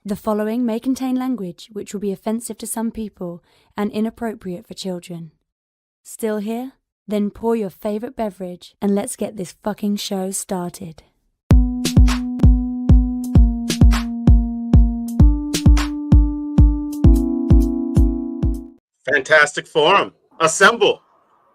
The following may contain language which will be offensive to some people and inappropriate for children. Still here? Then pour your favorite beverage and let's get this fucking show started. Fantastic Forum, assemble!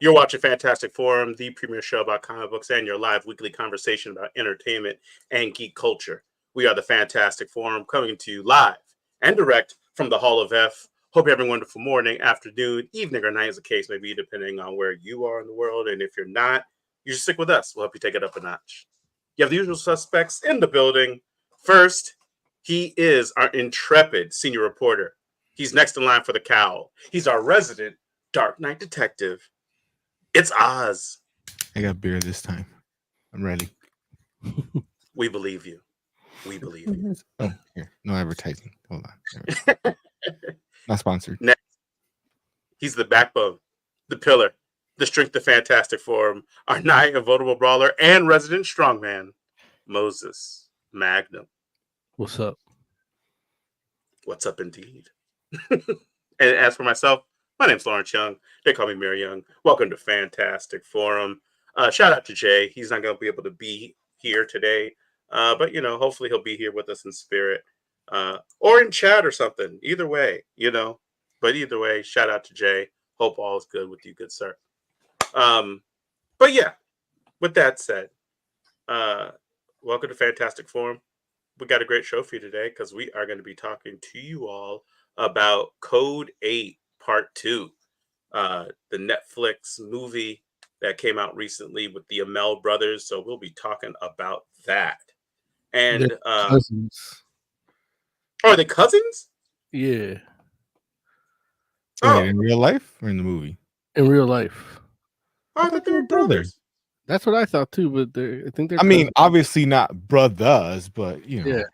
You're watching Fantastic Forum, the premier show about comic books and your live weekly conversation about entertainment and geek culture. We are the Fantastic Forum, coming to you live and direct from the Hall of F. Hope you're having a wonderful morning, afternoon, evening, or night, as the case may be, depending on where you are in the world. And if you're not, you should stick with us. We'll help you take it up a notch. You have the usual suspects in the building. First, he is our intrepid senior reporter. He's next in line for the cowl. He's our resident Dark Knight detective. It's Oz. I got beer this time. I'm ready. We believe you. We believe you. Oh, here. No advertising. Hold on. Not sponsored. Next, he's the backbone, the pillar, the strength of Fantastic Forum, our nigh invulnerable brawler and resident strongman, Moses Magnum. What's up? What's up indeed? And as for myself, my name's Lawrence Young. They call me Mary Young. Welcome to Fantastic Forum. Shout out to Jay. He's not going to be able to be here today. But, you know, hopefully he'll be here with us in spirit or in chat or something. Either way, you know. But either way, shout out to Jay. Hope all is good with you, good sir. But yeah, with that said, welcome to Fantastic Forum. We got a great show for you today because we are going to be talking to you all about Code 8 Part 2, the Netflix movie that came out recently with the Amell brothers. So we'll be talking about that. And Cousins. Are they cousins? Yeah. Wait, in real life or in the movie? In real life. I thought they were brothers. That's what I thought too, but I think they're. I mean, obviously not brothers, but you know. Yeah.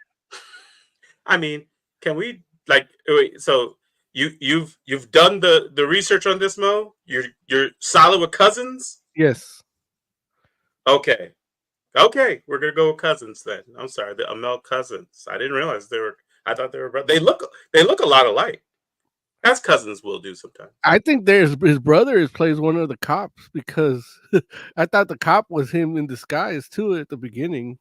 I mean, can we wait? So you've done the research on this, Mo? You're solid with cousins? Yes. Okay, we're gonna go with cousins then. I'm sorry, the Amell cousins. I didn't realize they were. I thought they were brothers. They look a lot alike. As cousins will do sometimes. I think his brother plays one of the cops because I thought the cop was him in disguise too at the beginning.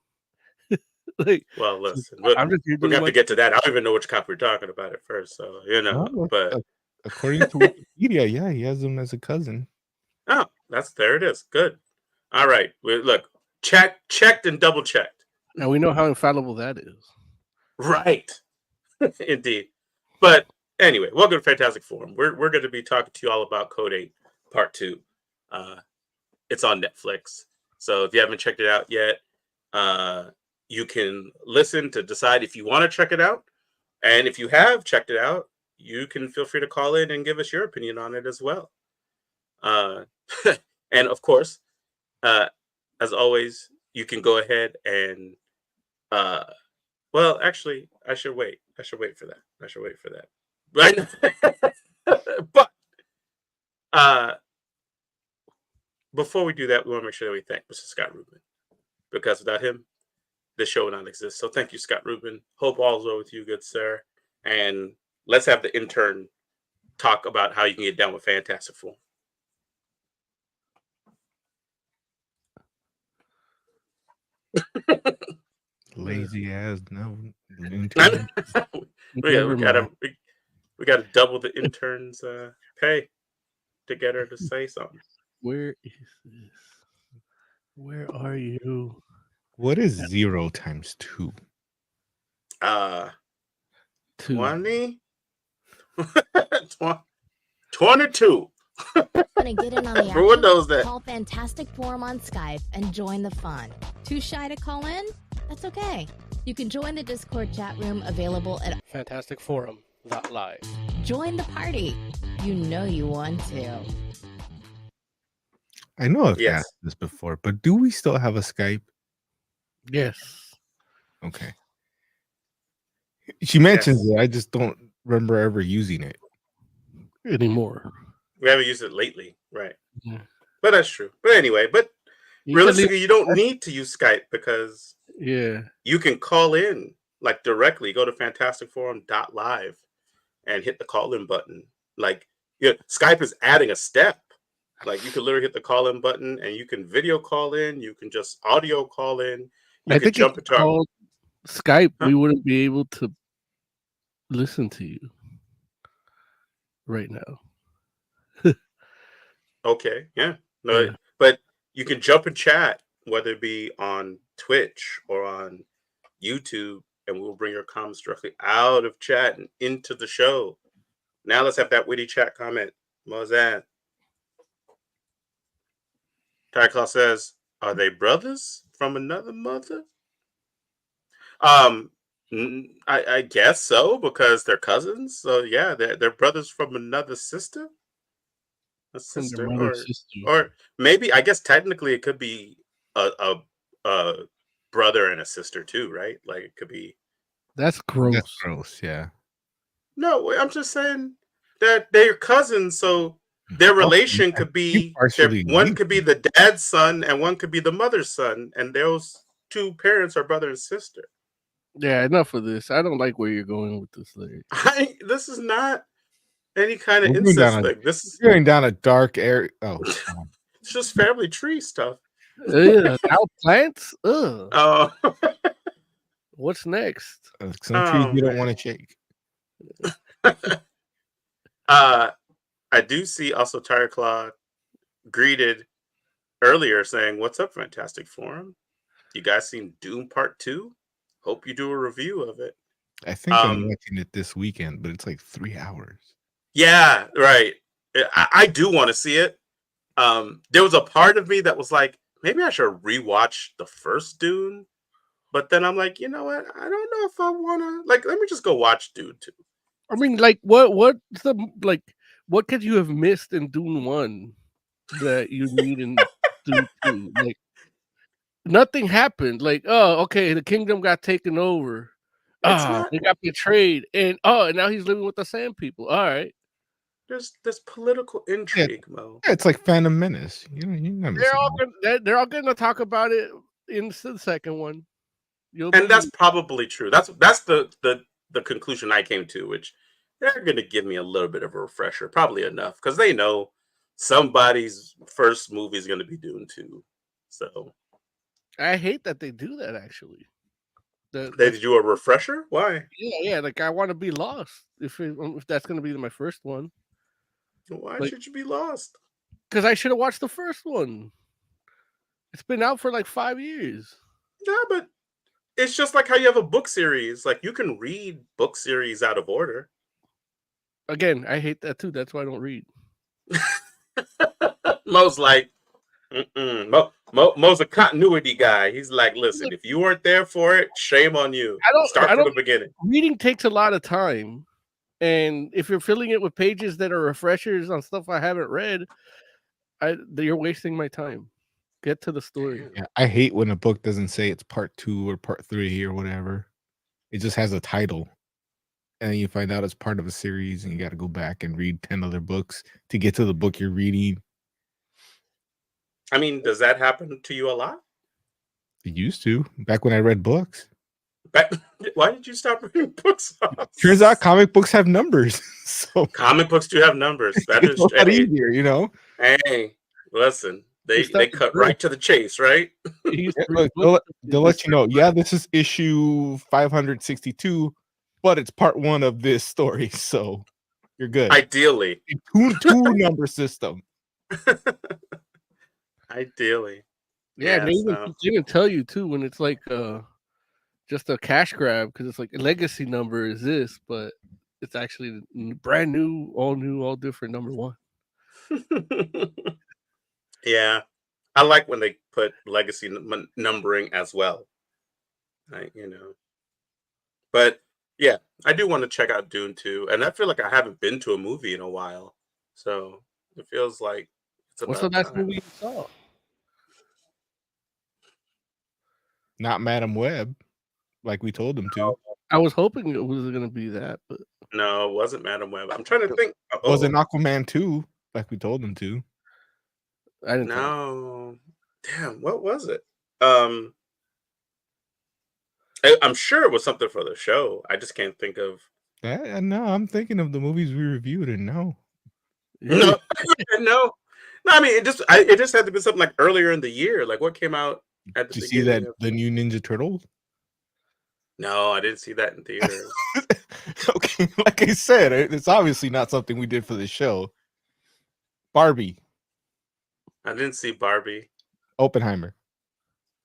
Well, listen, we're gonna have to get to that. I don't even know which cop we're talking about at first, so you know. Well, but according to Wikipedia, yeah, he has him as a cousin. Oh, there it is. Good. All right. Look, checked and double checked. Now we know how infallible that is. Right. Indeed. But anyway, welcome to Fantastic Forum. We're going to be talking to you all about Code 8 Part 2. It's on Netflix. So if you haven't checked it out yet, you can listen to decide if you want to check it out. And if you have checked it out, you can feel free to call in and give us your opinion on it as well. And of course, as always, you can go ahead and well, actually, I should wait for that. Right. But before we do that, we want to make sure that we thank Mr. Scott Rubin, because without him, this show would not exist. So thank you, Scott Rubin. Hope all is well with you, good sir. And let's have the intern talk about how you can get down with Fantastic Forum. Lazy ass, no. We gotta double the intern's pay to get her to say something. Where is this? Where are you? What is 0 times 2? 20? 22. Want to get in on the Everyone knows that. Call Fantastic Forum on Skype and join the fun. Too shy to call in? That's okay. You can join the Discord chat room available at fantasticforum.live. Join the party. You know you want to. I know I've asked this before, but do we still have a Skype? Yes. Okay. She mentions it. I just don't remember ever using it anymore. We haven't used it lately, right? Yeah. But that's true. But anyway, realistically, you don't need to use Skype because you can call in like directly. Go to fantasticforum.live and hit the call-in button. Like, Skype is adding a step. Like, you can literally hit the call-in button and you can video call in. You can just audio call in. You I can think jump if into you called Skype, Huh? we wouldn't be able to listen to you right now. Okay, yeah. No, Yeah. but you can jump and chat, whether it be on Twitch or on YouTube, and we'll bring your comments directly out of chat and into the show. Now let's have that witty chat comment. What was that? Tyclaw says, "Are they brothers from another mother?" I guess so, because they're cousins. So yeah, they're brothers from another sister, a From their sister, mother's sister. or maybe, I guess technically it could be a brother and a sister too, right? Like it could be. That's gross. That's gross. Yeah. No, I'm just saying that they're cousins, so their relation could be one could be the dad's son and one could be the mother's son, and those two parents are brother and sister. Yeah, enough of this. I don't like where you're going with this, Larry. This is not any kind of We're going incest down thing. This is Going down a dark area. Oh, it's just family tree stuff. Now plants? Ugh. Oh, What's next? some trees you don't man. want to shake. I do see also Tire Claw greeted earlier saying, "What's up, Fantastic Forum? You guys seen Doom Part 2? Hope you do a review of it." I think I'm watching it this weekend, but it's like 3 hours. Yeah, right. I do want to see it. There was a part of me that was like, maybe I should rewatch the first Dune, but then I'm like, you know what? I don't know if I want to. Like, let me just go watch Dune 2. I mean, like, what could you have missed in Dune 1 that you need in Dune 2? Like, nothing happened. Like, oh, okay, the kingdom got taken over. They got betrayed, and now he's living with the Sand People. All right, There's political intrigue, Mo. Yeah, it's like Phantom Menace. You're not missing out. they're all going to talk about it in the second one. And that's probably true. That's the conclusion I came to, which they're going to give me a little bit of a refresher, probably enough, because they know somebody's first movie is going to be Dune 2. So I hate that they do that. Actually, they do a refresher. Why? Yeah. Like, I want to be lost if that's going to be my first one. Why should you be lost? Because I should have watched the first one. It's been out for like 5 years. Yeah, but it's just like how you have a book series. Like, you can read book series out of order. Again, I hate that too. That's why I don't read. Mo's like, Mo's a continuity guy. He's like, listen, if you weren't there for it, shame on you. Start from the beginning. Reading takes a lot of time. And if you're filling it with pages that are refreshers on stuff I haven't read, you're wasting my time. Get to the story. Yeah, I hate when a book doesn't say it's part 2 or part 3 or whatever. It just has a title. And then you find out it's part of a series and you got to go back and read 10 other books to get to the book you're reading. I mean, does that happen to you a lot? It used to, back when I read books. Why did you stop reading books? Turns out comic books have numbers. So comic books do have numbers. That is a lot easier, you know? Hey, listen, they cut right to the chase, right? Look, they'll let you know, yeah, this is issue 562, but it's part 1 of this story, so you're good. Ideally. Two number system. Ideally. Yeah, they even tell you too when it's like just a cash grab, because it's like a legacy number is this, but it's actually brand new, all different number 1. Yeah, I like when they put legacy numbering as well. Right, but yeah, I do want to check out Dune 2, and I feel like I haven't been to a movie in a while, so it feels like it's about What's the last time. movie you saw? Not Madam Web, like we told them to. I was hoping it was going to be that, but no, it wasn't Madam Web. I'm trying to think. Was it Aquaman 2, like we told them to? I didn't. No, damn, what was it? I'm sure it was something for the show. I just can't think of. No, I'm thinking of the movies we reviewed, and no. No, no. I mean, it just had to be something like earlier in the year. Like what came out at the Did you see that beginning of. the new Ninja Turtle? No, I didn't see that in theaters. Okay, like I said, it's obviously not something we did for the show. Barbie, I didn't see Barbie. Oppenheimer.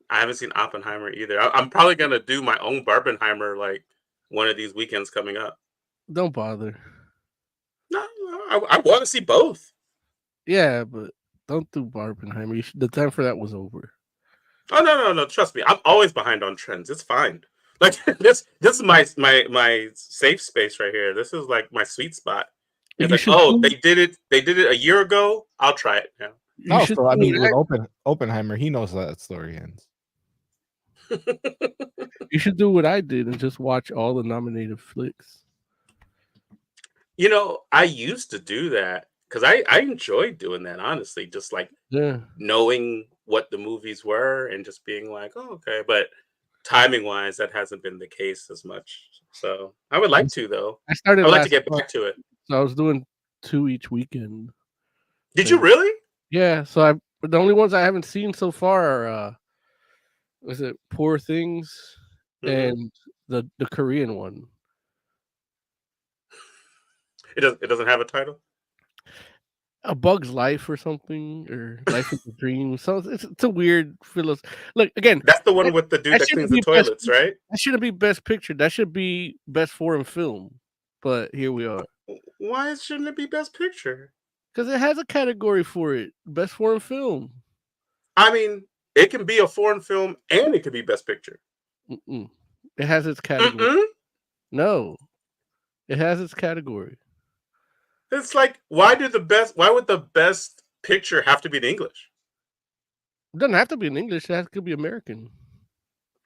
I haven't seen Oppenheimer either. I'm probably gonna do my own Barbenheimer like one of these weekends coming up. Don't bother. No, I want to see both. Yeah, but don't do Barbenheimer. The time for that was over. Oh no! Trust me, I'm always behind on trends. It's fine. Like this is my safe space right here. This is like my sweet spot. It's like, they did it a year ago. I'll try it now. No, so I mean, with Oppenheimer, he knows how that story ends. You should do what I did and just watch all the nominated flicks. You know, I used to do that because I enjoyed doing that, honestly. Just like knowing what the movies were and just being like, oh, okay. But timing wise, that hasn't been the case as much. So I would like to, though. I would like to get back to it. So I was doing 2 each weekend. Did you really? Yeah. So the only ones I haven't seen so far are was it Poor Things and the Korean one. It doesn't have a title. A Bug's Life or something, or Life in the Dream. So it's a weird Look again. That's the one with the dude that cleans the toilets, right? That shouldn't be Best Picture. That should be Best Foreign Film. But here we are. Why shouldn't it be Best Picture? Because it has a category for it, Best Foreign Film. I mean, it can be a foreign film and it can be Best Picture. Mm-mm. It has its category. No, it has its category. It's like, why would the Best Picture have to be in English? It doesn't have to be in English. It could be American.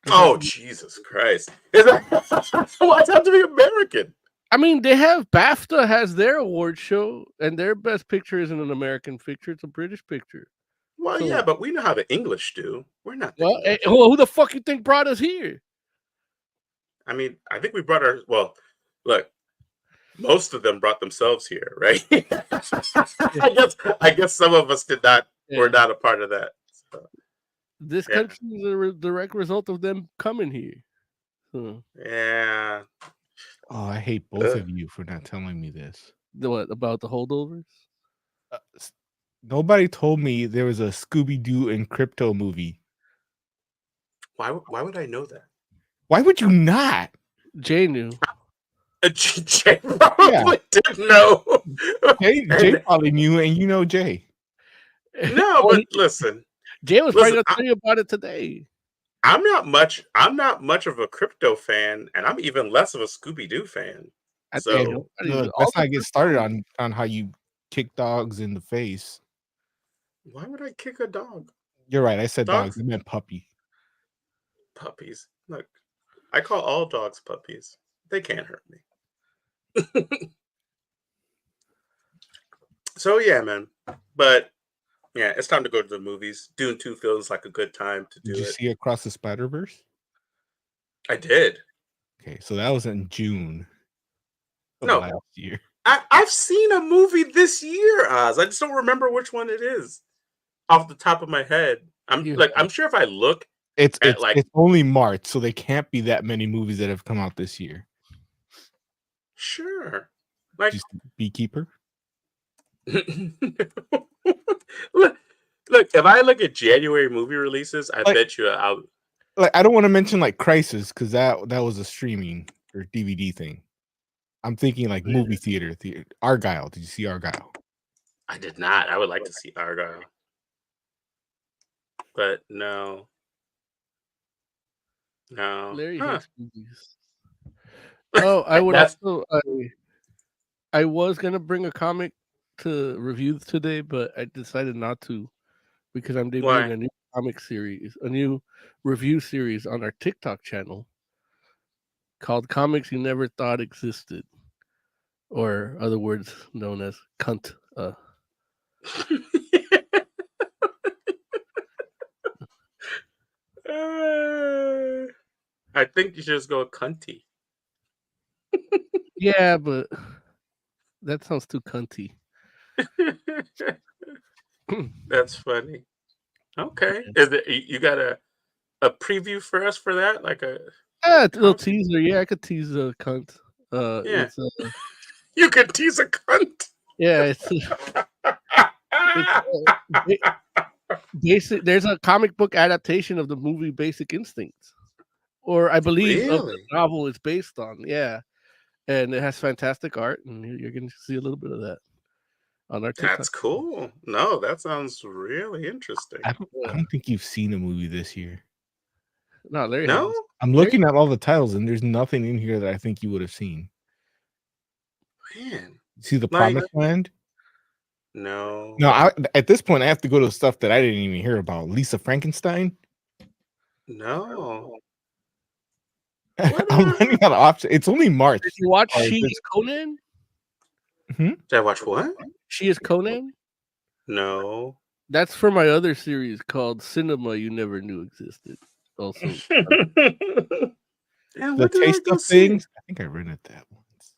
Oh, Jesus Christ. Why does it have to be American? I mean, they have BAFTA has their award show, and their Best Picture isn't an American picture; it's a British picture. Well, yeah, but we know how the English do. We're not. Well, who the fuck you think brought us here? I mean, I think we brought look, most of them brought themselves here, right? I guess some of us did not. Were not a part of that. So, this country is a direct result of them coming here. So. Yeah. Oh, I hate both of you for not telling me this. What about the holdovers? Nobody told me there was a Scooby-Doo and Crypto movie. Why would I know that? Why would you not? Jay knew. Jay probably didn't know. Jay probably knew, and you know Jay. No, but listen. Jay was probably going to tell you about it today. I'm not much of a Crypto fan, and I'm even less of a Scooby-Doo fan. So let's not get started on how you kick dogs in the face. Why would I kick a dog? You're right. I said dogs. I meant puppy. Puppies. Look, I call all dogs puppies. They can't hurt me. So yeah, man. But yeah, it's time to go to the movies. Dune 2 feels like a good time to do it. Did you see Across the Spider-Verse? I did. Okay, so that was in June of last year. I've seen a movie this year, Oz. I just don't remember which one it is off the top of my head. I'm sure if I look, it's only March, so there can't be that many movies that have come out this year. Like just Beekeeper. Look, if I look at January movie releases, I bet you I'll. I don't want to mention like Crisis because that was a streaming or DVD thing. I'm thinking like movie theater. Argyle. Did you see Argyle? I did not. I would like to see Argyle, but no. Larry hates movies. Oh, I would also. I was gonna bring a comic to review today, but I decided not to because I'm debuting a new comic series, a new review series on our TikTok channel called Comics You Never Thought Existed, or other words known as cunt. I think you should just go cunty. Yeah, but that sounds too cunty. That's funny. Okay. Is it you got a preview for us for that? Like a A little teaser. Yeah, I could tease a cunt. Yeah. It's You could tease a cunt. yeah, it's basic. There's a comic book adaptation of the movie Basic Instincts, or I believe of the Really? novel it's based on. Yeah, and it has fantastic art, and you're going to see a little bit of that on our TikTok. That's cool. No, that sounds really interesting. I don't think you've seen a movie this year. No, Larry. No? has. I'm looking at all the titles, and there's nothing in here that I think you would have seen. Man. See the Like- Promised Land? No. No, at this point, I have to go to stuff that I didn't even hear about. Lisa Frankenstein. No. I'm running out of options. It's only March. Did you watch Oh, She this- Is Conan? Did I watch what? She Is Conan. No. That's for my other series called Cinema You Never Knew Existed. Also, Yeah, The what did I Taste go of see? Things. I think I rented that once.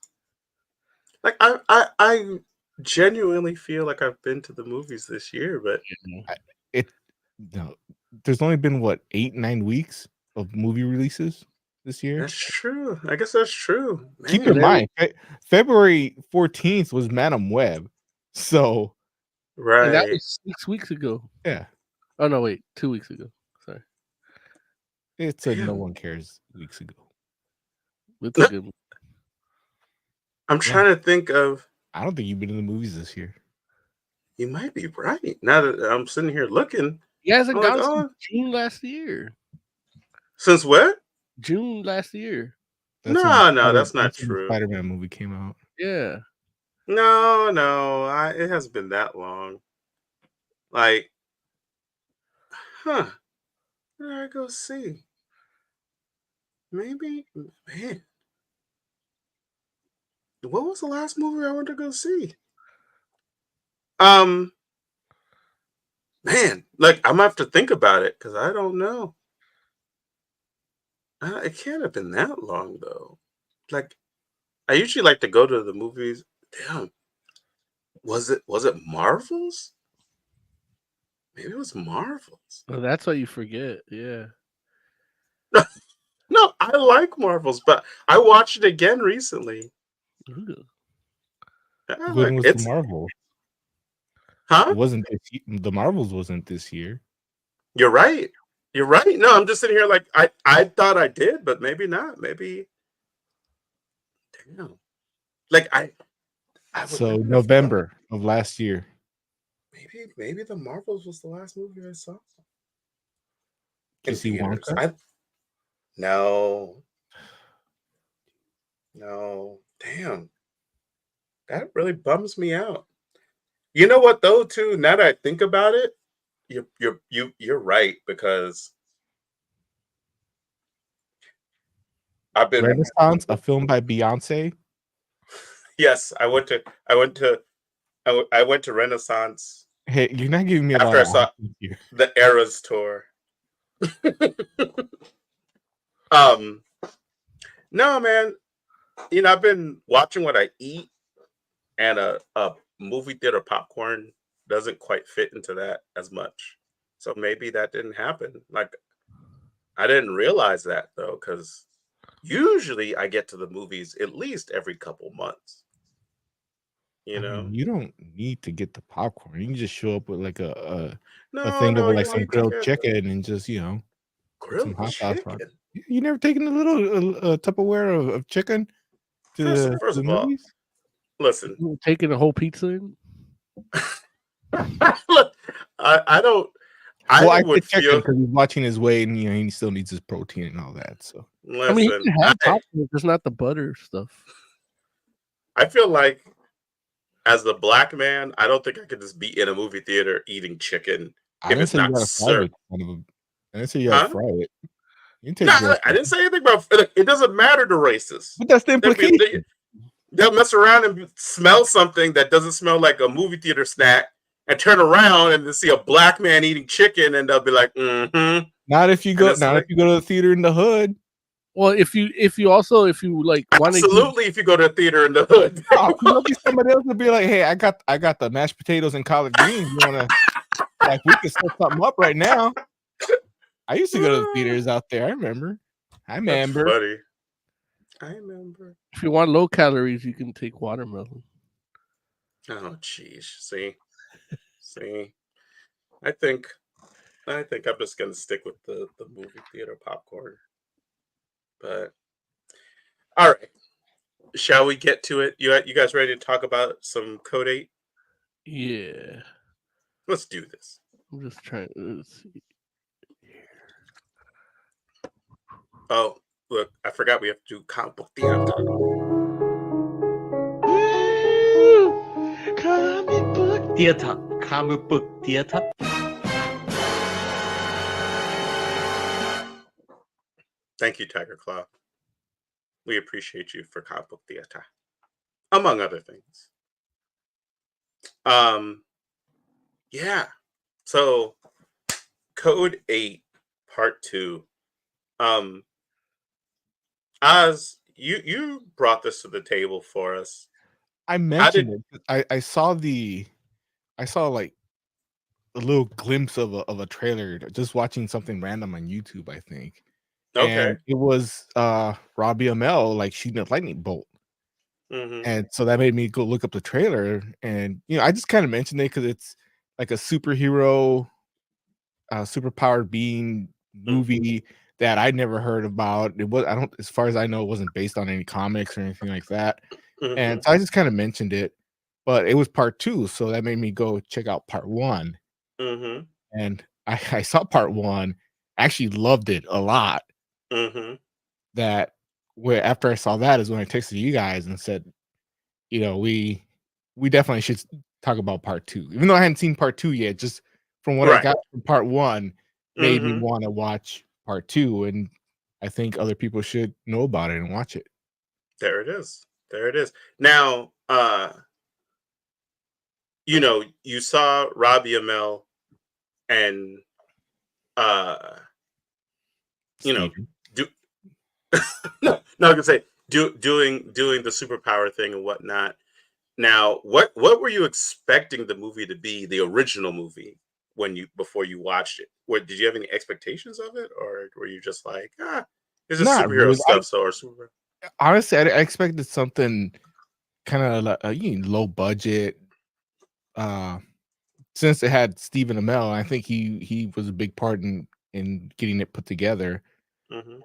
Like I genuinely feel like I've been to the movies this year, but No, there's only been what 8-9 weeks of movie releases this year. that's true. I guess that's true. Keep Man, in mind, February 14th was Madam Web, so right. and that was 6 weeks ago. yeah, Oh no, wait, 2 weeks ago. Sorry, it's a no Damn. one cares weeks ago. it's a good one. I'm trying to think of. I don't think you've been in the movies this year. You might be right. Now that I'm sitting here looking, He hasn't I'm like, gone oh. since June last year. since what? June last year. No, that's not when the true. Spider-Man movie came out. Yeah. No, it hasn't been that long. Like, where did I go see? Maybe, man. What was the last movie I went to go see? Man, like I'm gonna have to think about it because I don't know. It can't have been that long though. Like, I usually like to go to the movies. Damn, was it Marvels? Maybe it was Marvels. Well, that's what you forget. Yeah. No, I like Marvels, but I watched it again recently. Ooh. When was It's the Marvel? huh? It wasn't this the Marvels wasn't this year. You're right. You're right. No, I'm just sitting here like I thought I did, but maybe not. Maybe. Damn. Like I would So maybe have November of last year. thought- maybe the Marvels was the last movie I saw. Did you In see theaters. Wonka? No. Damn. That really bums me out. You know what though, too? Now that I think about it, you're right because I've been Renaissance, a film by Beyonce. yes, I went to Renaissance, Hey, you're not giving me a After lot I of saw- options here. the Eras tour. No, man. You know, I've been watching what I eat, and a movie theater popcorn doesn't quite fit into that as much. So maybe that didn't happen. Like, I didn't realize that though, because usually I get to the movies at least every couple months. You I know, mean, you don't need to get the popcorn. You can just show up with like a no, thing no, of like you some need to grilled get chicken and just some grilled hot sauce on chicken. You never taken a little Tupperware of chicken to First the of all, movies? listen, You taking a whole pizza in? look, I don't. Well, I would said chicken feel. because he's watching his weight and he still needs his protein and all that. So Listen, I mean, you can have popcorn, just not the butter stuff. I feel like as the black man, I don't think I could just be in a movie theater eating chicken. I If didn't it's say you not gotta fry served. it. I didn't say you gotta Huh? fry it. You can take No, grilled I didn't chicken. say anything about it. Doesn't matter to racists. But that's the implication. They'll mess around and smell something that doesn't smell like a movie theater snack and turn around and then see a black man eating chicken and they'll be like, mm-hmm. Not if you go. it's Not like- if you go to the theater in the hood. Well, if you like want to, Absolutely, if you go to a theater in the hood. Oh, there'll be somebody else will be like, "Hey, I got the mashed potatoes and collard greens. You wanna like we can set something up right now?" I used to go to the theaters out there. I remember. That's funny. I remember. if you want low calories, you can take watermelon. Oh, jeez. See. I think I'm just gonna stick with the movie theater popcorn. But all right, shall we get to it? You guys ready to talk about some Code 8? Yeah, Let's do this. I'm just trying. Let's see. Oh, look, I forgot we have to do comic book theater. Comic book theater. Thank you, Tiger Claw. We appreciate you for comic book theater, among other things. Yeah. So, Code 8 Part 2. Oz, you brought this to the table for us. I mentioned it. I saw like a little glimpse of a trailer just watching something random on YouTube, I think. Okay. And it was Robbie Amell like shooting a lightning bolt. Mhm. And so that made me go look up the trailer. And I just kind of mentioned it because it's like a superhero, superpowered being movie that I'd never heard about. It was as far as I know, it wasn't based on any comics or anything like that. And so I just kind of mentioned it, but it was part 2, so that made me go check out part 1. Mhm. And I saw part 1, actually loved it a lot. Mhm. That where after I saw that is when I texted you guys and said, we definitely should talk about part 2, even though I hadn't seen part 2 yet. Just from what I got from part 1, made me want to watch part 2, and I think other people should know about it and watch it. There it is. Now, you saw Robbie Amell and Steven. do no, I was gonna say doing the superpower thing and whatnot. Now, what were you expecting the movie to be, the original movie, before you watched it? Did you have any expectations of it, or were you just like, this is Not superhero really. stuff, or super? Honestly, I expected something kind of like low budget. Since it had Stephen Amell, I think he was a big part in getting it put together. Mhm.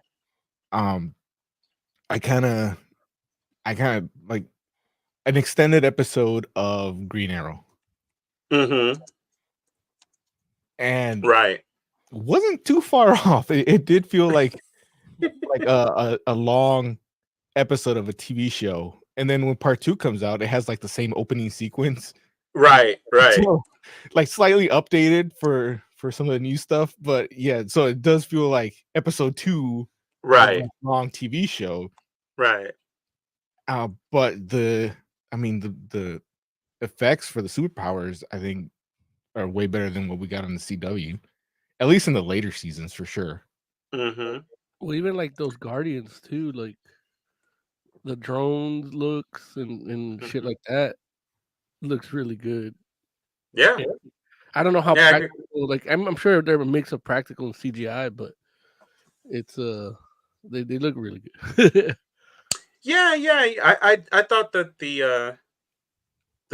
I kind of like an extended episode of Green Arrow, Mhm. and Right. wasn't too far off. It did feel like a long episode of a TV show. And then when part 2 comes out, it has like the same opening sequence. Right. So, like slightly updated for some of the new stuff, but yeah, so it does feel like episode 2 of Right. a long TV show. Right. But the effects for the superpowers, I think, are way better than what we got on the CW, at least in the later seasons for sure. Mhm. Well, even like those Guardians too, like the drones looks and shit like that looks really good. Yeah. I don't know how Yeah, I agree. practical. Like I'm sure they're a mix of practical and CGI, but it's they look really good. Yeah. I thought that the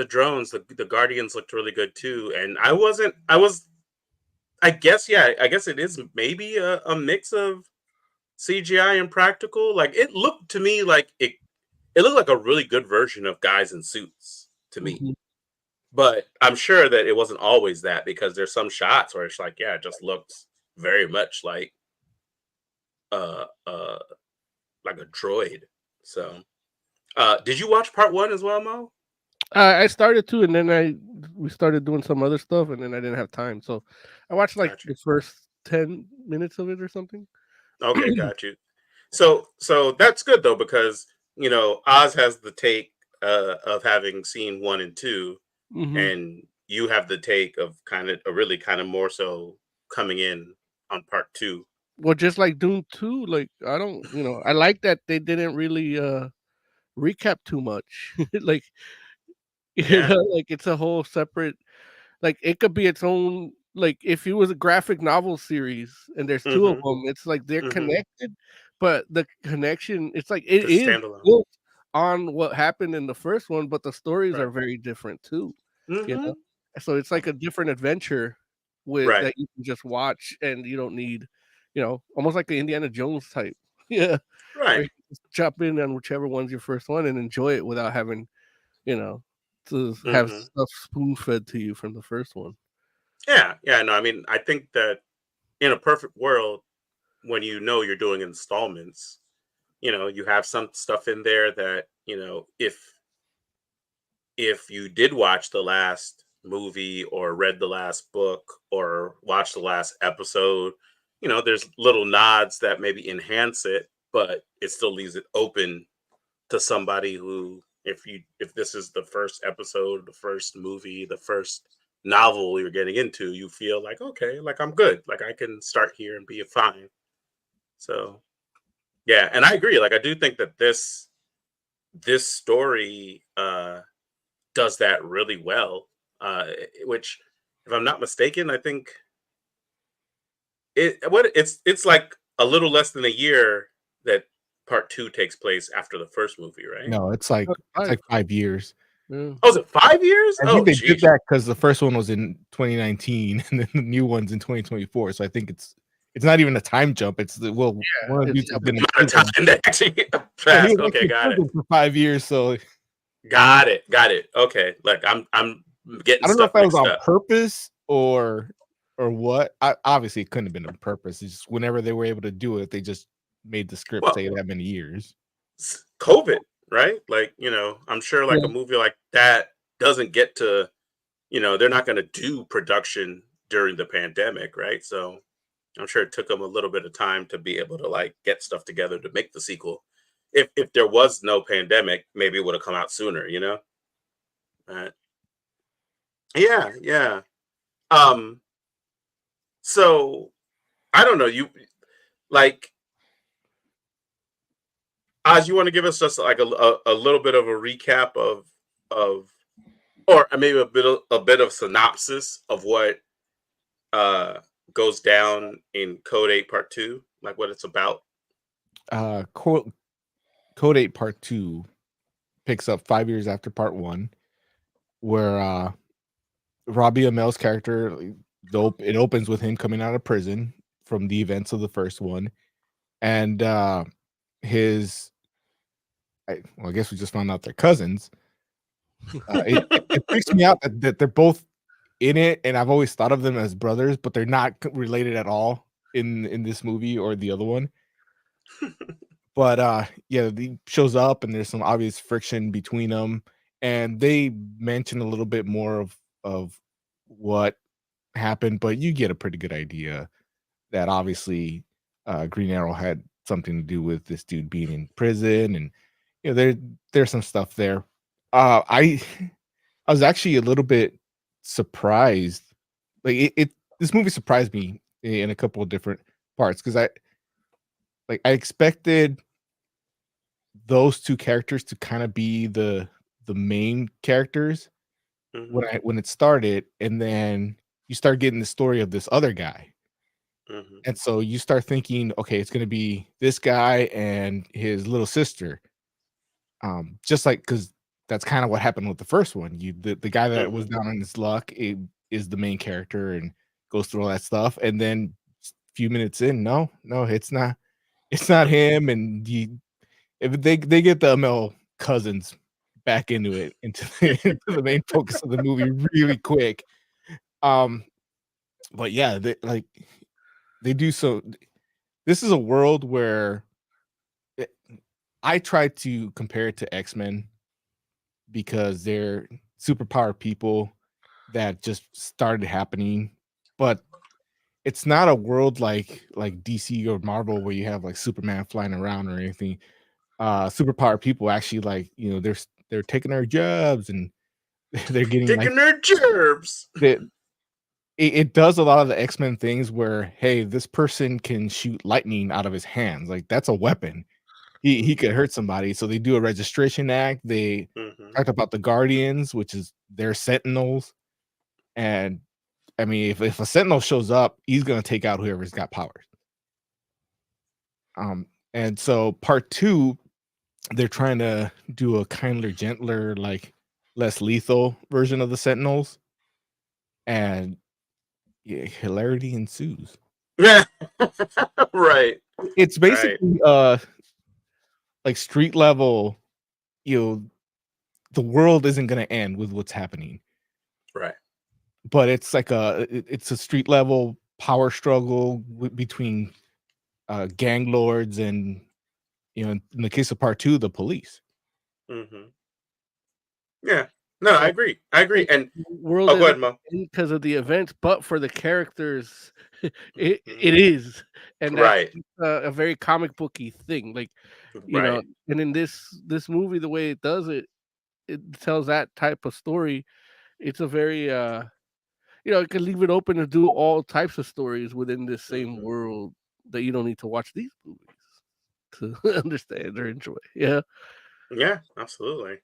drones, the Guardians looked really good too, and I was. I guess it is maybe a mix of CGI and practical. Like it looked to me like it looked like a really good version of guys in suits to me. Mhm. But I'm sure that it wasn't always that, because there's some shots where it's like, yeah, it just looks very much like uh like a droid. So did you watch part 1 as well, Mo? I started to, and then we started doing some other stuff, and then I didn't have time, so I watched like Gotcha. the first 10 minutes of it or something. Okay, got you. So that's good though, because Oz has the take of having seen 1 and 2, Mhm. and you have the take of kind of more so coming in on part 2. Well, just like Dune 2, like I don't, I like that they didn't really recap too much. Like, Yeah. like it's a whole separate, like it could be its own, like if it was a graphic novel series and there's two of Mm-hmm. them, it's like they're Mm-hmm. connected, but the connection, it's like it The is standalone. built on what happened in the first one, but the stories Right. are very different too. You Mm-hmm. know, so it's like a different adventure with Right. that you can just watch, and you don't need, almost like the Indiana Jones type. Yeah, where Right. you can just jump in on whichever one's your first one and enjoy it without having, you know, to have Mm-hmm. stuff spoon fed to you from the first one. Yeah. Yeah. No, I mean, I think that in a perfect world, when you're doing installments, you have some stuff in there that, if you did watch the last movie or read the last book or watch the last episode, there's little nods that maybe enhance it, but it still leaves it open to somebody who, if this is the first episode, the first movie, the first novel you're getting into, you feel like, okay, like I'm good, like I can start here and be fine. So yeah, and I agree. Like I do think that this story does that really well. Which, if I'm not mistaken, I think it's like a little less than a year that part two takes place after the first movie, right? No, it's like 5 years. Yeah. Oh, is it 5 years? I Oh, think they did geez. that because the first one was in 2019 and then the new one's in 2024. So I think it's not even a time jump. It's one of the dudes it's has been in Amount of prison. time that actually Yeah, he passed. was Okay, actually in got it. prison for 5 years. So Got it. Got it. Okay. Like I'm getting I don't know if stuff that was mixed on up. purpose or what. Obviously, it couldn't have been on purpose. It's just whenever they were able to do it, they just made the script Well, say that many years. COVID, right? Like, I'm sure like a Yeah. movie like that doesn't get to, they're not going to do production during the pandemic, right? So I'm sure it took them a little bit of time to be able to like get stuff together to make the sequel. If there was no pandemic, maybe it would have come out sooner, Uh, yeah, yeah. Um, so I don't know, you like Oz, you want to give us just like a little bit of a recap of or maybe a bit of synopsis of what uh goes down in Code 8 Part 2, like what it's about. Code 8 Part 2 picks up 5 years after Part 1, where Robbie Amel's character, it opens with him coming out of prison from the events of the first one, and his, I guess we just found out they're cousins. It freaks me out that they're both in it, and I've always thought of them as brothers, but they're not related at all in this movie or the other one. But yeah, he shows up, and there's some obvious friction between them, and they mention a little bit more of what happened, but you get a pretty good idea that obviously Green Arrow had something to do with this dude being in prison, and there's some stuff there. I I was actually a little bit surprised. Like this movie surprised me in a couple of different parts because I expected those two characters to kind of be the main characters Hmm. when it started, and then you start getting the story of this other guy. Hmm. And so you start thinking, okay, it's gonna be this guy and his little sister. Just like because that's kind of what happened with the first one. The guy that was Hmm. down on his luck is the main character and goes through all that stuff. And then a few minutes in, no, it's not him. And if they get the Amel cousins back into into the main focus of the movie really quick. Um, but yeah, they do so. This is a world where I try to compare it to X-Men because they're superpower people that just started happening, but it's not a world like DC or Marvel where you have like Superman flying around or anything. Superpower people actually they're taking their jobs and they're getting like Taking their gerbs. it does a lot of the X-Men things where, hey, this person can shoot lightning out of his hands. Like that's a weapon. He could hurt somebody. So they do a registration act. They Mm-hmm. talked about the Guardians, which is their Sentinels. And I mean, if a Sentinel shows up, he's gonna take out whoever's got powers. And so part two, they're trying to do a kinder, gentler, like less lethal version of the Sentinels, and yeah, hilarity ensues. Yeah. Right. It's basically like street level, you know, the world isn't gonna end with what's happening, Right. but it's like it's a street level power struggle between gang lords and, you know, in the case of part two, the police. Mm-hmm. Yeah. No, I agree. I agree. And World go ahead, Mo. because of the events, but for the characters, it Mhm. is, and that's Right. a very comic booky thing. Like you know, Right. and in this movie, the way it does it, it tells that type of story. It's a very you know, it can leave it open to do all types of stories within this same Mhm. world that you don't need to watch these movies to understand or enjoy. Yeah. Yeah, absolutely.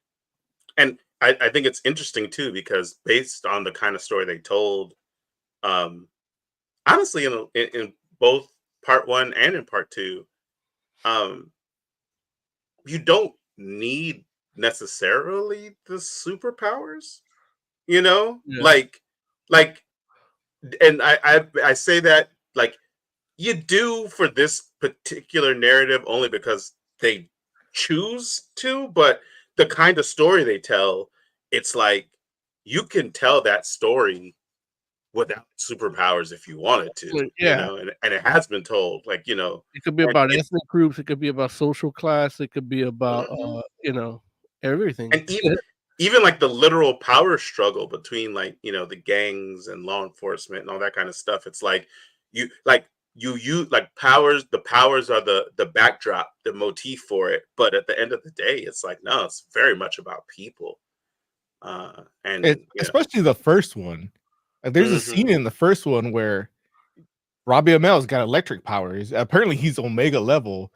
And I think it's interesting too because based on the kind of story they told, um, honestly, in both part one and in part two, um, you don't need necessarily the superpowers. You know, Yeah. like, and I say that like you do for this particular narrative only because they choose to, but the kind of story they tell, it's like you can tell that story without superpowers if you wanted to, Like, you yeah. know, and it has been told, like, you know, It could be and about ethnic groups, it could be about social class, it could be about, mhm. you know, everything. And even like the literal power struggle between like, you know, the gangs and law enforcement and all that kind of stuff. It's like you like powers, the powers are the backdrop, the motif for it. But at the end of the day, it's like, no, it's very much about people. And you know, Especially the first one. Like, there's a mhm, scene in the first one where Robbie Amel's got electric powers. Apparently, he's Omega level,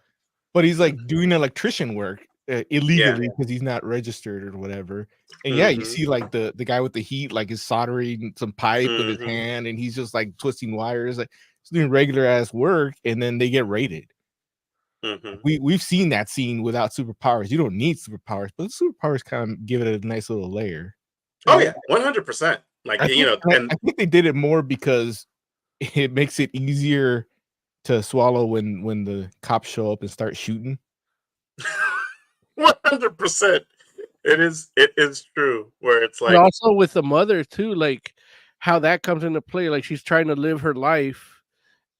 but he's like mhm, doing electrician work yeah, illegally because he's not registered or whatever. And yeah, you mhm, see like the guy with the heat, like is soldering some pipe with his mhm, hand, and he's just like twisting wires, like he's doing regular ass work, and then they get raided. mhm. We've seen that scene without superpowers. You don't need superpowers, but the superpowers kind of give it a nice little layer. Oh And yeah, 100%. Like you know, I and think they did it more because it makes it easier to swallow when the cops show up and start shooting. 100%. It is true where it's But like, also with the mother too, like, how that comes into play, like, she's trying to live her life,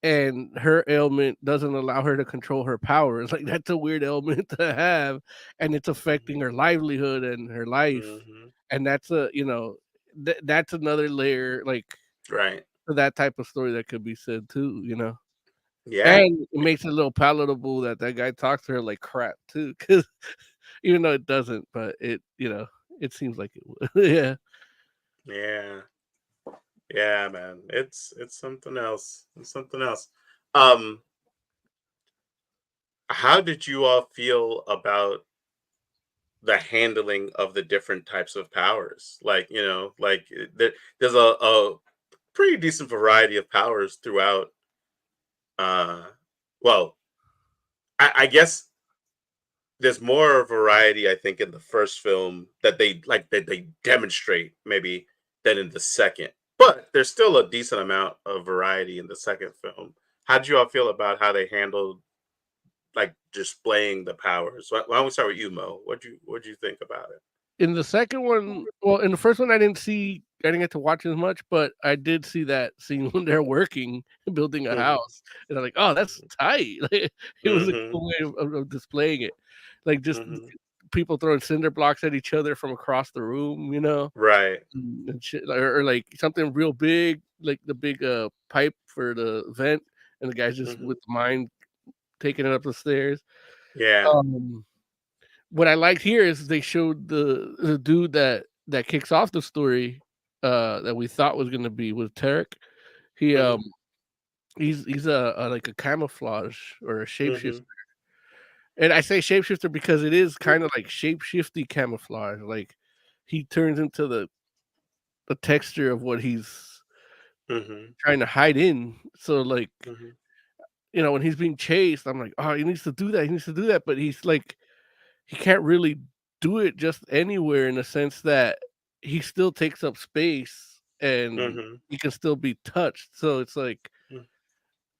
and her ailment doesn't allow her to control her powers, like, that's a weird ailment to have, and it's affecting her livelihood and her life, mhm, and that's a you know, that's another layer, like, right. to that type of story that could be said too, you know? Yeah. And it makes it a little palatable that that guy talks to her like crap too, because even though it doesn't, but it you know, it seems like it would. Yeah. Yeah. Yeah, man. It's something else. It's something else. Um, how did you all feel about the handling of the different types of powers? Like, you know, like there's a pretty decent variety of powers throughout uh well, I guess there's more variety, I think, in the first film that they demonstrate maybe than in the second. But there's still a decent amount of variety in the second film. How did you all feel about how they handled like displaying the powers? Why don't we start with you, Mo? What'd you think about it? In the second one, well, in the first one, I didn't get to watch as much, but I did see that scene when they're working, building a Hmm. house, and I'm like, "Oh, that's tight." Like, it was a Hmm. cool way of displaying it. Like, just Hmm. people throwing cinder blocks at each other from across the room, you know? Right. And shit, or like something real big, like the big, pipe for the vent, and the guy's just Hmm. with mine taking it up the stairs. Yeah. Um, what I liked here is they showed the dude that kicks off the story, that we thought was gonna be with Tarek. He Mhm. he's a like a camouflage or a shapeshifter. Mhm. And I say shapeshifter because it is kind of like shapeshifty camouflage. Like he turns into the texture of what he's Mhm. trying to hide in. So like, Mhm. when he's being chased, I'm like, oh, he needs to do that. He needs to do that. But he's like, he can't really do it just anywhere in the sense that he still takes up space and Mhm. he can still be touched. So it's like, Mm.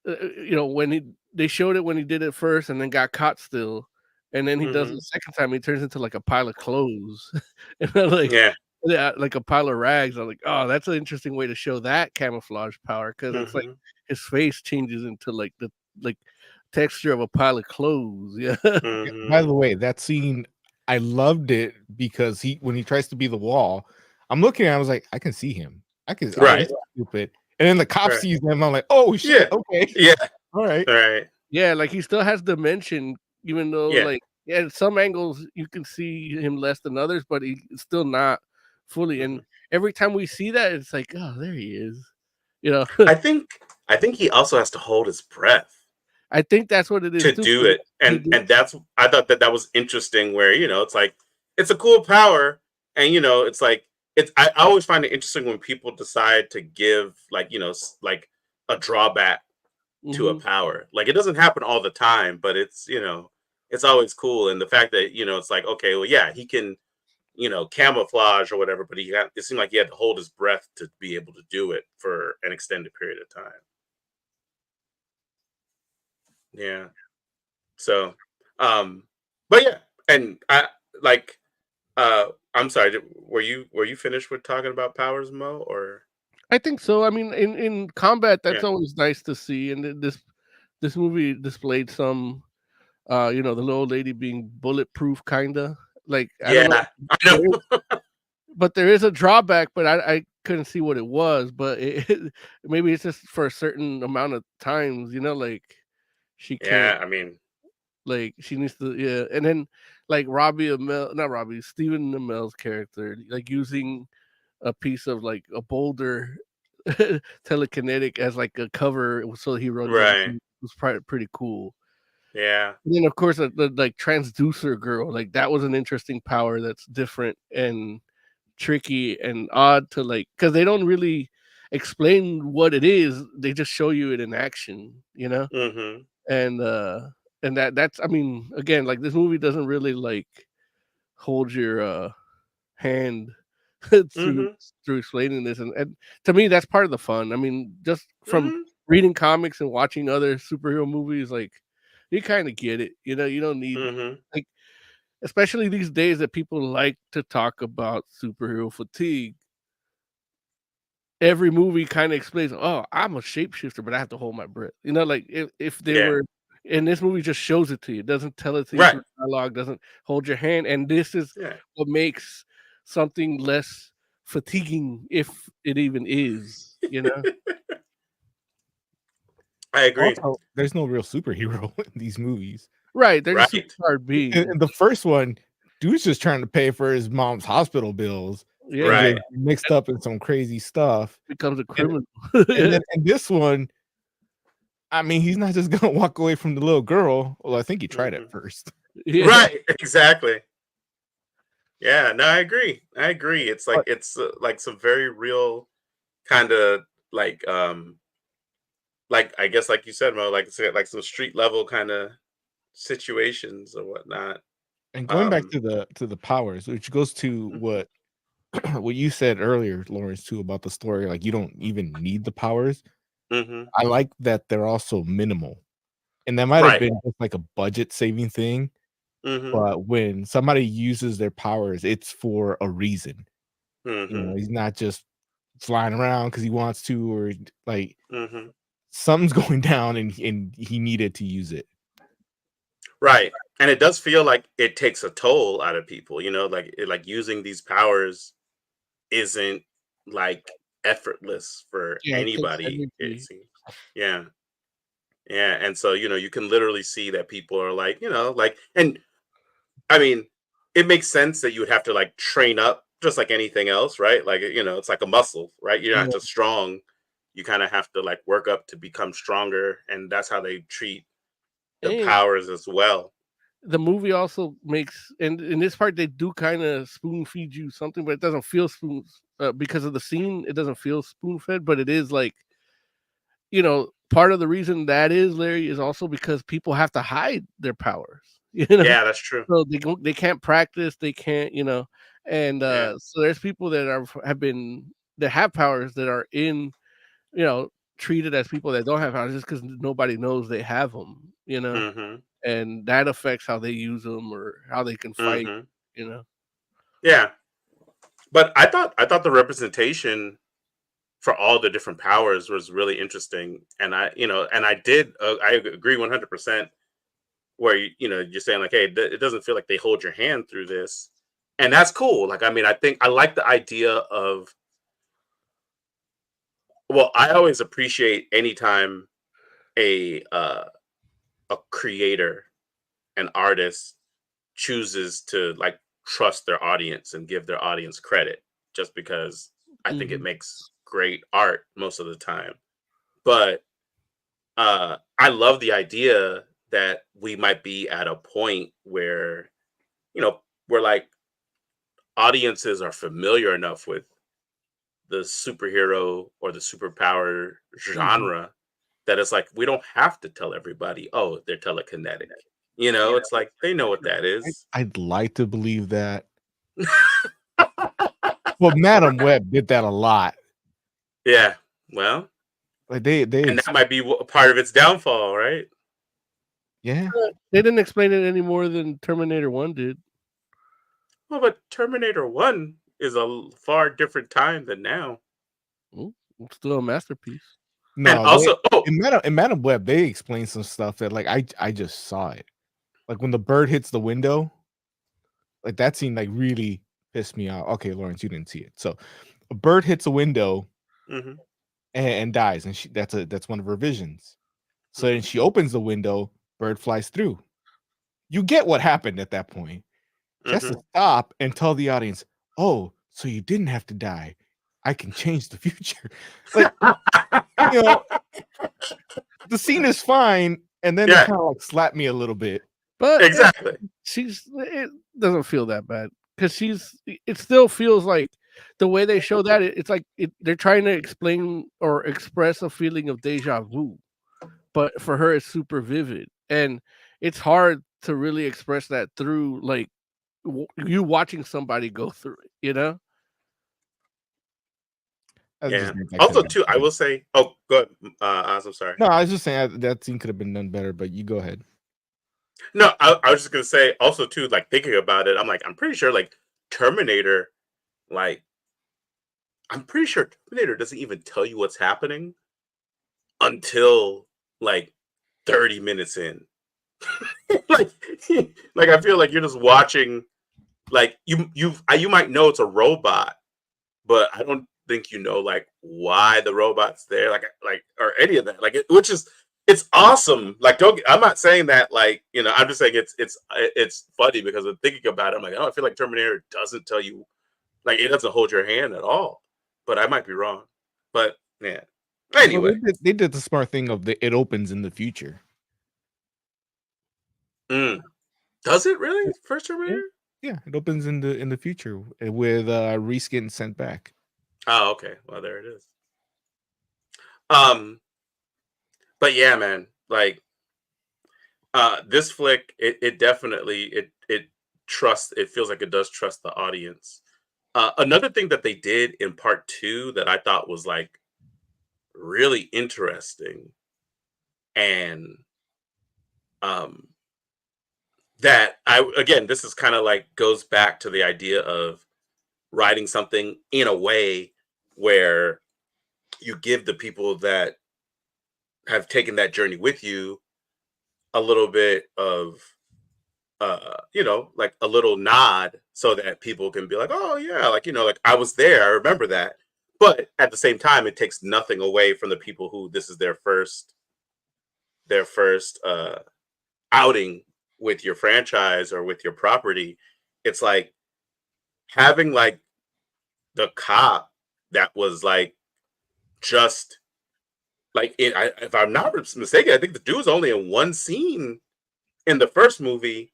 when they showed it when he did it first and then got caught still, and then he does it Mhm. the second time, he turns into like a pile of clothes, and I'm like, Yeah. yeah, like a pile of rags. I'm like, oh, that's an interesting way to show that camouflage power because it's like Mhm. his face changes into like the like texture of a pile of clothes. Yeah. Yeah, by Mhm. the way, that scene, I loved it because when he tries to be the wall, I'm looking at him, I was like, I can see him. Oh, Right. this is stupid. And then the cop Right. sees him, I'm like, oh Yeah. shit, okay. Yeah. All right. Right. Yeah, like he still has dimension, even though Yeah. like at some angles you can see him less than others, but he's still not fully. And Mhm. every time we see that, it's like, oh, there he is. You know, I think he also has to hold his breath I think that's what it is to too. do 'Cause it, he and gets, that's I thought that was interesting. Where it's like it's a cool power, and it's like I always find it interesting when people decide to give like like a drawback to a mhm. power. Like it doesn't happen all the time, but it's always cool. And the fact that it's like okay, well yeah, he can camouflage or whatever, but it seemed like he had to hold his breath to be able to do it for an extended period of time. Yeah. So, um, but yeah, and I like. I'm sorry. Were you finished with talking about powers, Mo? Or I think so. I mean, in combat, that's yeah, always nice to see. And this movie displayed some, the little lady being bulletproof, kinda like I don't know. yeah, I know. But there is a drawback, but I couldn't see what it was, but maybe it's just for a certain amount of times, like, she can't Yeah, I mean, like, she needs to yeah, and then, like, Robbie Amell not Robbie, Stephen Amell's character, like, using a piece of, like, a boulder telekinetic as, like, a cover so he runs away right? was probably pretty cool. Yeah, And then, of course, the, like, transducer girl, like, that was an interesting power that's different and tricky and odd to like because they don't really explain what it is. They just show you it in action. mm-hmm, And that's I mean, again, like this movie doesn't really like hold your hand through mm-hmm, through explaining this and to me that's part of the fun. I mean, just from mm-hmm, reading comics and watching other superhero movies, like you kind of get it. You don't need mm-hmm. like especially these days that people like to talk about superhero fatigue. Every movie kinda explains, "Oh, I'm a shapeshifter, but I have to hold my breath." Like, if they Yeah, were and this movie just shows it to you, it doesn't tell it to you right. through dialogue, doesn't hold your hand, and this is Yeah, what makes something less fatiguing, if it even is? I agree. Also, there's no real superhero in these movies. Right, they're just Right, superpowered In beings. the first one, dude's just trying to pay for his mom's hospital bills and Yeah, right. get mixed up in some crazy stuff. becomes a And criminal. and Yeah. then in this one, I mean, he's not just gonna walk away from the little girl. Well, I think he tried Hmm. at first. Yeah. Right, exactly. Yeah, no, I agree. I agree. It's like But it's like some very real kind of like I guess like you said, Mo, like it's like some street level kind of situations or whatnot. and going back Um, to the powers, which goes to mhm, what what you said earlier, Lawrence, too, about the story, like you don't even need the powers. mhm. I like that they're also minimal. And that might have Right. been just like a budget saving thing, Mhm. but when somebody uses their powers, it's for a reason. Mhm. He's not just flying around because he wants to, or like Mhm. something's going down and he needed to use it. Right. And it does feel like it takes a toll out of people, like like using these powers isn't like effortless for Yeah, it takes anybody, it energy. seems. Yeah. Yeah, and so, you can literally see that people are like, like and I mean, it makes sense that you would have to like train up just like anything else, right? Like, it's like a muscle, right? You're not Yeah. just strong. you kind of have to like work up to become stronger, and that's how they treat the And powers as well. the movie also makes, and in this part they do kind of spoon feed you something, but it doesn't feel spoon because of the scene. It doesn't feel spoon fed, but it is like, part of the reason that is, Larry, is also because people have to hide their powers. Yeah, that's true. So they can't practice, they can't, and Yeah. so there's people that that have powers that are you know treated as people that don't have powers just because nobody knows they have them, Hmm. and that affects how they use them or how they can fight, Hmm. you know. Yeah, but I thought the representation for all the different powers was really interesting, and I agree 100% where you're saying like, hey, it doesn't feel like they hold your hand through this, and that's cool. Like, I mean, I think I like the idea of, well, I always appreciate anytime a creator, an artist, chooses to like trust their audience and give their audience credit, just because I think it Mhm. makes great art most of the time. But I love the idea that we might be at a point where, you know, where like audiences are familiar enough with the superhero or the superpower Mhm. genre that it's like we don't have to tell everybody, oh, they're telekinetic. It's like they know what that is. I'd like to believe that. Well, Madam Web did that a lot. Yeah. Well, Like they and that might be part of its downfall, right? yeah. They didn't explain it any more than Terminator 1 did. Well, but Terminator 1 is a far different time than now. Mm, it's still a masterpiece. And No, they also, oh, in Madam Web, they explained some stuff that like I just saw it. Like when the bird hits the window, like that scene like really pissed me off. Okay, Lawrence, you didn't see it. So a bird hits a window mhm, and dies, and that's one of her visions. So then mhm, she opens the window, bird flies through. You get what happened at that point. She has to mhm. stop and tell the audience, "Oh, so you didn't have to die. I can change the future." Like, you know, the scene is fine, and then it Yeah, kinda, like, slapped me a little bit. But exactly. it doesn't feel that bad because it still feels like the way they show that it's like they're trying to explain or express a feeling of deja vu, but for her it's super vivid, and it's hard to really express that through like you watching somebody go through it, you know. I just Yeah. think that Also, could've been too, I better. will say, oh, go ahead, Oz, I'm sorry. No, I was just saying that scene could have been done better, but you go ahead. No, I was just gonna say, also, too, like thinking about it, I'm like, I'm pretty sure, like Terminator, like I'm pretty sure Terminator doesn't even tell you what's happening until like 30 minutes in. like, like I feel like you're just watching. Like you might know it's a robot, but I don't think you know like why the robot's there, like or any of that. Like which is it's awesome. Like I'm not saying that like I'm just saying it's funny because I'm thinking about it. I'm like, oh, I feel like Terminator doesn't tell you, like it doesn't hold your hand at all. But I might be wrong. But yeah. Well, Anyway, they did the smart thing of it opens in the future. mm. Does it really? First Yeah, Terminator? yeah, it opens in the future with Reese getting sent back. Oh, okay. Well, there it is. Um, but yeah, man, like this flick, it definitely it feels like it does trust the audience. Another thing that they did in part two that I thought was like really interesting, and um that I again, this is kind of like goes back to the idea of writing something in a way where you give the people that have taken that journey with you a little bit of like a little nod so that people can be like, oh yeah, like like I was there, I remember that. But at the same time, it takes nothing away from the people who this is their first outing with your franchise or with your property. It's like having like the cop that was like just like if I'm not mistaken, I think the dude's only in one scene in the first movie,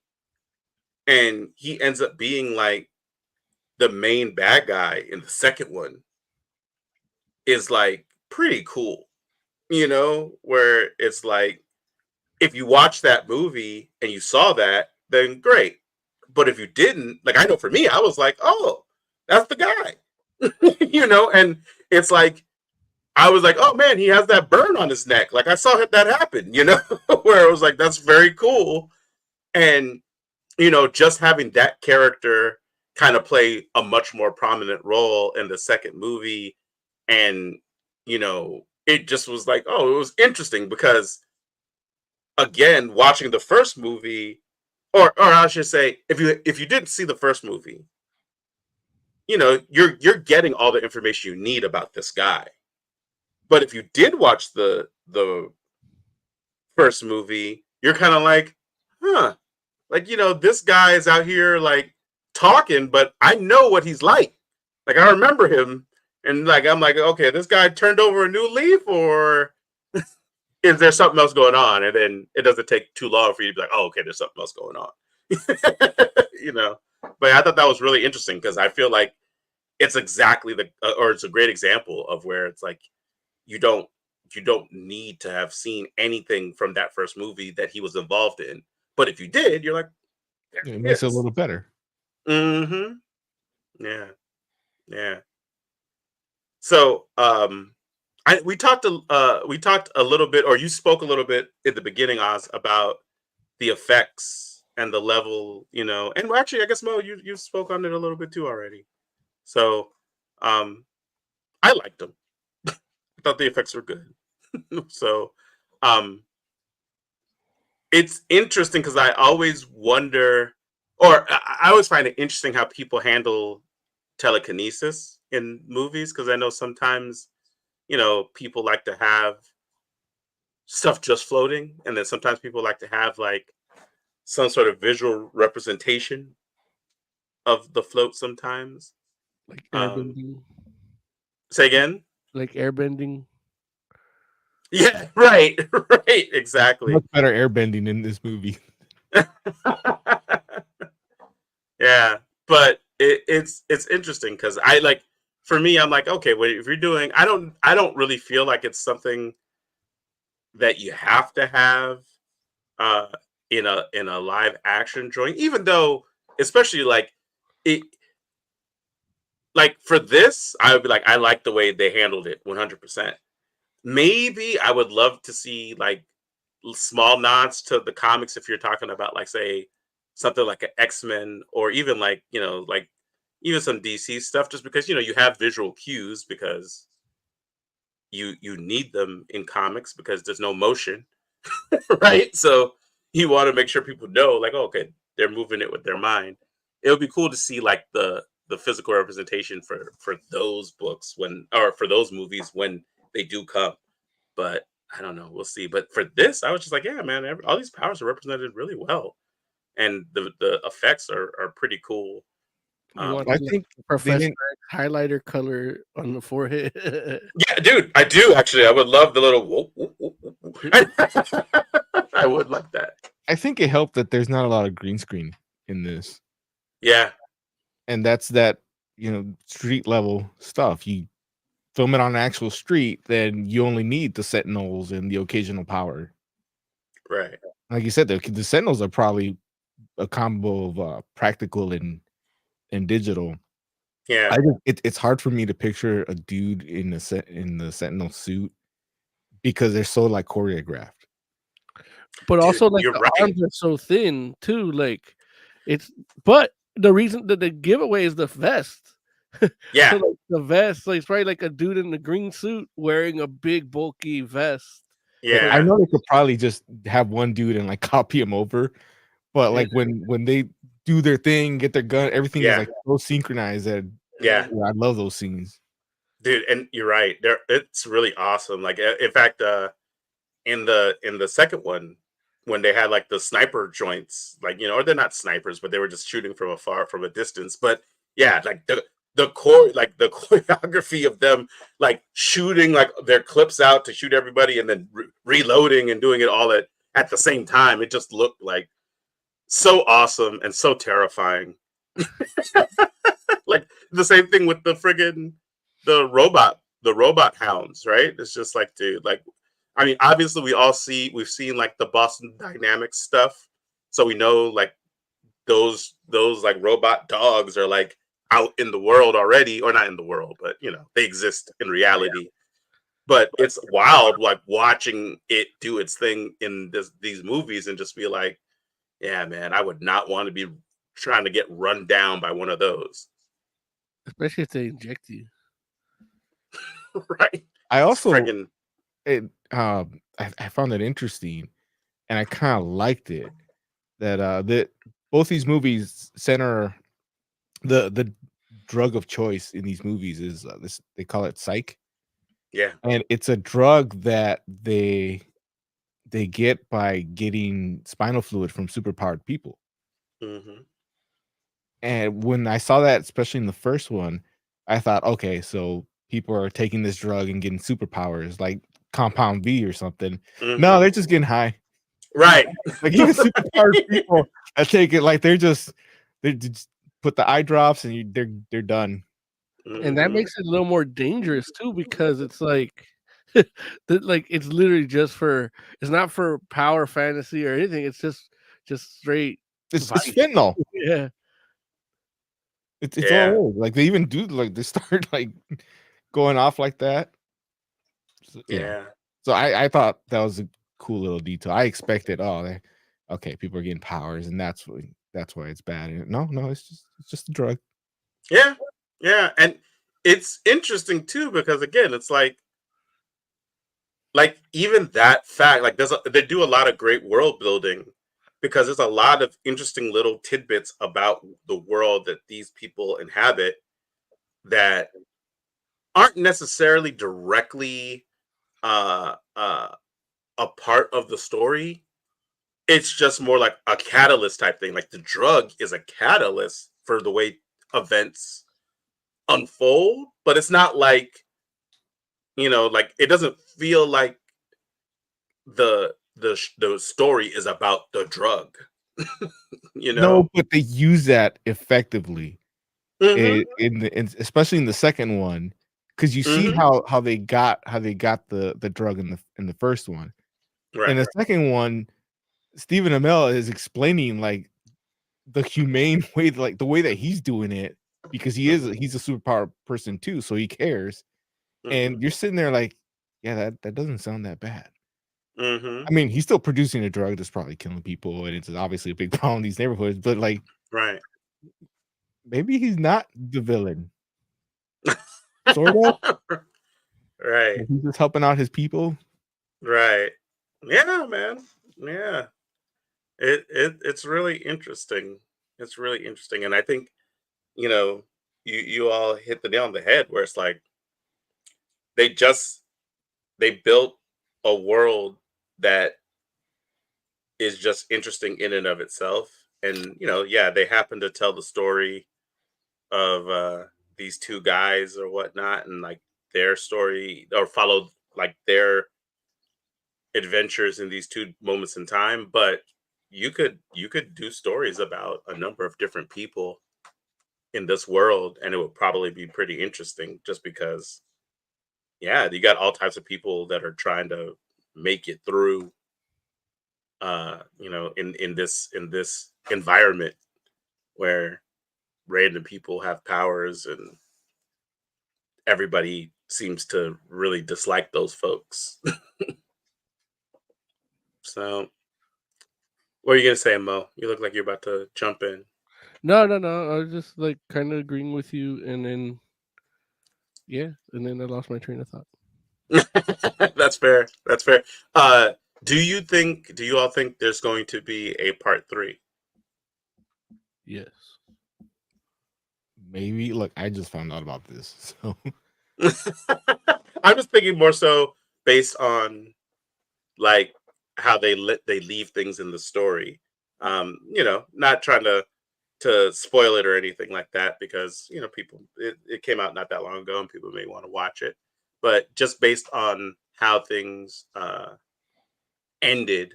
and he ends up being like the main bad guy in the second one. Is like pretty cool, where it's like if you watch that movie and you saw that, then great. But if you didn't, like I know for me, I was like, oh, that's the guy. And it's like I was like, oh man, he has that burn on his neck. Like I saw that happen, where it was like, that's very cool. And, just having that character kind of play a much more prominent role in the second movie. And, it just was like, oh, it was interesting because again, watching the first movie, or I should say, if you didn't see the first movie, you're getting all the information you need about this guy. But if you did watch the first movie, you're kind of like, huh, like this guy is out here like talking, but I know what he's like. Like I remember him, and like I'm like, okay, this guy turned over a new leaf, or is there something else going on? And then it doesn't take too long for you to be like, oh, okay, there's something else going on. But I thought that was really interesting because I feel like it's exactly or it's a great example of where it's like you don't need to have seen anything from that first movie that he was involved in, but if you did, you're like, it makes it a little better. Mm-hmm. Yeah. So we talked a little bit, or you spoke a little bit at the beginning, Oz, about the effects and the level, and actually I guess Mo, you spoke on it a little bit too already. So I liked them. I thought the effects were good. So it's interesting because I always wonder, or I always find it interesting how people handle telekinesis in movies, because I know sometimes people like to have stuff just floating, and then sometimes people like to have like some sort of visual representation of the float sometimes. Like airbending. Say again? Like airbending. Yeah, right, exactly. Much better airbending in this movie. Yeah, but it's interesting because I like, for me, I'm like, okay, well, if you're doing, I don't really feel like it's something that you have to have in a live action drawing, even though, especially like it, like for this, I would be like, I like the way they handled it 100%. Maybe I would love to see like small nods to the comics if you're talking about like, say, something like an X-Men, or even like like even some DC stuff, just because you have visual cues, because you need them in comics because there's no motion. Right, so you want to make sure people know like, oh, okay, they're moving it with their mind. It would be cool to see like the physical representation for those books or for those movies when they do come. But I don't know, we'll see. But for this, I was just like, yeah, man, all these powers are represented really well, and the effects are pretty cool. You want I the think Professor X highlighter color on the forehead. Yeah, dude, I do actually. I would love the little whoop, whoop, whoop, whoop. I would like that. I think it helped that there's not a lot of green screen in this. Yeah, And that's that, street level stuff. You film it on an actual street, then you only need the Sentinels and the occasional power. right. Like you said, the Sentinels are probably a combo of practical and digital. Yeah, It's hard for me to picture a dude in the Sentinel suit because they're so like choreographed. But Dude, also, like you're the right. arms are so thin too. Like but the reason that the giveaway is the vest. Yeah, So, like, the vest, like it's probably like a dude in the green suit wearing a big bulky vest. yeah. I know they could probably just have one dude and like copy him over, but like when they do their thing, get their gun, everything is Yeah. like so synchronized that Yeah, I love those scenes. dude, and you're right. It's really awesome. Like, in fact, in the second one, when they had like the sniper joints, like or they're not snipers, but they were just shooting from afar, from a distance. But yeah, like the choreography of them like shooting like their clips out to shoot everybody and then reloading and doing it all at the same time. It just looked like so awesome and so terrifying. Like the same thing with the friggin' the robot hounds, right? It's just like, dude, like, I mean, obviously we've seen like the Boston Dynamics stuff, so we know like those like robot dogs are like out in the world already, or not in the world, but you know they exist in reality. But it's wild, like watching it do its thing in these movies, and just be like, yeah, man, I would not want to be trying to get run down by one of those. Especially if they inject you. Right. I also Friggin' I found it interesting, and I kind of liked it that both these movies center the drug of choice in these movies is this, they call it psych, yeah. and it's a drug that they get by getting spinal fluid from superpowered people. Hmm. And when I saw that, especially in the first one, I thought, okay, so people are taking this drug and getting superpowers like Compound V or something. No, they're just getting high. Right. Like even superpowered people that take it, like they just put the eye drops and they're done. And that Mhm. makes it a little more dangerous too, because it's like like it's literally just for, it's not for power fantasy or anything. It's just straight It's vice. fentanyl. Yeah. It's Yeah. all over. Like they even do like they start like going off like that. So, Yeah. So I thought that was a cool little detail. I expected, okay, people are getting powers, and that's why it's bad. And no, it's just a drug. Yeah. Yeah. And it's interesting too, because again, it's like even that fact, like they do a lot of great world building, because there's a lot of interesting little tidbits about the world that these people inhabit that aren't necessarily directly uh uh a part of the story. It's just more like a catalyst type thing. Like the drug is a catalyst for the way events unfold, but it's not like, like it doesn't feel like the story is about the drug. you No, know? but they use that effectively Hmm. especially in the second one, because you see Hmm. how they got the drug in the first one. In Right. the second one, Stephen Amell is explaining like the humane way, like the way that he's doing it, because he's a superpower person too, so he cares. Hmm. And you're sitting there like, yeah, that doesn't sound that bad. Hmm. I mean, he's still producing a drug that's probably killing people, and it's obviously a big problem in these neighborhoods, but like Right. maybe he's not the villain. Sort of. Right. Like, he's just helping out his people. Right. Yeah, man. Yeah. It's really interesting. It's really interesting. And I think, you know, you all hit the nail on the head, where it's like they just they built a world that is just interesting in and of itself. And, yeah, they happen to tell the story of these two guys or whatnot, and like their story, or followed like their adventures in these two moments in time. But you could do stories about a number of different people in this world, and it would probably be pretty interesting, just because, yeah, you got all types of people that are trying to make it through, in this environment where random people have powers, and everybody seems to really dislike those folks. So, what are you gonna say, Mo? You look like you're about to jump in. No. I was just like kind of agreeing with you, and then I lost my train of thought. That's fair. That's fair. Uh, do you all think there's going to be a part 3? Yes. Maybe. Look, I just found out about this, so I'm just thinking more so based on like how they leave things in the story. Not trying to to spoil it or anything like that because people it came out not that long ago and people may want to watch it. But just based on how things ended,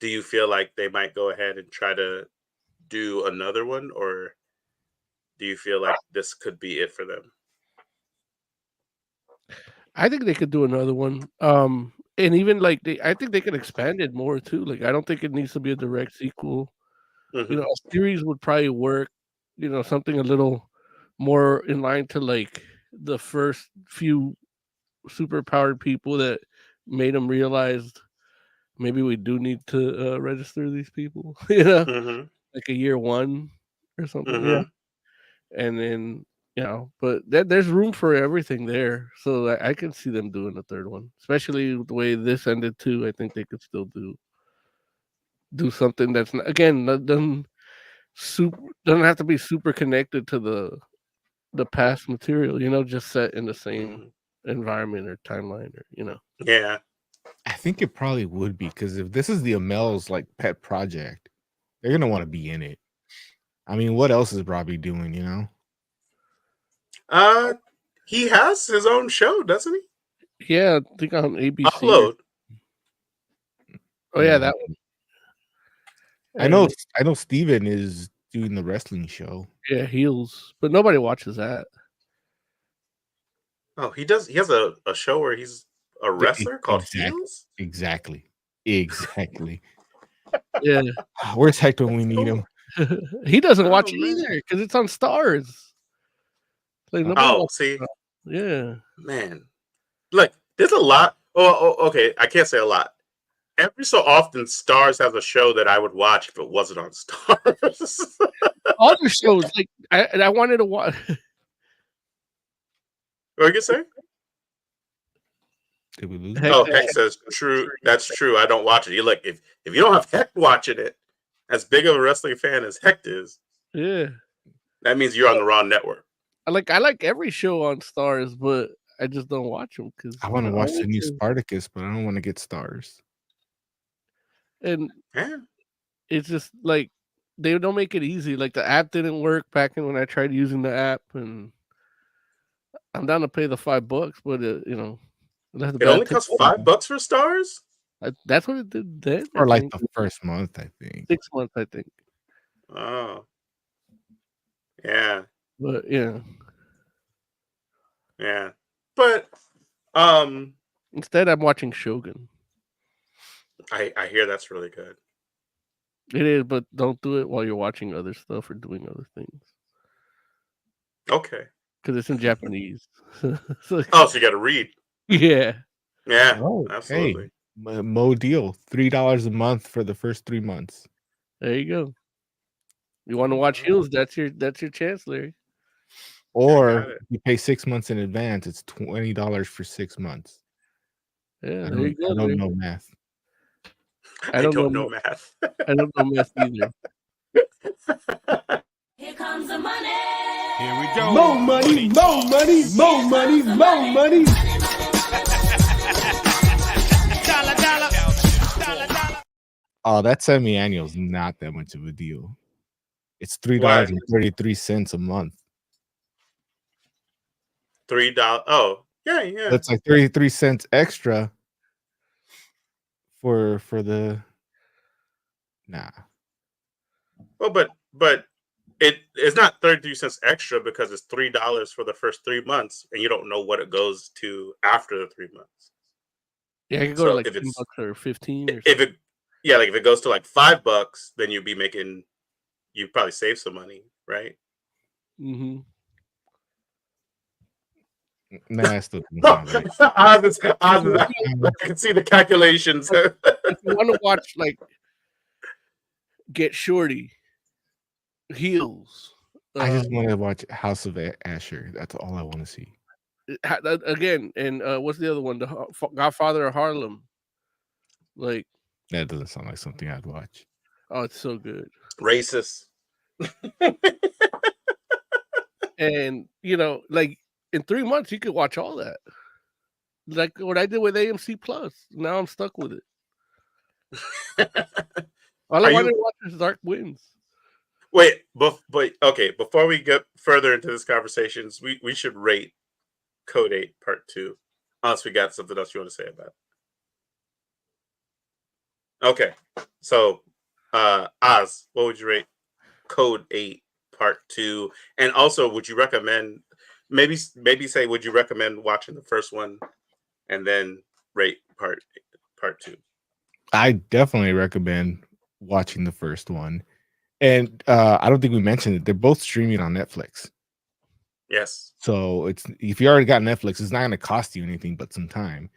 do you feel like they might go ahead and try to do another one, or do you feel like this could be it for them? I think they could do another one. And even like I think they could expand it more too. Like I don't think it needs to be a direct sequel. Mhm. A series would probably work. Something a little more in line to like the first few superpowered people that made them realize maybe we do need to register these people. Mhm. Like a year one or something. Yeah, Mhm. and then but there's room for everything there, so I can see them doing a third one, especially the way this ended too. I think they could still do something that's not, again doesn't have to be super connected to the past material. Just set in the same Mhm. environment or timeline, or. Yeah. I think it probably would be because if this is the Amel's like pet project, they're gonna want to be in it. I mean, what else is Robbie doing? Uh, he has his own show, doesn't he? Yeah, I think on ABC. Upload. Oh yeah, that one. I know Steven is doing the wrestling show. Yeah, Heels, but nobody watches that. Oh, he does. He has a show where he's a wrestler called Heels. Exactly. Yeah. Where's Hector when we need him? He doesn't watch Oh, it man. either because it's on Stars. Like nobody Oh, watches see, it. Yeah. man, look, there's a lot. Oh, okay, I can't say a lot. Every so often, Stars has a show that I would watch if it wasn't on Stars. All the shows, like I wanted to watch. What you say? Did we lose? Heck, Oh, Heck says true. That's true. I don't watch it. You look if you don't have Heck watching it, as big of a wrestling fan as Heck is, Yeah. that means you're on the wrong network. I like every show on Stars, but I just don't watch them because I want to watch the new Spartacus, but I don't want to get Stars. And Yeah. it's just like they don't make it easy. Like the app didn't work back when I tried using the app, and I'm down to pay the $5, but It only costs $5 for Stars. That's what it did then. Or like the first month, I think. 6 months, I think. Oh, yeah, But yeah. yeah. But Instead, I'm watching Shogun. I hear that's really good. It is, but don't do it while you're watching other stuff or doing other things Okay. because it's in Japanese. So you got to read. yeah. Yeah, Oh, absolutely. hey, Mo deal, $3 a month for the first 3 months. There you go. You want to watch Heels? That's your chance, Larry. Or you pay 6 months in advance. It's $20 for 6 months. Yeah, I there you go. don't know math. I don't know math. I don't know math either. Here comes the money. Here we go. More money, more money, more money, more money. Dollar, dollar. Dollar, dollar. Oh, that semi-annual is not that much of a deal. It's $3.33 a month. $3. Oh, yeah. That's like 33 cents extra for the Well, but it's not 33 cents extra because it's $3 for the first 3 months, and you don't know what it goes to after the 3 months. Yeah, I could go So to like if $10 it's- or 15 or If it goes to like $5, then you'd probably save some money, right? Mm-hmm. nah, it still doesn't sound right. I can see the calculations. If you want to watch like Get Shorty, Heels. I just want to watch House of Asher. That's all I want to see. Again, and what's the other one? The Godfather of Harlem. Like, That doesn't sound like something I'd watch. oh, it's so good. Racist. And like in 3 months, you could watch all that. Like what I did with AMC Plus. Now I'm stuck with it. All I wanted to watch is Dark Winds. Wait, but okay. Before we get further into this conversations, we should rate Code 8 Part 2. Unless we got something else you want to say about it. Okay. So Oz, what would you rate Code 8 Part 2? And also, would you recommend maybe say would you recommend watching the first one and then rate Part 2? I definitely recommend watching the first one. And I don't think we mentioned it. They're both streaming on Netflix. Yes. So it's if you already got Netflix, it's not going to cost you anything but some time.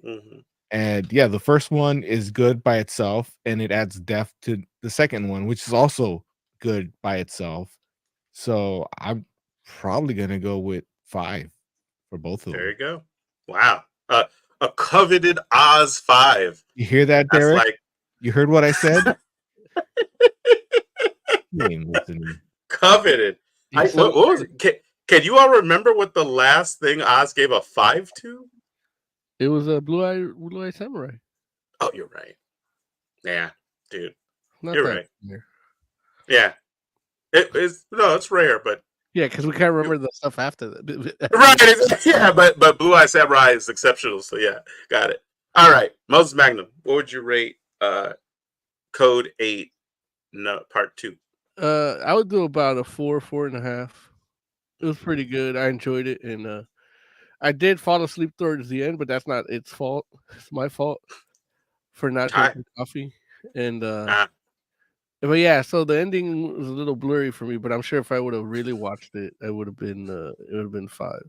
Hmm. And yeah, the first one is good by itself, and it adds depth to the second one, which is also good by itself. So I'm probably going to go with 5 for both of There them. you go. Wow. A coveted Oz 5. You hear that, That's Derek? like You heard what I said? You ain't listening. coveted. What was it? Can you all remember what the last thing Oz gave a 5 to? It was a Blue Eye Samurai. Oh, you're right. Yeah, dude. Not You're that right. rare. Yeah. It's rare, but Yeah, because we can't remember the stuff after that. right. Yeah, but Blue Eye Samurai is exceptional. So yeah, got it. All right. Moses Magnum, what would you rate Code 8 Part 2? I would do about a 4.5. It was pretty good. I enjoyed it, and I did fall asleep towards the end, but that's not its fault. It's my fault for not drinking coffee. And Ah, but yeah, so the ending was a little blurry for me. But I'm sure if I would have really watched it, it would have been 5.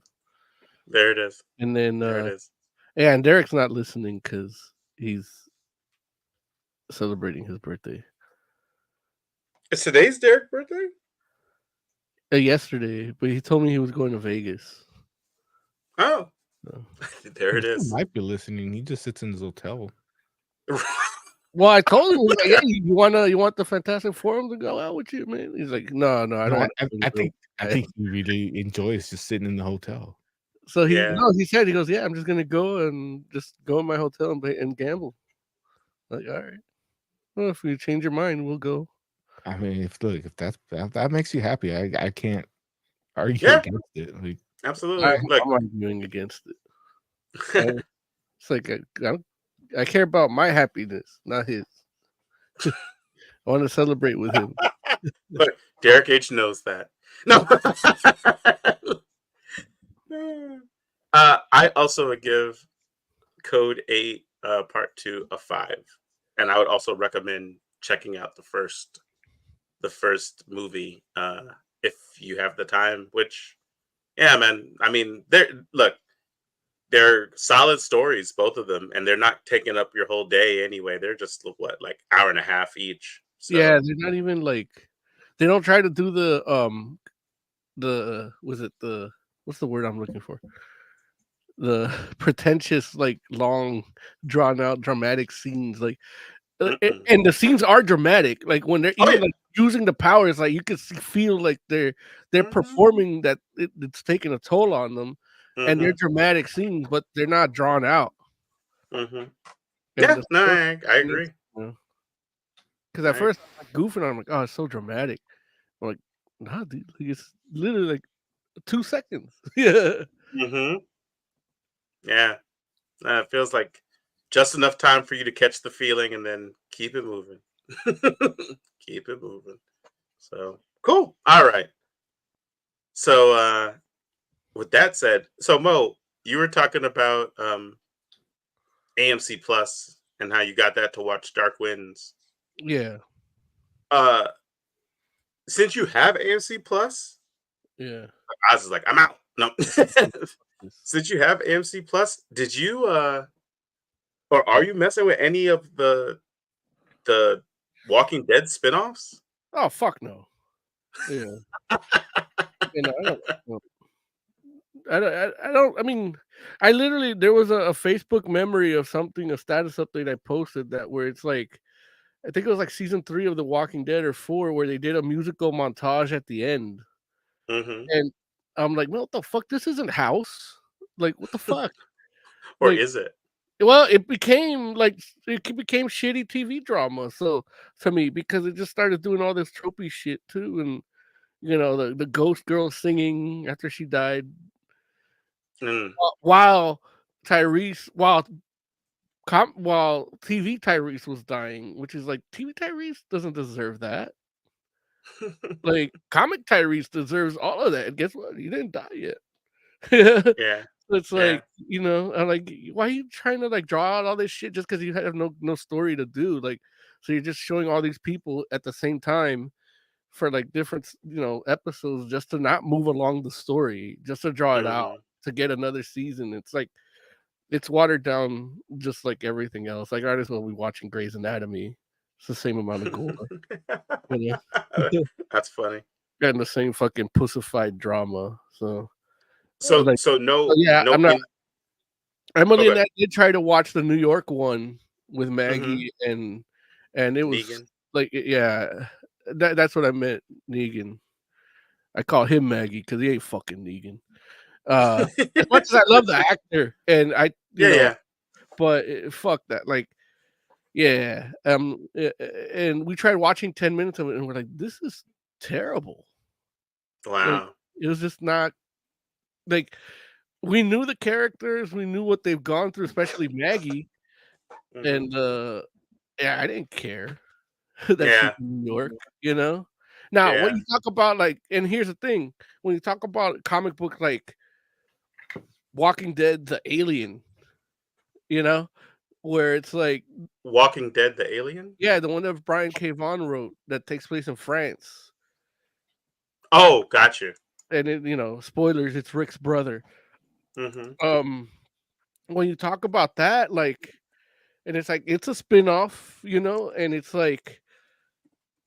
there it is. And then There it is. yeah, and Derek's not listening because he's celebrating his birthday. Is today's Derek's birthday? Yesterday, but he told me he was going to Vegas. Oh, So. there it He is. might be listening. He just sits in his hotel. Well, I told him, like, hey, you want the Fantastic Forum to go out with you, man? He's like, no, I don't. Want I think he really enjoys just sitting in the hotel. So he Yeah. he said, he goes, yeah, I'm just gonna go and just go in my hotel and gamble. Like, all right. Well, if you change your mind, we'll go. I mean, if that makes you happy, I can't argue Yeah. against it. Like, Absolutely. I'm Look, arguing against it. It's like I care about my happiness, not his. I want to celebrate with him. look, Derek H knows that. No. I also would give Code 8 Part 2 a 5. And I would also recommend checking out the first movie if you have the time, which yeah, man. I mean, they're solid stories, both of them, and they're not taking up your whole day anyway. They're just like hour and a half each. So, Yeah, they're not even like they don't try to do the what's the word I'm looking for? The pretentious, like long, drawn out, dramatic scenes, like and the scenes are dramatic. Like when they're even like using the powers, like you can feel like they're performing that it's taking a toll on them, and they're dramatic scenes, but they're not drawn out. Yeah, no, I agree. Because at first I'm like goofing, I'm like, oh, it's so dramatic. I'm like, nah, dude, like, it's literally like 2 seconds. Yeah. Yeah, it feels like just enough time for you to catch the feeling and then keep it moving. Keep it moving. So cool. All right. So with that said, so Mo, you were talking about AMC Plus and how you got that to watch Dark Winds. Yeah. Since you have AMC Plus, Yeah. I was like, I'm out. No. Since you have AMC Plus, did you or are you messing with any of the Walking Dead spinoffs? Oh, fuck no. Yeah. You know, I don't. I mean, I literally there was a Facebook memory of something, a status update I posted that where it's like, I think it was like season 3 of The Walking Dead or 4, where they did a musical montage at the end, and I'm like, what the fuck? This isn't House. Like, what the fuck? Or Like, is it? Well, it became shitty TV drama. So to me, because it just started doing all this tropey shit too, and the ghost girl singing after she died, Mm. while while TV Tyrese was dying, which is like TV Tyrese doesn't deserve that. Like comic Tyrese deserves all of that. And guess what? He didn't die yet. Yeah. It's Yeah. like, I'm like, why are you trying to like draw out all this shit just because you have no story to do? Like, so you're just showing all these people at the same time for like different, episodes just to not move along the story, just to draw it out Mhm. to get another season. It's like it's watered down just like everything else. Like I might as well be watching Grey's Anatomy. It's the same amount of gore, you know, That's funny. and the same fucking pussified drama. So So like, so no yeah, no I'm not. in- Emily and okay. I did try to watch the New York one with Mhm. Maggie, and it was Negan. like, yeah, that's what I meant, Negan. I call him Maggie because he ain't fucking Negan. As much as I love the actor, and Yeah. but fuck that, like, yeah, and we tried watching 10 minutes of it, and we're like, this is terrible. Like, Wow. it was just not like we knew the characters, we knew what they've gone through, especially Maggie, Mhm. and yeah, I didn't care that she's Yeah. in New York, you know. Now, when Yeah. you talk about like, and here's the thing, when you talk about comic book like Walking Dead, the Alien, where it's like, Walking Dead the Alien? yeah, the one that Brian K. Vaughan wrote that takes place in France, Oh, gotcha. and spoilers, it's Rick's brother. Mhm. When you talk about that, like, and it's like it's a spin-off, and it's like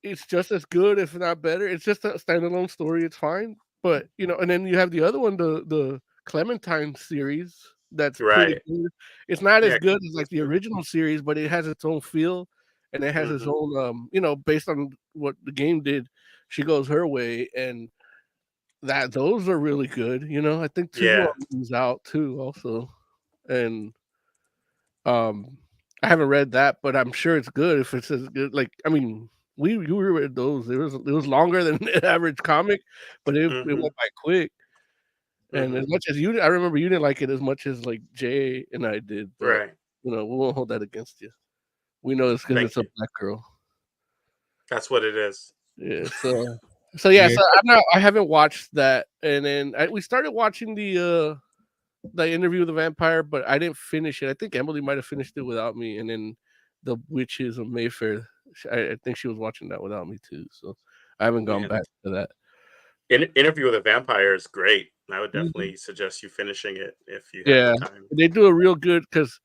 it's just as good, if not better. It's just a standalone story. It's fine, but and then you have the other one, the Clementine series. That's pretty Right. good. It's not as Yeah. good as like the original series, but it has its own feel, and it has its Mhm. own, based on what the game did. She goes her way, and those are really good. I think 2 Yeah. of them's out too, also, and I haven't read that, but I'm sure it's good if it's as good. Like, I mean, you read those. It was longer than the average comic, but it Mhm. went by quick. And as Mhm. much as I remember you didn't like it as much as like Jay and I did, but Right. we won't hold that against you. We know it's because Thank it's a you. black girl. That's what it is. Yeah. So yeah. Yeah. So I haven't watched that, and then we started watching the Interview with the Vampire, but I didn't finish it. I think Emily might have finished it without me, and then the Witches of Mayfair. I think she was watching that without me too. So I haven't gone Man. back to that. Interview with a Vampire is great. I would Mhm. definitely suggest you finishing it if you have Yeah, the time. they do a real good because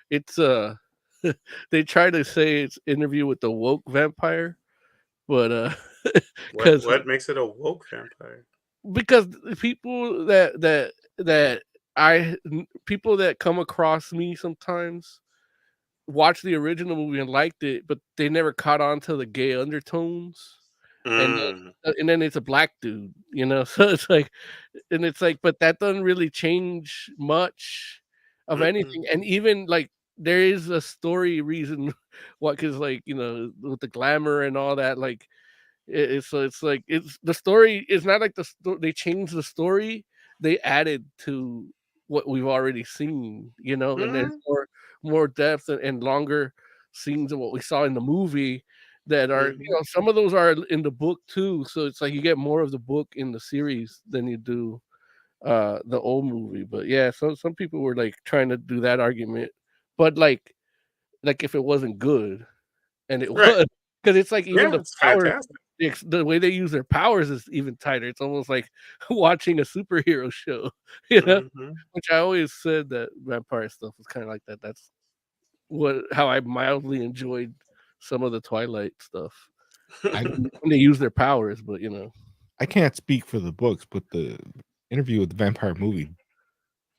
it's they try to say it's Interview with the Woke Vampire, but because What makes it a woke vampire? because the people people that come across me sometimes watched the original movie and liked it, but they never caught on to the gay undertones. And Mm. then it's a black dude, so it's like, but that doesn't really change much of Mm-mm. anything. And even like there is a story reason what, because like with the glamour and all that, like it's like it's the story is not like they changed the story, they added to what we've already seen, and there's Mhm. more depth and longer scenes of what we saw in the movie that are, Mhm. some of those are in the book too, so it's like you get more of the book in the series than you do the old movie. But yeah, so some people were like trying to do that argument, but like if it wasn't good, and it Right. was, because it's like even Yeah, the it's powers, fantastic. the way they use their powers is even tighter. It's almost like watching a superhero show, you know. Mhm. Which I always said that vampire stuff was kind of like that. That's how I mildly enjoyed some of the Twilight stuff I when they use their powers. But I can't speak for the books, but the Interview with the Vampire movie,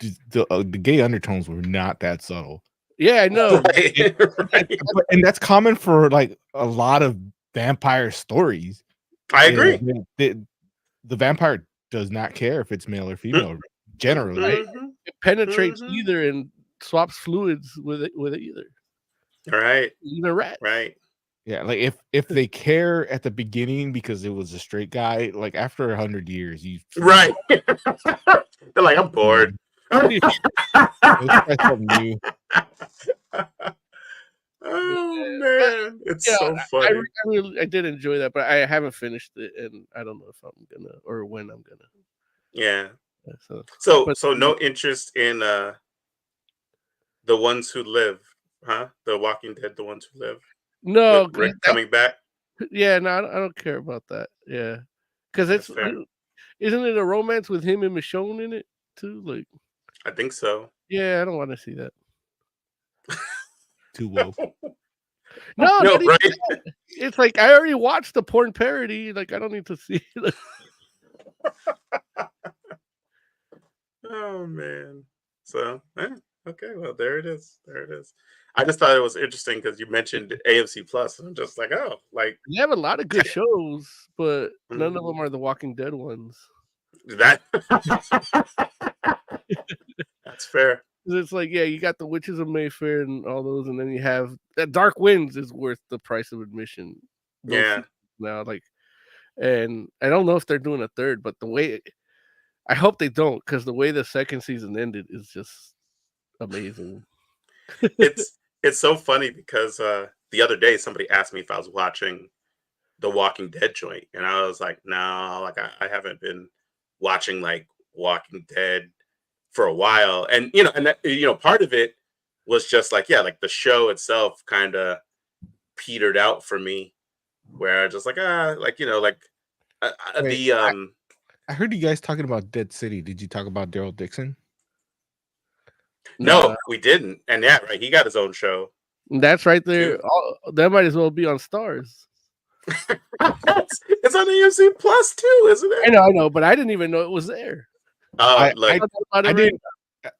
the gay undertones were not that subtle. yeah, I know. Right. Right. And that's common for like a lot of vampire stories. I You know, agree. the vampire does not care if it's male or female, generally. Right? Mhm. It penetrates Mhm. either, and swaps fluids with it either. Right, Even a rat. right. Yeah, like if they care at the beginning because it was a straight guy, like after 100 years, you Right. They're like, I'm bored. let's try something new. Oh man, it's Yeah, so funny. I did enjoy that, but I haven't finished it, and I don't know if I'm gonna or when I'm gonna. Yeah. So, So no interest in the ones who live, huh? The Walking Dead, the ones who live. no, With Rick coming back. yeah, no, I don't care about that. Yeah, because That's it's fair. isn't it a romance with him and Michonne in it too? Like, I think so. yeah, I don't want to see that. Too woke. No, No, not even right? that. It's like I already watched the porn parody. Like, I don't need to see it. Oh man. So okay, well there it is. There it is. I just thought it was interesting because you mentioned AMC Plus, and I'm just like, oh, like They have a lot of good shows, but none of Mhm. them are the Walking Dead ones. that. That's fair. 'Cause it's like, yeah, you got the Witches of Mayfair and all those, and then you have that Dark Winds is worth the price of admission. Those Yeah. seasons now, like, and I don't know if they're doing a third, but the way I hope they don't, because the way the second season ended is just amazing. It's so funny because the other day somebody asked me if I was watching the Walking Dead joint, and I was like, no, like I haven't been watching like Walking Dead for a while, and that, part of it was just like, yeah, like the show itself kind of petered out for me, where I just like like Wait, the I heard you guys talking about Dead City. Did you talk about Daryl Dixon? no, we didn't, and yeah, right, he got his own show. That's right there. Too. That might as well be on Stars. It's on AMC Plus too, isn't it? I know, but I didn't even know it was there. Like I didn't.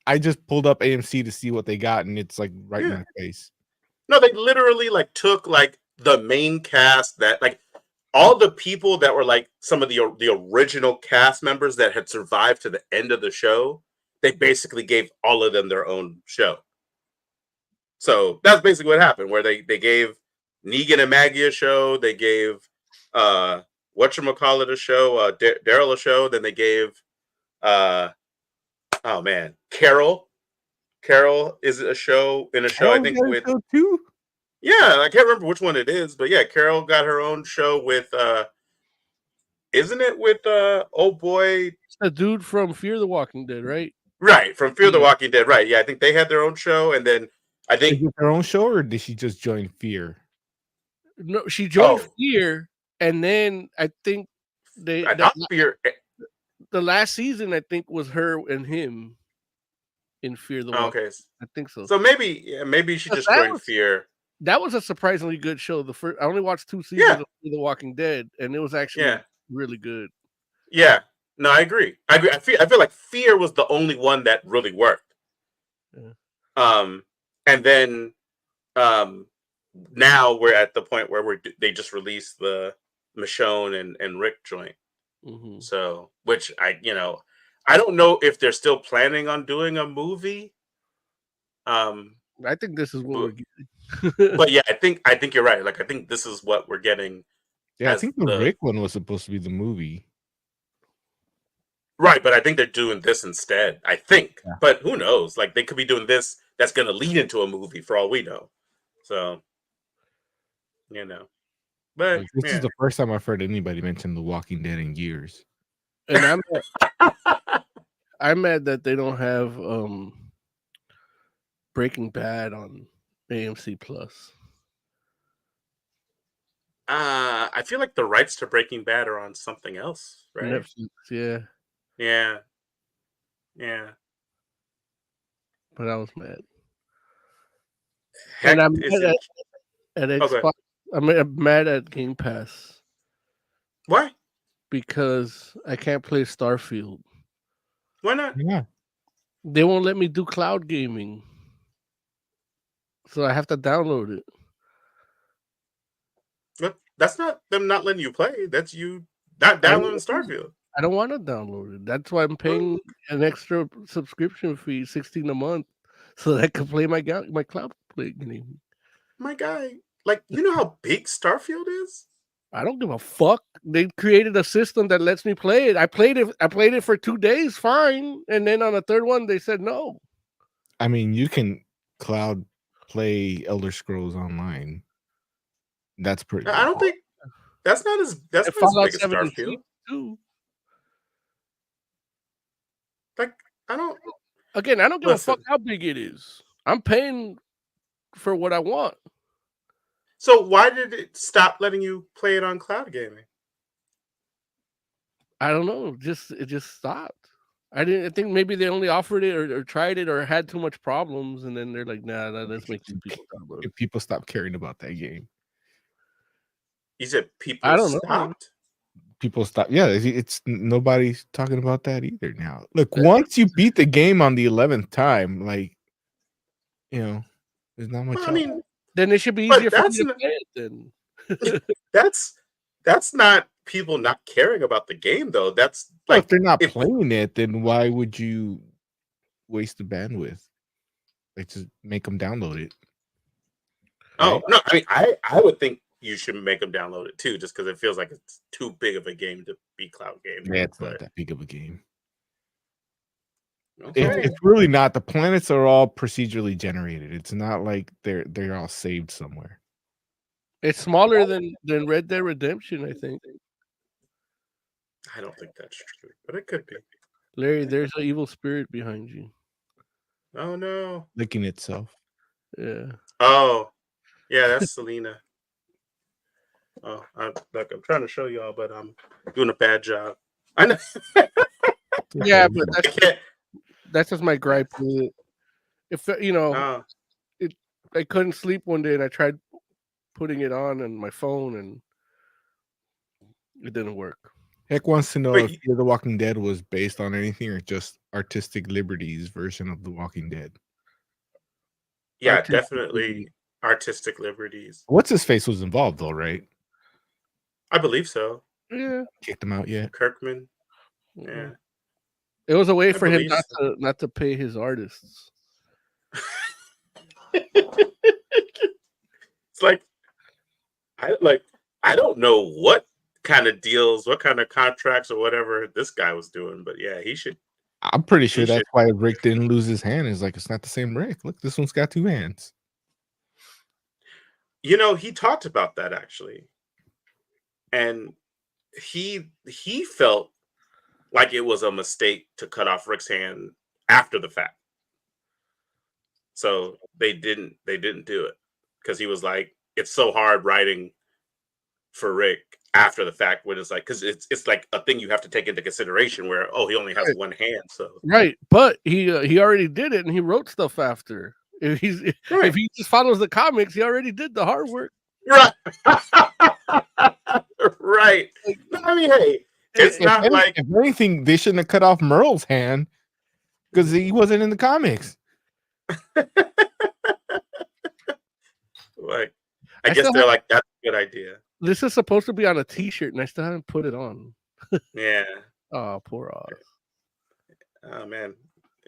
I just pulled up AMC to see what they got, and it's like right in Yeah. my face. no, they literally like took like the main cast that like all the people that were like some of the original cast members that had survived to the end of the show. They basically gave all of them their own show. So that's basically what happened, where they gave Negan and Maggie a show. They gave whatchamacallit a show, Daryl a show. Then they gave oh man, Carol. Carol is a show in a show, I think, with too. yeah, I can't remember which one it is, but yeah, Carol got her own show with isn't it with oh boy, It's the dude from Fear the Walking Dead, right? right, from Fear the Yeah. Walking Dead, right? Yeah, I think they had their own show, and then I Is think it their own show, or did she just join Fear? No, she joined Oh. Fear, and then I think I thought Fear. the last season I think was her and him in Fear the Walking. Okay, I think so. so maybe she But just that joined was- Fear. That was a surprisingly good show. I only watched 2 seasons Yeah. of Fear the Walking Dead, and it was actually Yeah. really good. Yeah, no, I agree. I feel like Fear was the only one that really worked. Yeah. And then now we're at the point where they just released the Michonne and Rick joint. Mhm. So, which I don't know if they're still planning on doing a movie. I think this is what we're getting. But yeah, I think you're right. Like, I think this is what we're getting. Yeah, I as think the Rick one was supposed to be the movie. Right, but I think they're doing this instead. I think, Yeah. but who knows? Like, they could be doing this. That's going to lead into a movie for all we know. So, but Like, this is the first time I've heard anybody mention The Walking Dead in years. And I'm mad that they don't have Breaking Bad on AMC Plus. I feel like the rights to Breaking Bad are on something else, right? Netflix, yeah. Yeah. But I was mad. Heck, And I'm is mad it- at Okay. Xbox. I'm mad at Game Pass Why? because I can't play Starfield. Why not? Yeah. They won't let me do cloud gaming. So I have to download it. But that's not them not letting you play. That's you not downloading Starfield. I don't want to download it. That's why I'm paying an extra subscription fee, $16 a month, so that I could play my cloud play game. My guy, like, you know how big Starfield is? I don't give a fuck. They created a system that lets me play it. I played it for 2 days, fine. And then on the third one, they said no. I mean, you can cloud play Elder Scrolls Online. That's pretty. I don't think that's not as And big as Fallout 76 Starfield. too. Like, I don't Again, I don't give a listen. fuck how big it is. I'm paying for what I want. So why did it stop letting you play it on cloud gaming? I don't know. It just stopped. I think maybe they only offered it or tried it or had too much problems, and then they're like, nah, let's make these people download it. If people stop caring about that game, You said people I don't know. stopped? people stop. Yeah, it's nobody's talking about that either now. Look, once you beat the game on the 11th time, like, you know, there's not much. Well, I mean, Then it should be but easier for that's me to not- play it then. that's not people not caring about the game though. That's Well, like if they're not if- playing it, then why would you waste the bandwidth? Like, just make them download it. oh no, I mean I would think you should make them download it too, just because it feels like it's too big of a game to be cloud game. Yeah, it's not But- that big of a game. okay. It's really not. The planets are all procedurally generated. It's not like they're all saved somewhere. It's smaller than Red Dead Redemption, I think. I don't think that's true, but it could be. Larry, there's an evil spirit behind you. Oh no. Licking itself. Yeah. Oh, yeah, that's Selena. Oh, look, I'm trying to show y'all, but I'm doing a bad job. I know. Yeah, but I can't. that's just my gripe with it. If you know, Oh, I couldn't sleep one day and I tried putting it on my phone and it didn't work. Heck wants to know Wait, if Fear the Walking Dead was based on anything or just Artistic Liberties version of The Walking Dead. yeah, Artistic definitely artistic liberties. What's his face was involved though, right? I believe so. Yeah. Kicked him out yet? Kirkman. Yeah. It was a way I for him believe so. not to pay his artists. It's like I don't know what kind of deals, what kind of contracts or whatever this guy was doing, but yeah, he should. I'm pretty sure He that's should. why Rick didn't lose his hand. It's like, it's not the same Rick. Look, this one's got 2 hands. You know, he talked about that actually, and he felt like it was a mistake to cut off Rick's hand after the fact. So they didn't do it because he was like, it's so hard writing for Rick after the fact when it's like, because it's like a thing you have to take into consideration where, oh, he only has Right. one hand, so Right, but he already did it and he wrote stuff after. If Right. if he just follows the comics, he already did the hard work. right. Right. No, I mean, hey, it's not like if anything, they shouldn't have cut off Merle's hand because he wasn't in the comics. I I guess still they're have- like, that's a good idea. This is supposed to be on a T-shirt, and I still haven't put it on. Yeah. Oh, poor Oz. Oh man,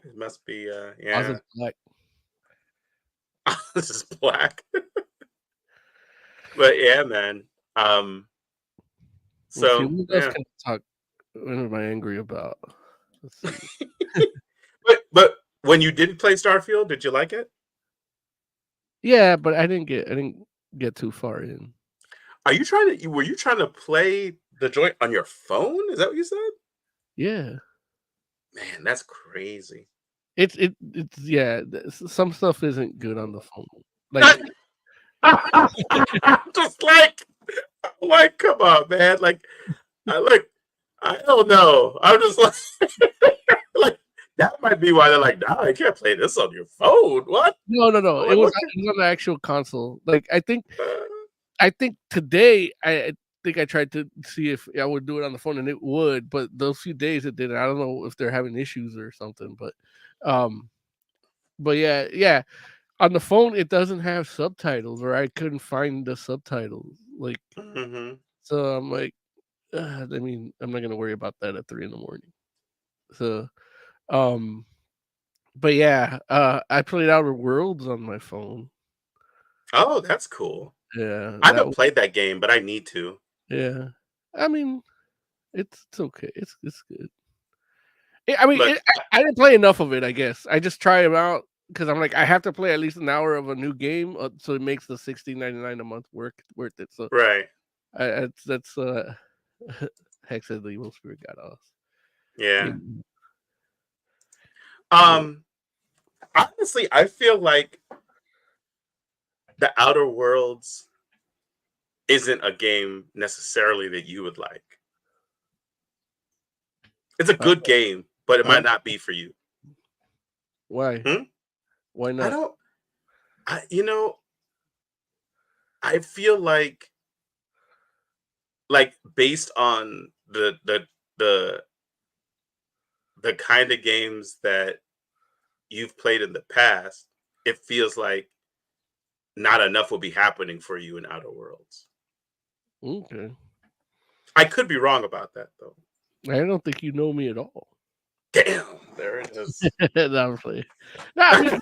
it must be. Oz Yeah. is black. This is black. But yeah, man. So Let's see, what else yeah. can I talk? What am I angry about? Let's see. But when you didn't play Starfield, did you like it? Yeah, but I didn't get too far in. Were you trying to play the joint on your phone? Is that what you said? Yeah, Man, that's crazy. it's yeah. Some stuff isn't good on the phone. Like Just like, come on, man. Like, I don't know. I'm just like that might be why they're like, nah, you can't play this on your phone. What? no. Like, It was what on the actual console. Like I think the- today I think I tried to see if I would do it on the phone and it would, but those few days it didn't. I don't know if they're having issues or something, but yeah. On the phone it doesn't have subtitles, or I couldn't find the subtitles. Like Mhm. so, I'm like, I mean, I'm not gonna worry about that at 3 a.m. So, But yeah, I played Outer Worlds on my phone. Oh, that's cool. Yeah, I that haven't played that game, but I need to. yeah. I mean, it's okay. It's good. I mean, Look, I didn't play enough of it. I guess I just try them out because I'm like I have to play at least an hour of a new game, so it makes the $16.99 a month worth it. So right. that's Hex said the evil spirit got us. Yeah. Mm. Honestly, I feel like the Outer Worlds isn't a game necessarily that you would like. It's a good game, but it might not be for you. Why? Hmm? Why I not? don't. I feel like based on the kind of games that you've played in the past, it feels like not enough will be happening for you in Outer Worlds. Okay. I could be wrong about that though. I don't think you know me at all. Damn, there it is. No, I'm playing. No, I mean,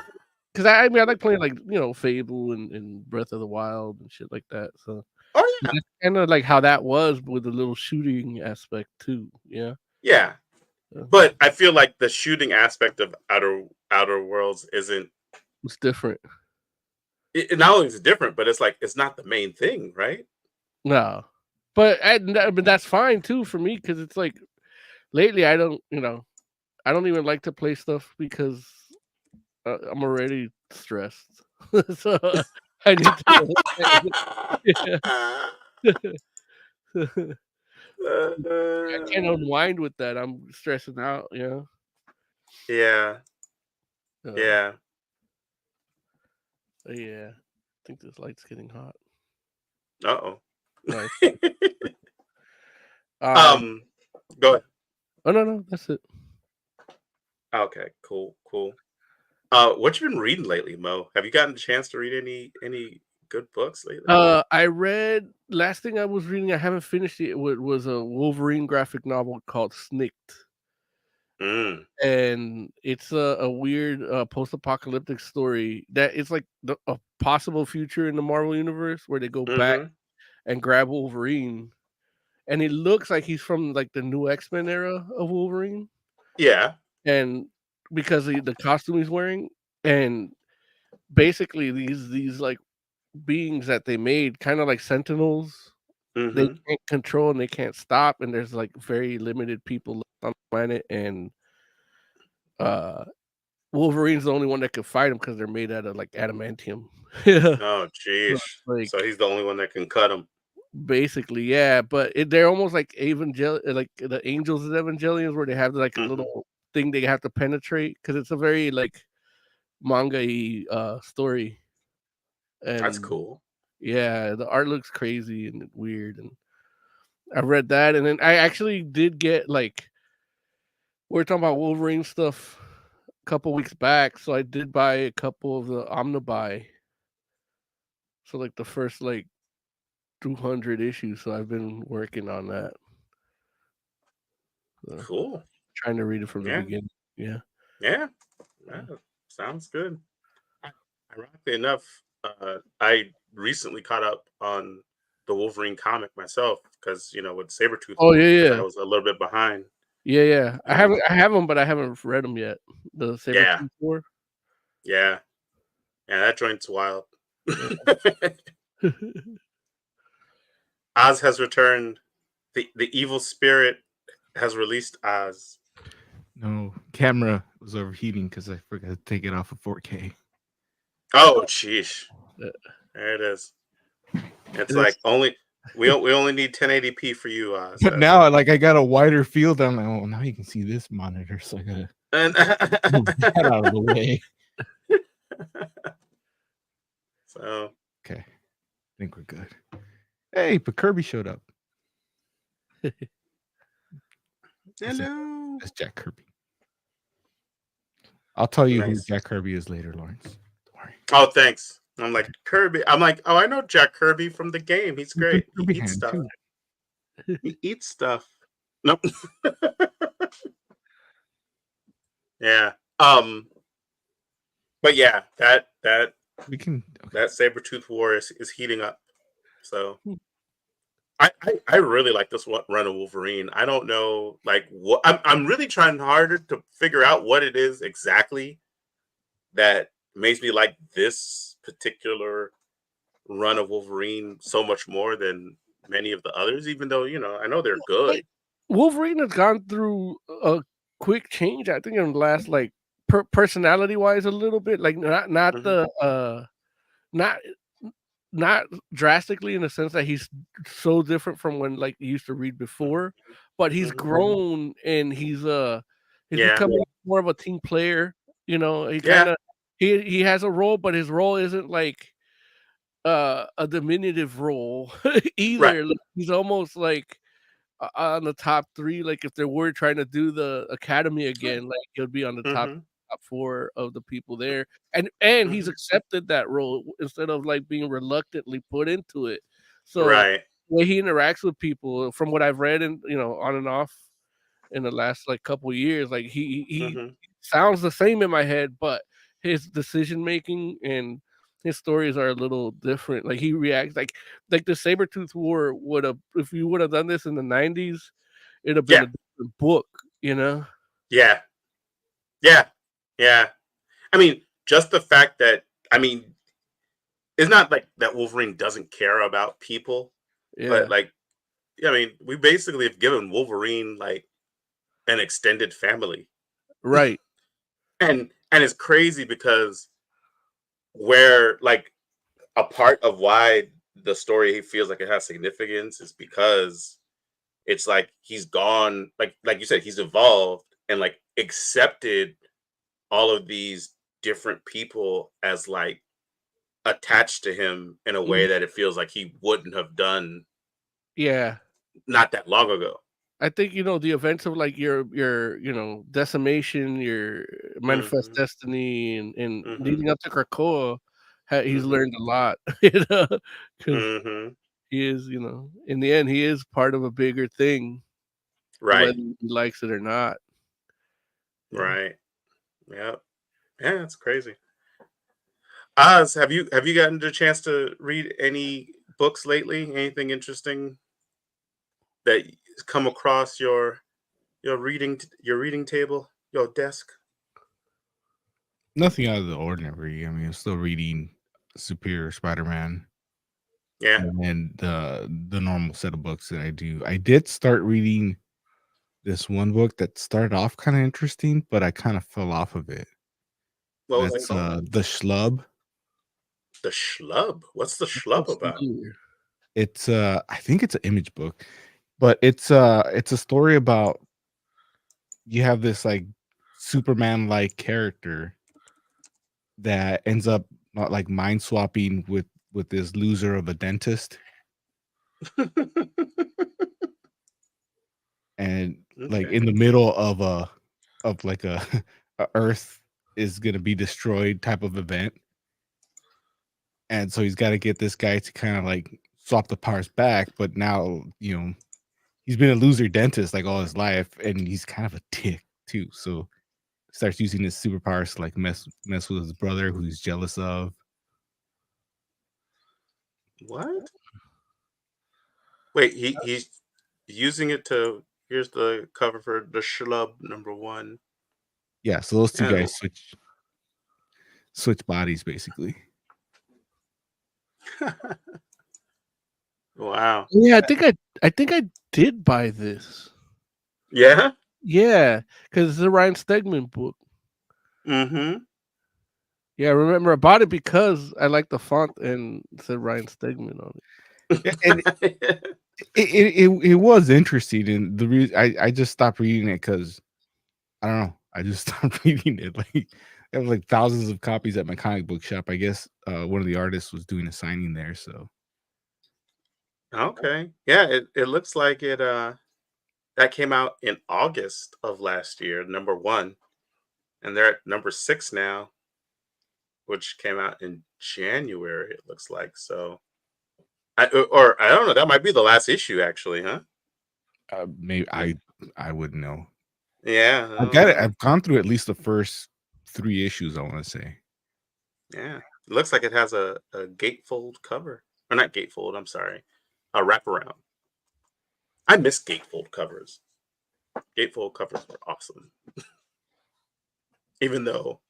because I mean, I like playing like Fable and Breath of the Wild and shit like that. So Oh yeah, kind of like how that was with the little shooting aspect too. Yeah, yeah. But I feel like the shooting aspect of Outer Worlds isn't. it's different. It not only is it different, but it's like it's not the main thing, right? No, but that's fine too for me because it's like lately I don't I don't even like to play stuff because I'm already stressed. So I need to. I can't unwind with that. I'm stressing out. Yeah, yeah. Yeah. I think this light's getting hot. Uh-oh. Nice. Go ahead. Oh no, that's it. Okay, cool. What you been reading lately, Mo? Have you gotten a chance to read any good books lately? I read last thing I was reading. I haven't finished it. Was a Wolverine graphic novel called Snicked, and it's a weird post-apocalyptic story that it's like a possible future in the Marvel universe where they go back and grab Wolverine, and it looks like he's from like the new X-Men era of Wolverine. Yeah. And because of the costume he's wearing, and basically these like beings that they made, kind of like Sentinels, they can't control and they can't stop, and there's like very limited people on the planet, and Wolverine's the only one that can fight them because they're made out of like adamantium. Yeah, Oh, jeez. like So he's the only one that can cut him. basically, yeah. But they're almost like like the Angels of Evangelions, where they have like a little thing they have to penetrate because it's a very like manga-y story. And That's cool. yeah, the art looks crazy and weird, and I read that, and then I actually did get like we were talking about Wolverine stuff a couple weeks back, so I did buy a couple of the Omnibuy. So like the first like 200 issues, so I've been working on that. So, Cool. trying to read it from the beginning. Yeah. Yeah. Sounds good. Ironically enough, I recently caught up on the Wolverine comic myself because with Sabretooth. Oh yeah. I was a little bit behind. Yeah. I have them, but I haven't read them yet. The Sabretooth War. Yeah, that joint's wild. Oz has returned. The evil spirit has released Oz. No, camera was overheating because I forgot to take it off of 4K. Oh, sheesh. There it is. It's like we only need 1080p for you, Oz. But now, like, I got a wider field. I'm like, oh, now you can see this monitor, so I gotta move that out of the way. So okay, I think we're good. Hey, but Kirby showed up. Hello. That's Jack Kirby. I'll tell you who Jack Kirby is later, Lawrence. Don't worry. Oh, thanks. I'm like Kirby. I'm like, oh, I know Jack Kirby from the game. He's great. He eats stuff. He eats stuff. Nope. Yeah. But yeah, that We can. Okay. that Sabretooth War is heating up. So I really like this run of Wolverine. I don't know, like, what I'm really trying harder to figure out what it is exactly that makes me like this particular run of Wolverine so much more than many of the others, even though, I know they're good. Like, Wolverine has gone through a quick change, I think, in the last, like, personality wise a little bit. Like, not Mhm, the not not drastically in the sense that he's so different from when, like, you used to read before, but he's mhm. grown and he's Yeah, becoming more of a team player. He yeah, kinda he has a role, but his role isn't like a diminutive role right. either. Like, he's almost like on the top 3, like, if they were trying to do the academy again, like, he'll be on the Hmm. top 4 of the people there, and he's Hmm. accepted that role instead of, like, being reluctantly put into it. So, Right. the way he interacts with people, from what I've read and, on and off in the last, like, couple years, like, he Hmm. sounds the same in my head, but his decision making and his stories are a little different. Like, he reacts like the Sabretooth War would've if you would've done this in the '90s, it'd have been Yeah, a different book, you know? yeah, yeah, yeah. I mean, just the fact that it's not like that Wolverine doesn't care about people, but Yeah. like, I mean, we basically have given Wolverine like an extended family, Right. and it's crazy because where like a part of why the story feels like it has significance is because it's like he's gone, like you said, he's evolved and like accepted all of these different people as like attached to him in a way Mhm. that it feels like he wouldn't have done Yeah. not that long ago. I think, the events of, like, your, decimation, your manifest Hmm. destiny, and Hmm. leading up to Krakoa, he's Hmm. learned a lot, because Hmm. he is, in the end, he is part of a bigger thing, Right. whether he likes it or not. Yeah. Right. Yep. Yeah, it's crazy. Oz, have you gotten the chance to read any books lately? Anything interesting that come across your reading table, your desk? Nothing out of the ordinary. I mean, I'm still reading Superior Spider-Man Yeah. and the normal set of books that I do. I did start reading this one book that started off kind of interesting, but I kind of fell off of it. What was it That's called? The Schlub. The Schlub. What's the That Schlub sounds about? familiar. It's I think it's an image book, but it's a story about you have this like Superman like character that ends up not like mind swapping with this loser of a dentist, and like Okay. in the middle of like a, a Earth is gonna be destroyed type of event, and so he's got to get this guy to kind of like swap the powers back, but now he's been a loser dentist like all his life, and he's kind of a dick too. So starts using his superpowers to like mess with his brother, who he's jealous of. What? Wait, he's using it to. Here's the cover for the Schlub #1. Yeah, so those two Yeah. guys switch bodies basically. Wow. Yeah, I think I did buy this. Yeah. Yeah, because it's a Ryan Stegman book. Mm-hmm. Yeah, I remember I bought it because I like the font and it said Ryan Stegman on it. Yeah, and it was interesting, and the reason I just stopped reading it because I don't know, I just stopped reading it. Like there was like thousands of copies at my comic book shop. I guess one of the artists was doing a signing there, so Okay. Yeah, it looks like it that came out in August of last year, #1. And they're at #6 now, which came out in January, it looks like. So or I don't know, that might be the last issue actually, huh? maybe Yeah. I wouldn't know. Yeah, I I've don't got it. know. I've gone through at least the first 3 issues, I want to say. Yeah. It looks like it has a gatefold cover. Or not gatefold, I'm sorry. A wraparound. I miss gatefold covers. Gatefold covers were awesome. Even though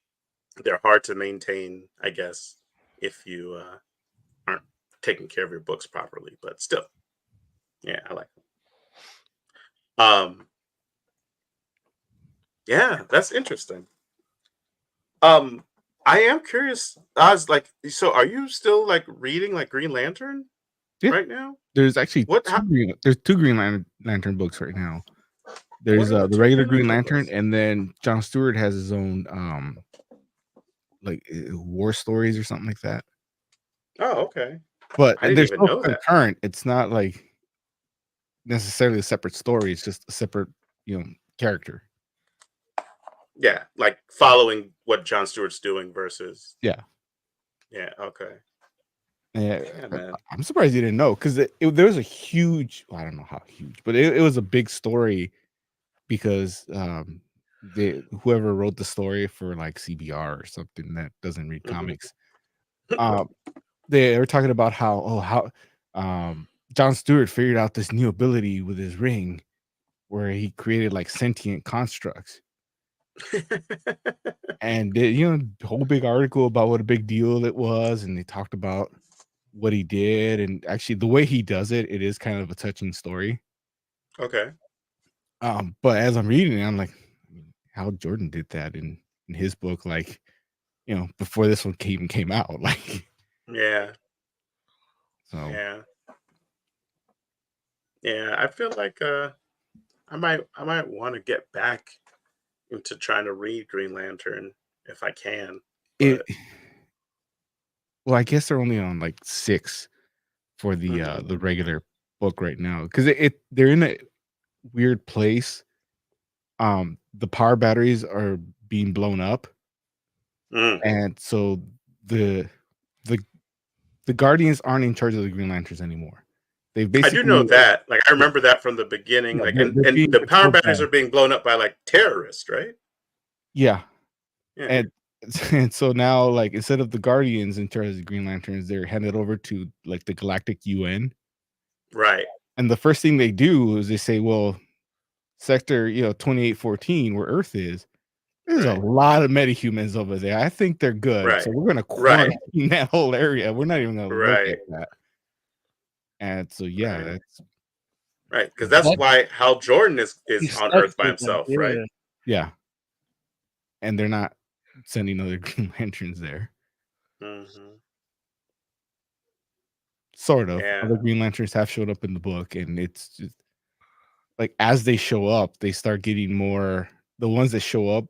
they're hard to maintain, I guess, if you aren't taking care of your books properly. But still, yeah, I like them. Yeah, that's interesting. Um, I am curious. I was like, so are you still like reading like Green Lantern Yeah. right now? There's actually What? there's two Lantern books right now. There's are the two regular Green Lantern, books? and then John Stewart has his own war stories or something like that. Oh, okay. But I didn't they're even still know that. concurrent. It's not like necessarily a separate story. It's just a separate, character. Yeah, like following what John Stewart's doing versus. Yeah. Yeah. Okay. Yeah, Yeah, man. I'm surprised you didn't know because there was a huge, well, I don't know how huge, but it was a big story because whoever wrote the story for like CBR or something that doesn't read comics, they were talking about how John Stewart figured out this new ability with his ring where he created like sentient constructs. And the whole big article about what a big deal it was, and they talked about what he did, and actually the way he does it is kind of a touching story. Okay. But as I'm reading it, I'm like, Hal Jordan did that in his book, like, before this one even came out. Like, Yeah. so yeah, I feel like I might want to get back into trying to read Green Lantern if I can. it. But Well, I guess they're only on like 6 for the regular book right now because they're in a weird place. The power batteries are being blown up, and so the Guardians aren't in charge of the Green Lanterns anymore. They've I do basically know that. Like I remember that from the beginning. Yeah, Like they're and being the power controlled batteries by- are being blown up by like terrorists, right? yeah, Yeah. and so now, like, instead of the Guardians in charge of the Green Lanterns, they're handed over to like the Galactic UN. Right. And the first thing they do is they say, well, sector 2814 where Earth is, there's a lot of metahumans over there. I think they're good. Right. So we're gonna Right. quarantine that whole area. We're not even gonna look Right. at that. And so yeah, Right. that's Right. Because that's why Hal Jordan is He's on stuck Earth by with them, himself, right? yeah. And they're not sending other Green Lanterns there. Mhm. Sort of. Yeah. Other Green Lanterns have showed up in the book, and it's just like as they show up, they start getting more. The ones that show up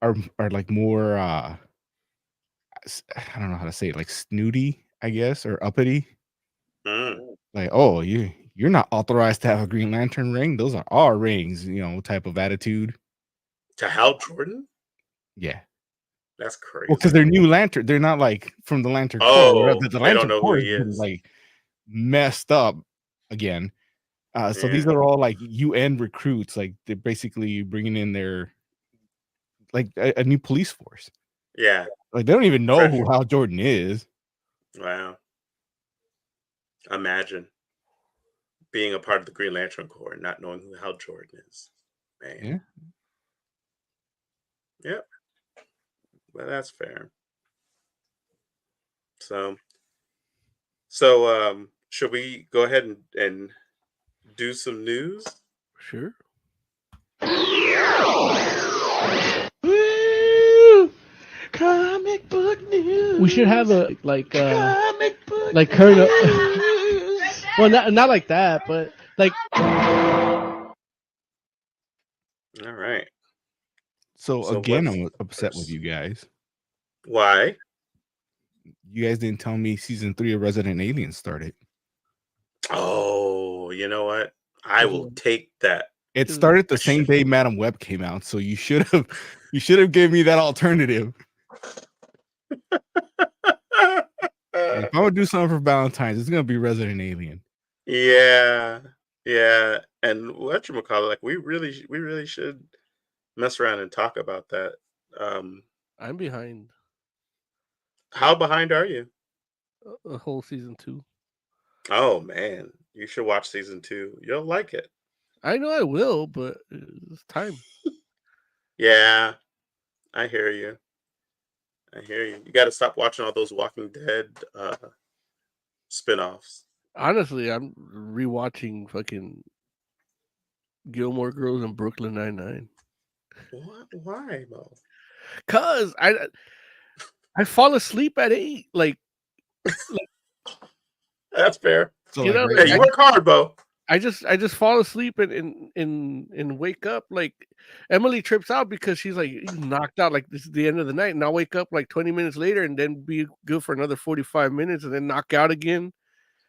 are like more I don't know how to say it, like snooty, I guess, or uppity. Like, oh, you're not authorized to have a Green Lantern ring. Those are our rings, type of attitude. To Hal Jordan? Yeah. That's crazy. Well, because they're new Lantern. They're not like from the Lantern Corps. Oh, The they Lantern don't know who Corps he has been, is. like messed up again. So these Yeah. are all like UN recruits. Like they're basically bringing in their like a new police force. Yeah. Like they don't even know Fresh. who Hal Jordan is. Wow. Imagine being a part of the Green Lantern Corps and not knowing who Hal Jordan is. Man. Yeah. Yep. Well, that's fair. So should we go ahead and do some news? Sure. Woo! Comic book news. We should have a like Comic book like current. news. Well, not like that, but like. All right. So again, I'm upset with you guys. Why? You guys didn't tell me season 3 of Resident Alien started. Oh, you know what? I will take that. It started the same day Madam Web came out, so you should have given me that alternative. If I'm gonna do something for Valentine's, it's gonna be Resident Alien. Yeah. And whatchamacallit, like we really should mess around and talk about that. I'm behind. How behind are you? A whole season 2. Oh man, you should watch season 2. You'll like it. I know I will, but it's time. Yeah, I hear you. I hear you. You got to stop watching all those Walking Dead spin-offs. Honestly, I'm rewatching fucking Gilmore Girls and Brooklyn Nine-Nine. What? Why, Mo? Cause I fall asleep at 8. Like That's fair. So You like, know, right Hey, you work hard, Bo. I just fall asleep and wake up. Like Emily trips out because she's like, "You knocked out, like this is the end of the night," and I'll wake up like 20 minutes later and then be good for another 45 minutes and then knock out again.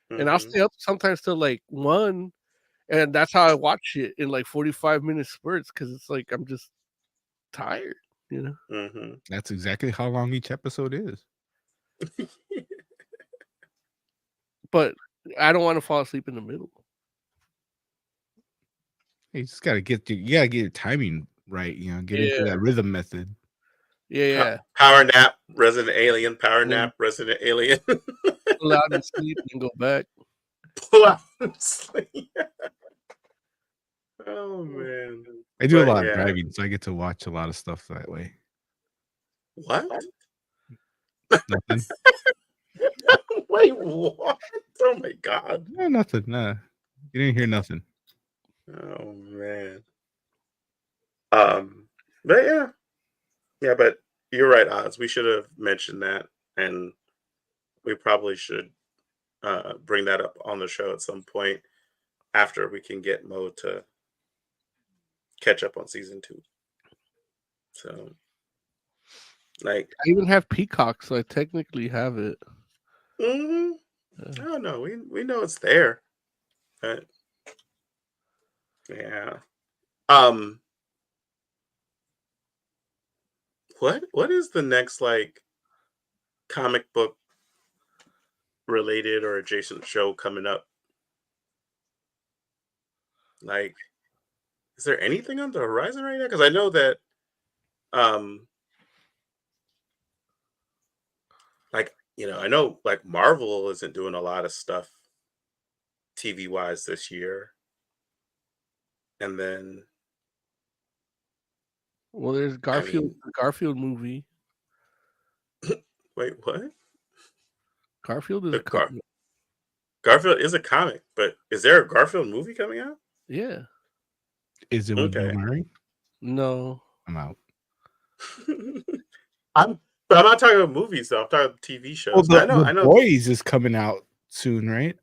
And I'll Mhm, stay up sometimes till like 1, and that's how I watch it in like 45-minute spurts because it's like I'm just tired, you know. mhm. that's exactly how long each episode is. But I don't want to fall asleep in the middle. You just gotta get your timing right. You know, get into Yeah. that rhythm method. Yeah, Power nap, Resident Alien. Power Yeah. nap, Resident Alien. pull out and sleep and go back. Pull out and sleep. Oh man. I do a But lot yeah. of driving, so I get to watch a lot of stuff that way. What? Nothing. Wait, what? Oh my god. No, nothing. Nah. You didn't hear nothing. Oh man. But yeah, but you're right, Oz. We should have mentioned that, and we probably should bring that up on the show at some point after we can get Mo to catch up on season 2. So, like, I even have Peacock, so I technically have it. I don't know. We know it's there, but yeah. What is the next like comic book related or adjacent show coming up? Like, is there anything on the horizon right now? Because I know that, like I know like Marvel isn't doing a lot of stuff TV wise this year, and then Well, there's Garfield. mean- The Garfield movie. wait, what? Garfield is The a comic. Garfield is a comic, but is there a Garfield movie coming out? Yeah. Is it with Bill Okay. Murray? No. I'm out. But I'm not talking about movies though. I'm talking about TV shows. Well, I know. Boys is coming out soon, right?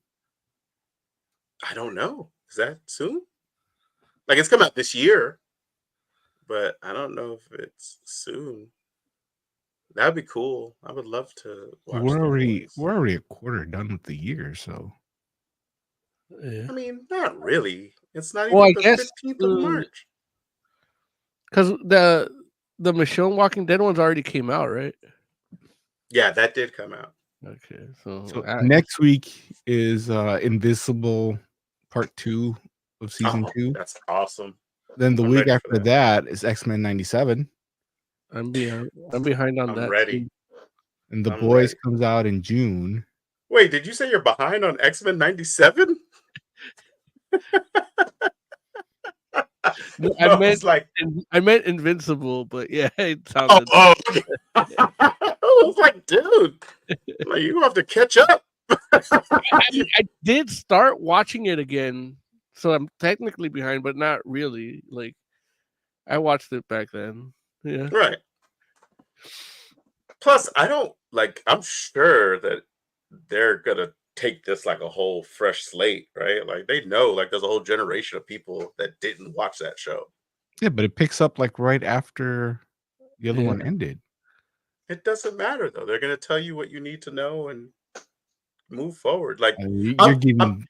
I don't know. Is that soon? Like it's coming out this year, but I don't know if it's soon. That'd be cool. I would love to watch. We're The Boys. already a quarter done with the year, so Yeah. I mean, not really. It's not Well, even I the guess, 15th of March. Because the Michonne Walking Dead one's already came out, right? Yeah, that did come out. Okay, so, so next week is Invisible Part 2 of season 2. That's awesome. Then the I'm week ready for after that is X-Men 97, I'm behind on I'm that. ready. too. and The I'm Boys ready. comes out in June. Wait, did you say you're behind on X-Men 97? No, I was like, I meant Invincible, but yeah, it sounded. okay. I was like, dude, like, you have to catch up. I did start watching it again, so I'm technically behind, but not really. Like, I watched it back then. Yeah. Right. Plus, I'm sure that they're gonna take this like a whole fresh slate, right? Like they know like there's a whole generation of people that didn't watch that show. Yeah, but it picks up like right after the other one Yeah. ended. It doesn't matter though. They're gonna tell you what you need to know and move forward. Like You're I'm-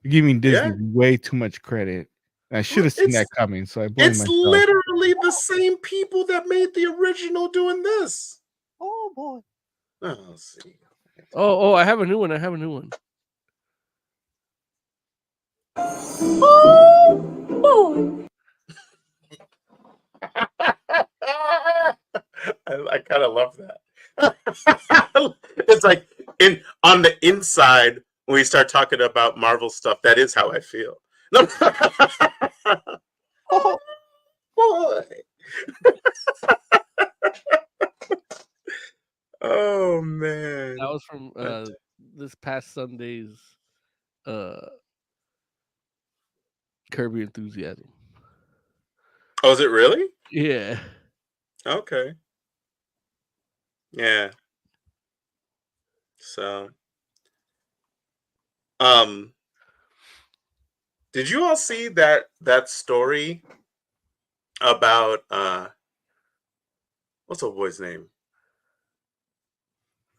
giving Disney Yeah. way too much credit. I should have seen It's- that coming, so I blame it's myself. literally the same people that made the original doing this. Oh boy. Oh, let's see. Oh, I have a new one. I have a new one. I kind of love that. It's like on the inside when we start talking about Marvel stuff. That is how I feel. No. Oh boy. Oh man. That was from this past Sunday's Kirby Enthusiasm. Oh, is it really? Yeah. Okay. Yeah. So, did you all see that story about what's the boy's name?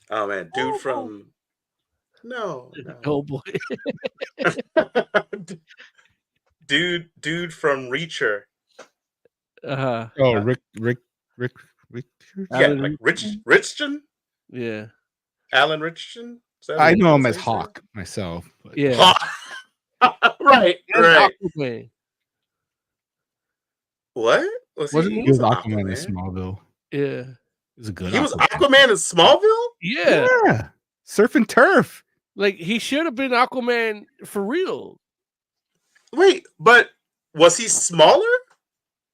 Oh man, dude from no. Oh boy. dude from Reacher. Oh, Rick. Yeah, like Richardson? Yeah. Alan Richardson? I know him as Hawk myself. But Yeah. right. And Right. Aquaman. What? Wasn't he was Aquaman in Smallville. Yeah. He was a good He was Aquaman. Aquaman in Smallville? Yeah. Yeah. Surf and turf. Like he should have been Aquaman for real. Wait, but was he smaller?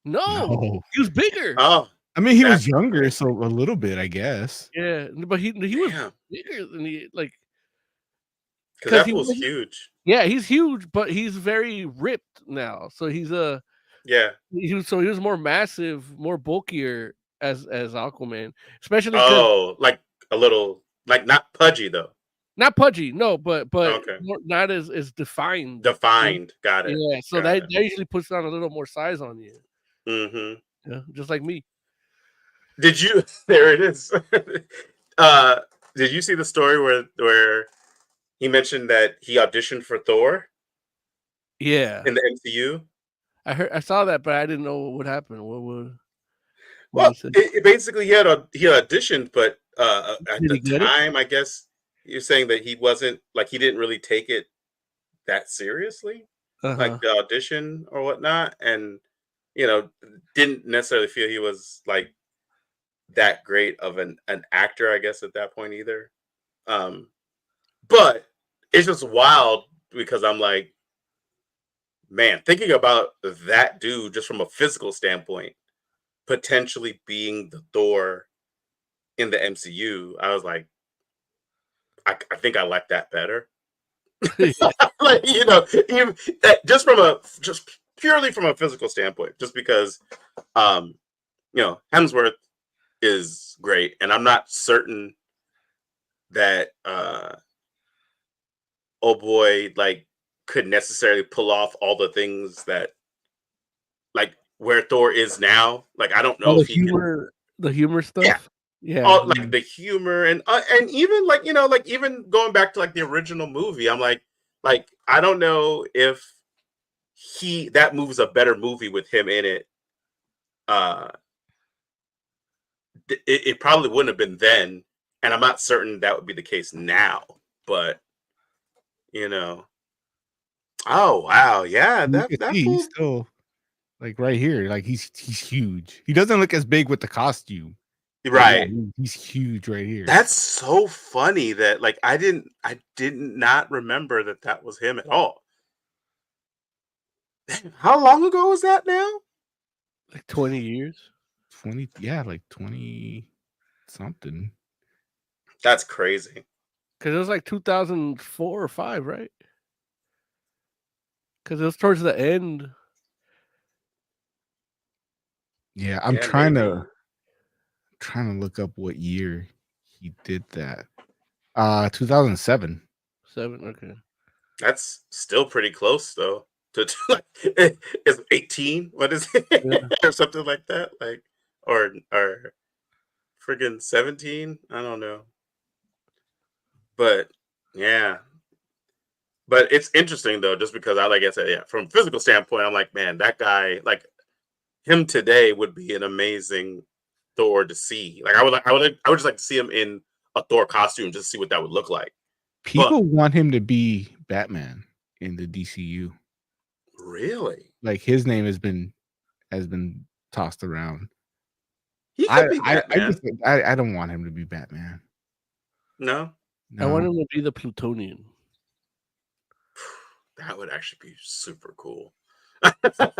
No. No. He was bigger. Oh, I mean, he was That's younger, crazy. so a little bit, I guess. Yeah, but he was damn. bigger than he like. Because that he was wasn't- huge. Yeah, he's huge, but he's very ripped now. So he's Yeah. he was more massive, more bulkier as Aquaman, especially 'cause- Oh, like a little, like not pudgy though. not pudgy, no, but Okay. not as defined. Defined. Got it. Yeah, so Got that it. usually puts on a little more size on you. Mm-hmm. Yeah, just like me. Did you? There it is. Did you see the story where he mentioned that he auditioned for Thor Yeah, in the MCU? I saw that, but I didn't know what happened. What Well, he said? it basically he auditioned, but at Did the he get it? time, I guess you're saying that he wasn't like he didn't really take it that seriously, Uh-huh. like the audition or whatnot, and didn't necessarily feel he was like that great of an actor, I guess, at that point either. But it's just wild because I'm like, man, thinking about that dude just from a physical standpoint, potentially being the Thor in the MCU, I was like, I think I like that better. Like, just purely from a physical standpoint, just because, Hemsworth is great, and I'm not certain that oh boy, like could necessarily pull off all the things that like where Thor is now. Like I don't know Oh, if he the humor stuff. Yeah, all like the humor and even like even going back to like the original movie, I'm like I don't know if that movie's a better movie with him in it. It probably wouldn't have been then, and I'm not certain that would be the case now. But oh wow, yeah, You that can that see fool, he's still like right here. Like he's huge. He doesn't look as big with the costume. But yeah, right. he's huge right here. That's so funny that like I did not remember that was him at all. How long ago was that now? like 20 years. 20, yeah, like 20 something. That's crazy. Because it was like 2004 or 5, right? Because it was towards the end. Yeah, I'm Yeah, trying maybe. to look up what year he did that. 2007. 7, okay. That's still pretty close though. To like, it's 18. What is it? Yeah. Or something like that. Like or friggin' 17. I don't know. But yeah. But it's interesting though, just because like I said, yeah, from a physical standpoint, I'm like, man, that guy, like him today would be an amazing Thor to see. Like I would just like to see him in a Thor costume just to see what that would look like. People want him to be Batman in the DCU. Really? Like his name has been tossed around. He I could be I I, Batman. just, I don't want him to be Batman. No, I want No, him to be the Plutonian. that would actually be super cool. It's I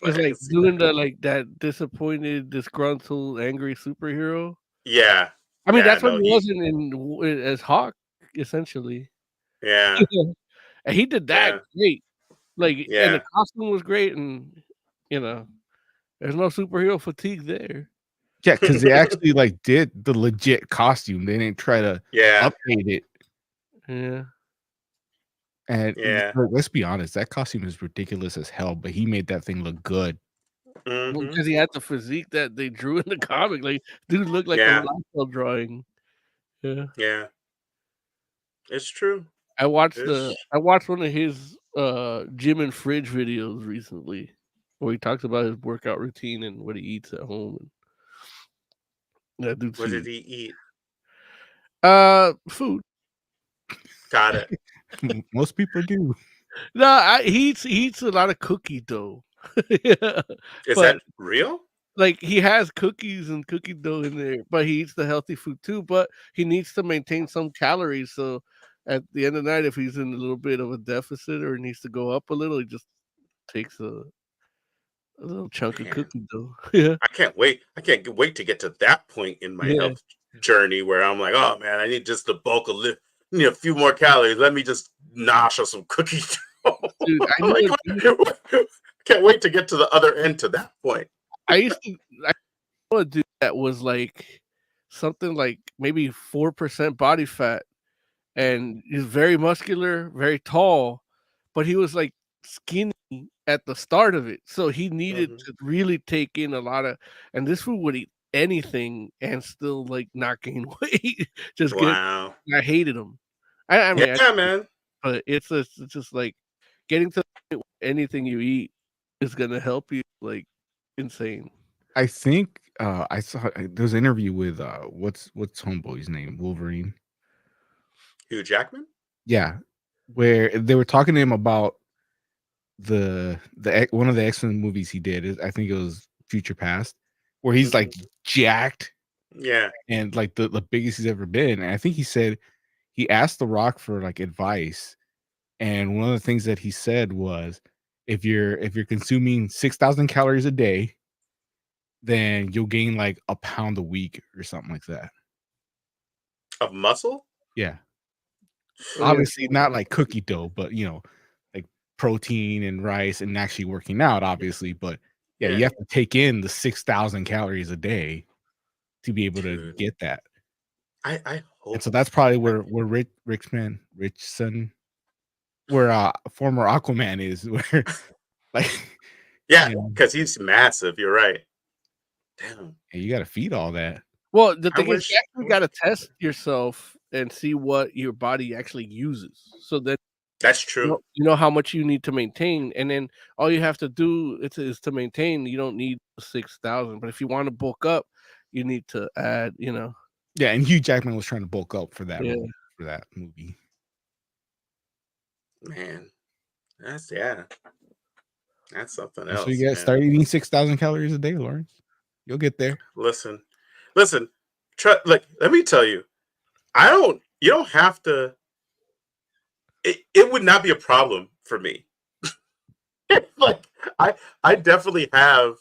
like can see doing that. that disappointed, disgruntled, angry superhero. Yeah, I mean, yeah, that's what no, he was as Hawk, essentially. yeah, And he did that yeah, great. Like, and the yeah, costume was great, and you know, there's no superhero fatigue there. yeah, because they actually like did the legit costume. They didn't try to yeah, update it. Yeah. And yeah. let's be honest, that costume is ridiculous as hell. But he made that thing look good. Well, Hmm. because he had the physique that they drew in the comic. Like, dude looked like a Yeah, Raphael drawing. Yeah. yeah. It's true. I watched It's one of his gym and fridge videos recently where he talks about his workout routine and what he eats at home. And that dude's what did huge. he eat? Food. Got it. Most people do. No, he eats a lot of cookie dough. Yeah. Is But that real? like he has cookies and cookie dough in there, but he eats the healthy food too. But he needs to maintain some calories. So at the end of the night, if he's in a little bit of a deficit or needs to go up a little, he just takes a little chunk of Man, cookie dough. Yeah. I can't wait. I can't wait to get to that point in my Yeah. health journey where I'm like, oh man, I need just the bulk of need a few more calories. Let me just nosh on some cookies. Dude, I knew Like, a dude can't wait to get to the other end to that point. I know a dude that was like something like maybe 4% body fat, and he's very muscular, very tall, but he was like skinny at the start of it. So he needed Mhm. to really take in a lot of, and this food would eat anything and still like not gain weight. Just get, Wow. I hated him. I mean, Yeah, man. but it's just like getting to the point where anything you eat is gonna help you like insane. I think I saw there's an interview with what's homeboy's name? Wolverine. Hugh Jackman? Yeah, where they were talking to him about one of the X-Men movies he did. I think it was Future Past, where he's like jacked Yeah. and like the biggest he's ever been. And I think he said he asked The Rock for like advice, and one of the things that he said was, if you're consuming 6,000 calories a day, then you'll gain like a pound a week or something like that. Of muscle? Yeah. Oh, yeah. Obviously not like cookie dough, but like protein and rice and actually working out, obviously. But yeah, you Yeah. have to take in the 6,000 calories a day to be able to Dude. get that. I hope And so that's probably where Richson, where former Aquaman is, where like yeah, you know, because he's massive. You're right. Damn. and you got to feed all that. Well, the I thing is, wish. you actually got to test yourself and see what your body actually uses. So then That's true. you know how much you need to maintain, and then all you have to do is to maintain. You don't need 6,000, but if you want to bulk up, you need to add. Yeah, and Hugh Jackman was trying to bulk up for that Yeah. role, for that movie. Man, that's something So else. you guys Man. start eating 6,000 calories a day, Lawrence. You'll get there. Listen. Like, let me tell you, you don't have to. It would not be a problem for me. Like, I definitely have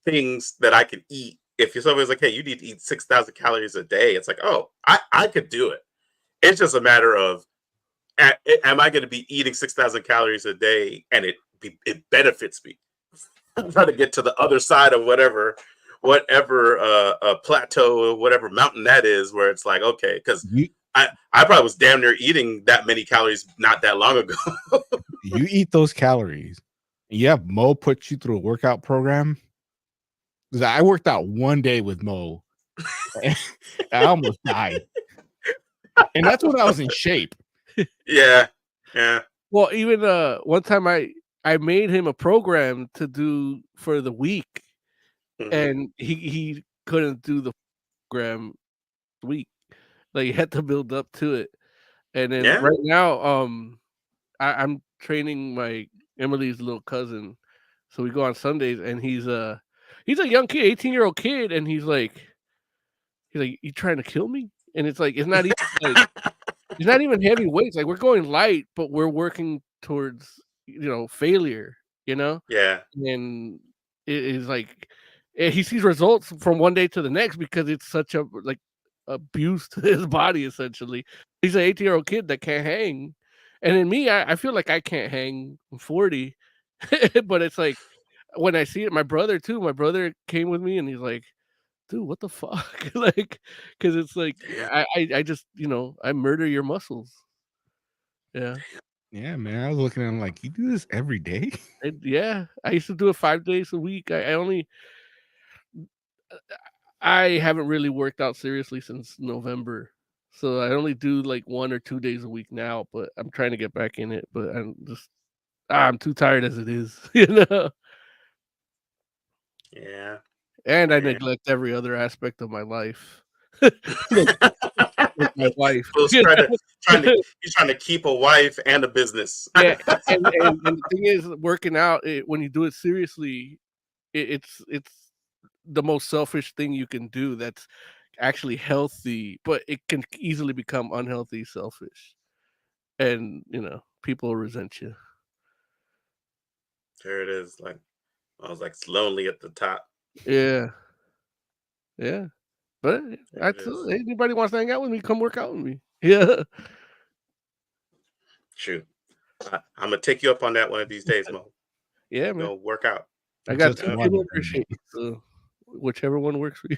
things that I can eat. If somebody's like, hey, you need to eat 6,000 calories a day, it's like, oh, I could do it. It's just a matter of, am I going to be eating 6,000 calories a day and it benefits me? I'm trying to get to the other side of whatever plateau, whatever mountain that is, where it's like, okay, because I probably was damn near eating that many calories not that long ago. You eat those calories, and you have Mo put you through a workout program. Because I worked out one day with Mo, and I almost died. And that's when I was in shape. Yeah. Well, even one time I made him a program to do for the week, Mhm. and he couldn't do the program week. Like he had to build up to it. And then Yeah. right now, I'm training my Emily's little cousin. So we go on Sundays, and he's he's a young kid, 18-year-old kid, and he's like, you trying to kill me? And it's like, it's not even like, it's not even heavy weights. Like we're going light, but we're working towards failure. Yeah. And it is like he sees results from one day to the next because it's such a like abuse to his body. Essentially, he's an 18-year-old kid that can't hang, and in me, I feel like I can't hang. I'm 40, but it's like when I see it, my brother too. My brother came with me, and he's like, "Dude, what the fuck?" Like, because it's like I just I murder your muscles. Yeah. Yeah, man. I was looking at him like, you do this every day? Yeah, I used to do it 5 days a week. I haven't really worked out seriously since November. So I only do like 1 or 2 days a week now, but I'm trying to get back in it, but I'm too tired as it is, Yeah. And I Yeah. neglect every other aspect of my life. Like my wife. He's trying to keep a wife and a business. Yeah, and the thing is, working out, when you do it seriously, it's the most selfish thing you can do that's actually healthy, but it can easily become unhealthy, selfish. And, people resent you. There it is. Like I was like lonely at the top. Yeah. Yeah. But There it is. anybody wants to hang out with me, come work out with me. Yeah. Shoot. I'm gonna take you up on that one of these days, Mo. Yeah, man. Go work out. I got Just 2 one. gym memberships, so whichever one works for you.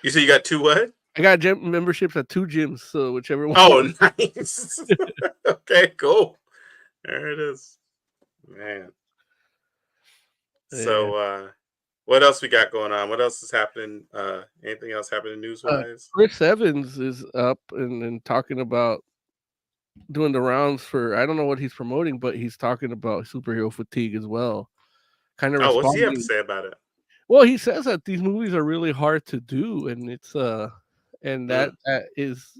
You said you got 2 what? I got gym memberships at 2 gyms, so whichever one. Oh, nice. Okay, cool. There it is. Man. So what else we got going on? What else is happening? Anything else happening news wise? Chris Evans is up and talking about doing the rounds for, I don't know what he's promoting, but he's talking about superhero fatigue as well. Kind of Oh, what's he have to responding. say about it? Well, he says that these movies are really hard to do, and it's and that is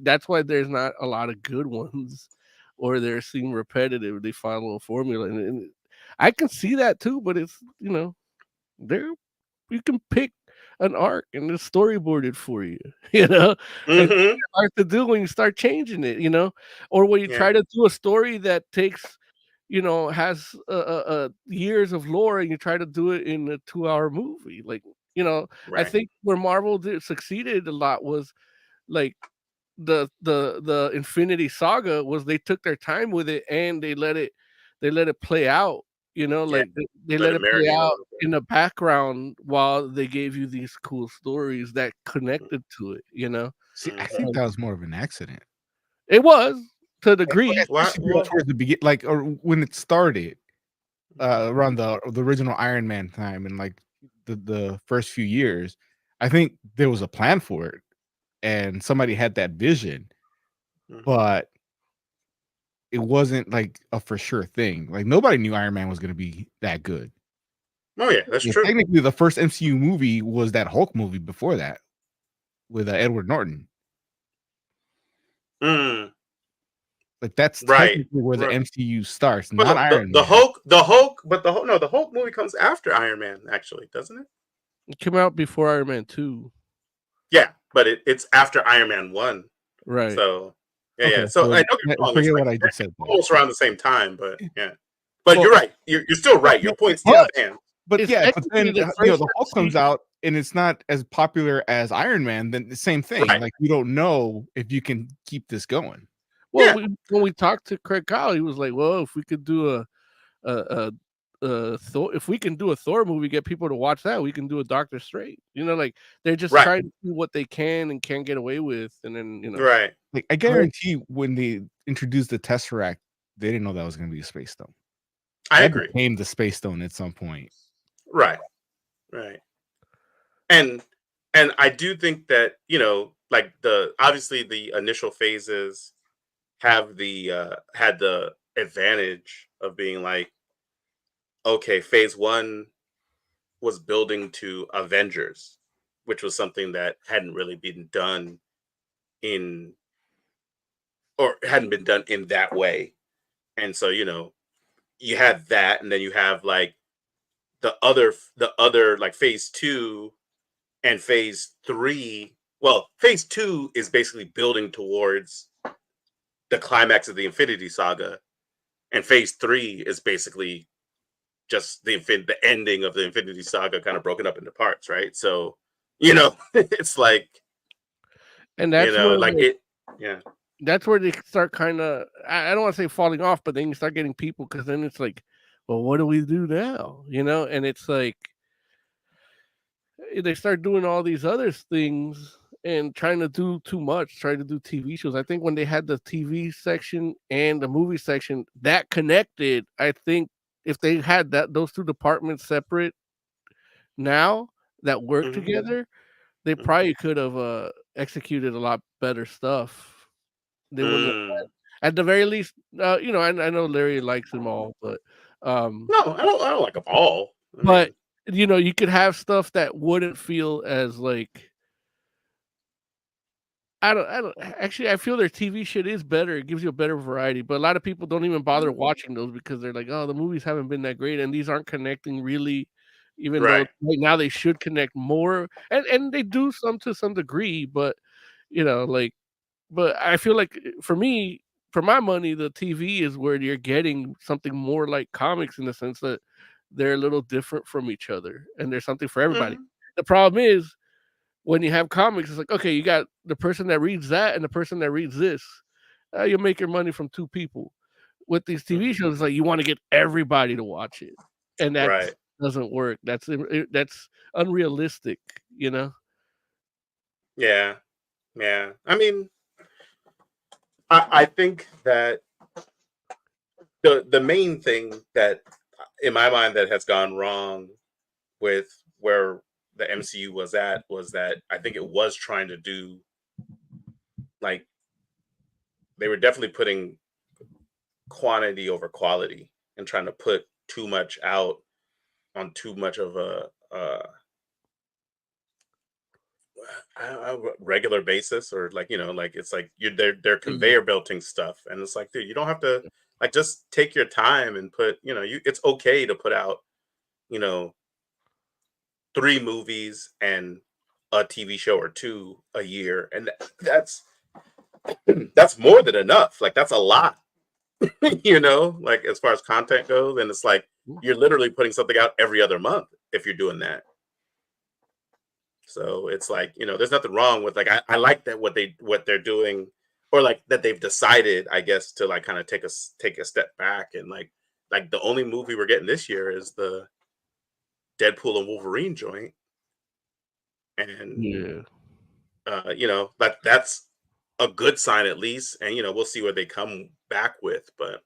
that's why there's not a lot of good ones, or they seem repetitive. They follow a formula, and I can see that too. But it's there you can pick an arc and it's storyboarded for you, And it's hard to do when you start changing it, or when you try to do a story that takes has years of lore and you try to do it in a 2-hour movie. Like, I Right. think where Marvel succeeded a lot was like the Infinity Saga was they took their time with it and they let it play out, like they let Let it it play marinate a out little bit. in the background while they gave you these cool stories that connected to it, See, I Mhm. think that was more of an accident. It was to a degree. Especially Why- towards the beginning, like, or when it started, around the original Iron Man time and like the first few years. I think there was a plan for it, and somebody had that vision, Mhm. but it wasn't like a for sure thing. Like nobody knew Iron Man was going to be that good. Oh yeah, that's Yeah, true. technically, the first MCU movie was that Hulk movie before that with Edward Norton. Mm, Like that's Right, technically where the right. MCU starts, But not the Iron Man. the Hulk movie comes after Iron Man, actually, doesn't it? It came out before Iron Man 2. Yeah, but it's after Iron Man 1. Right. So yeah. Okay, So so I don't get me wrong, it's forget like what I just said. almost around the same time, but yeah. But Well- you're right. You're still right. Your point still But- stands. But It's yeah, but technically then the the first Hulk comes MCU out and it's not as popular as Iron Man. Then the same thing. Right. Like you don't know if you can keep this going. Well, Yeah. when we talked to Craig Kyle, he was like, "Well, if we could do a Thor, if we can do a Thor movie, get people to watch that, we can do a Doctor Strange." Like they're just Right. trying to do what they can and can't get away with, and then Right. Like I guarantee when they introduced the Tesseract, they didn't know that was going to be a space stone. I That agree. became the space stone at some point. Right. Right. And I do think that, like obviously the initial phases have had the advantage of being like, okay, phase 1 was building to Avengers, which was something that hadn't really been done hadn't been done in that way. And so, you had that, and then you have like the other like phase 2 and phase 3. Well, phase 2 is basically building towards the climax of the Infinity Saga, and phase 3 is basically just the ending of the Infinity Saga, kind of broken up into parts, right? So, it's like, And that's where like it, yeah. that's where they start kind of, I don't want to say falling off, but then you start getting people, because then it's like, well, what do we do now? And it's like they start doing all these other things and trying to do too much, trying to do TV shows. I think when they had the TV section and the movie section that connected, I think if they had those two departments separate now that work Mhm. together, they Mhm. probably could have executed a lot better stuff. They wouldn't have, Mm. at the very least, I know Larry likes them all, but No, I don't like them all. I but mean, you could have stuff that wouldn't feel as like, I don't actually, I feel their TV shit is better. It gives you a better variety, but a lot of people don't even bother watching those because they're like, "Oh, the movies haven't been that great, and these aren't connecting really," even though right. right now they should connect more, and they do to some degree, but like, but I feel like for me, for my money, the TV is where you're getting something more like comics, in the sense that they're a little different from each other, and there's something for everybody. Mhm. The problem is, when you have comics, it's like, okay, you got the person that reads that and the person that reads this. You'll make your money from two people. With these TV shows, it's like you want to get everybody to watch it, and that Right. doesn't work. That's unrealistic, you know. Yeah. Yeah. I mean, I think that the main thing that, in my mind, that has gone wrong with where the MCU was at was that I think it was trying to do, like, they were definitely putting quantity over quality and trying to put too much out on too much of a regular basis, or like, like, it's like they're Mhm. conveyor belting stuff, and it's like, dude, you don't have to, like, just take your time and put, it's okay to put out, you know 3 movies and a TV show or 2 a year, and that's that's more than enough. Like, that's a lot. Like, as far as content goes, and it's like you're literally putting something out every other month if you're doing that. So it's like, there's nothing wrong with, like, I like that what they're doing, or like that they've decided, I guess, to like kind of take a step back, and like the only movie we're getting this year is the Deadpool and Wolverine joint, and Yeah. that's a good sign at least, and we'll see what they come back with, but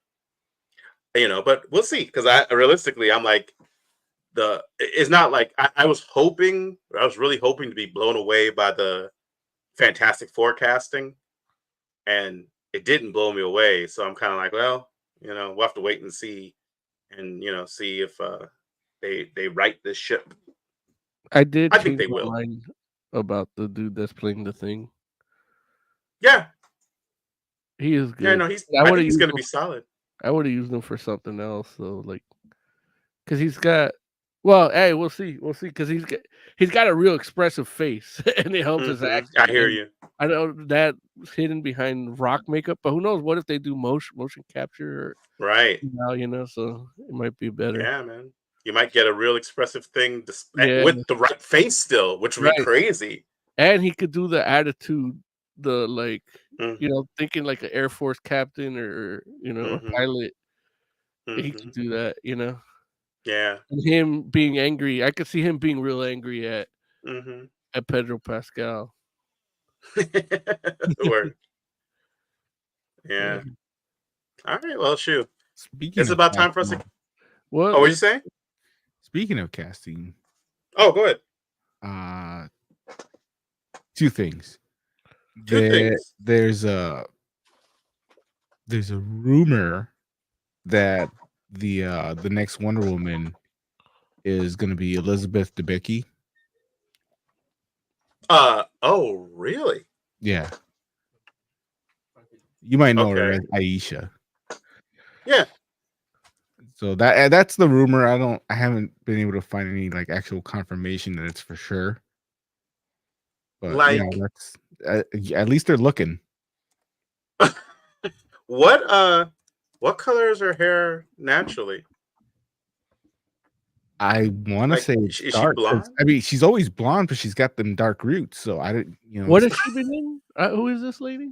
we'll see, because I realistically, I'm like, it's not like I was really hoping to be blown away by the Fantastic Forecasting, and it didn't blow me away. So I'm kind of like, well, we'll have to wait and see, and see if they right this ship. I did I think change they my will. mind about the dude that's playing the Thing. Yeah, He is yeah, good. no, I I would think have he's used going to him. be solid. I would have used him for something else, though, like, because he's got. Well, hey, we'll see. We'll see, because he's got a real expressive face, and it helps his I acting. hear And you. I know that's hidden behind rock makeup, but who knows? What if they do motion capture? Right. So it might be better. Yeah, man. You might get a real expressive thing Yeah, with the right face still, which would be right. crazy. And he could do the attitude, the like, Hmm. thinking like an Air Force captain, or a Hmm. pilot. He could Hmm. do that. Yeah. And him being angry, I could see him being real angry at Hmm. Pedro Pascal. Word. Yeah. Yeah. All right. Well, shoot. Speaking It's of about time for us to. casting, Oh, what you saying? speaking of casting, Oh, go ahead. uh, two things. Two things. There's a rumor that the next Wonder Woman is going to be Elizabeth Debicki. Oh, really? Yeah, you might know her Okay. as Aisha. Yeah. So that's the rumor. I haven't been able to find any like actual confirmation that it's for sure. But Like that's at least they're looking. what color is her hair naturally? I want to Like say it's is she dark. 'Cause, blonde? I mean, she's always blonde, but she's got them dark roots. So I didn't, What has she been in? Who is this lady?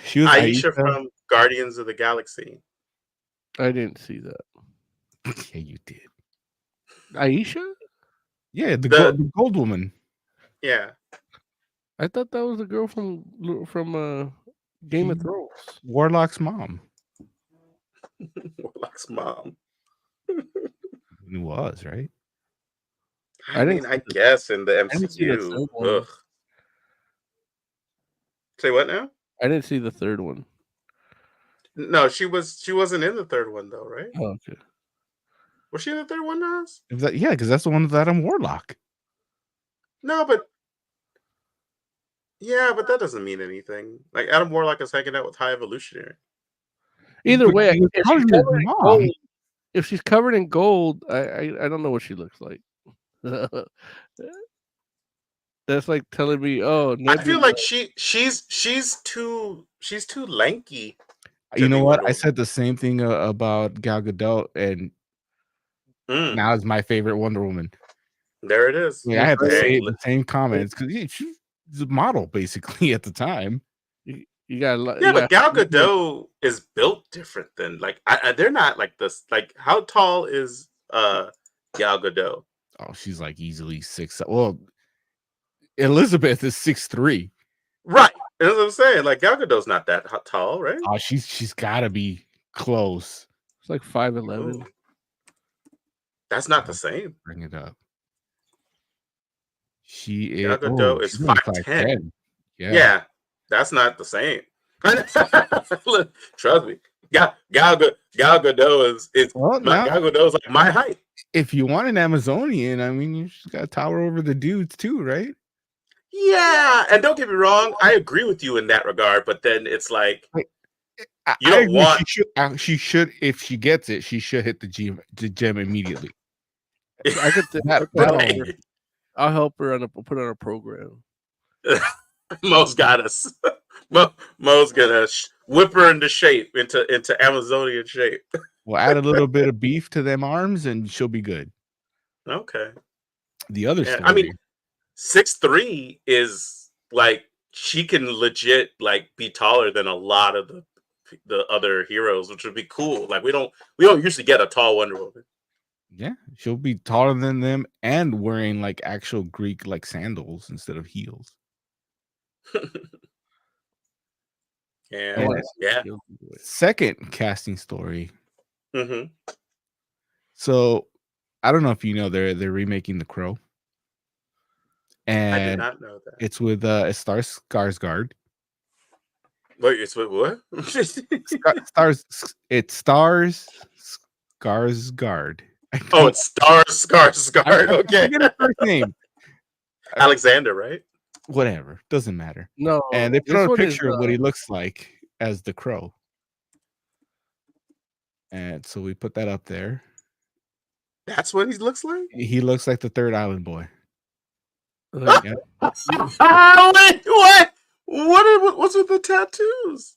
She was Aisha Aisha. from Guardians of the Galaxy. I didn't see that. Yeah, you did. Aisha? Yeah, the The- gold woman. Yeah. I thought that was the girl from Game of Thrones. Warlock's mom. Warlock's mom. It was, right? I mean, I guess in the didn't see the MCU. third one. Ugh. Say what now? I didn't see the third one. No, she wasn't in the third one though, right? Oh, okay. Was she in the third one, Nas? Yeah, because that's the one with Adam Warlock. No, but that doesn't mean anything. Like Adam Warlock is hanging out with High Evolutionary. Either But way, he was if probably she's, his covered in mom. gold, if she's covered in gold, I don't know what she looks like. That's like telling me, oh, I feel like she's too lanky. You know be what? Wonder I Woman. said the same thing about Gal Gadot, and now is my favorite Wonder Woman. There it is. I had the Hey, same comments because she's a model basically at the time. you got Yeah, but Gal Gadot is built different than like they're not like this. Like, how tall is Gal Gadot? Oh, she's like easily 6. Well, Elizabeth is 6'3". Right. That's what I'm saying. Like Gal Gadot's not that tall, right? Oh, she's got to be close. It's like 5'11". Ooh. That's not the same. Bring it up. She is. Gal Gadot is she's only 5'10". 5'10". Yeah, that's not the same. Trust me. Gal Gadot is Well, Gal Gadot is like my height. If you want an Amazonian, I mean, you just got to tower over the dudes too, right? Yeah, and don't get me wrong, I agree with you in that regard. But then it's like you don't want. She should, if she gets it, she should hit the gym immediately. I could. Right. I'll help her put on a program. Mo's got us. Mo's gonna whip her into shape, into Amazonian shape. We'll add a little bit of beef to them arms, and she'll be good. Okay. The other Yeah, story. I mean, 6'3" is like she can legit like be taller than a lot of the other heroes, which would be cool. Like we don't usually get a tall Wonder Woman. Yeah, she'll be taller than them and wearing like actual Greek like sandals instead of heels. Yeah. Second casting story. Mm-hmm. So I don't know if you know they're remaking The Crow. And I did not know that. It's with it stars Skarsgård. Wait, it's with what? It stars Skarsgård. Oh, it stars Skarsgård. Okay. I forget his first name. Alexander, right? Whatever, doesn't matter. No, And they put out a one is, picture of what he looks like as the Crow. And so we put that up there. That's what he looks like? He looks like the Third Island Boy. Wait, what? What's with the tattoos?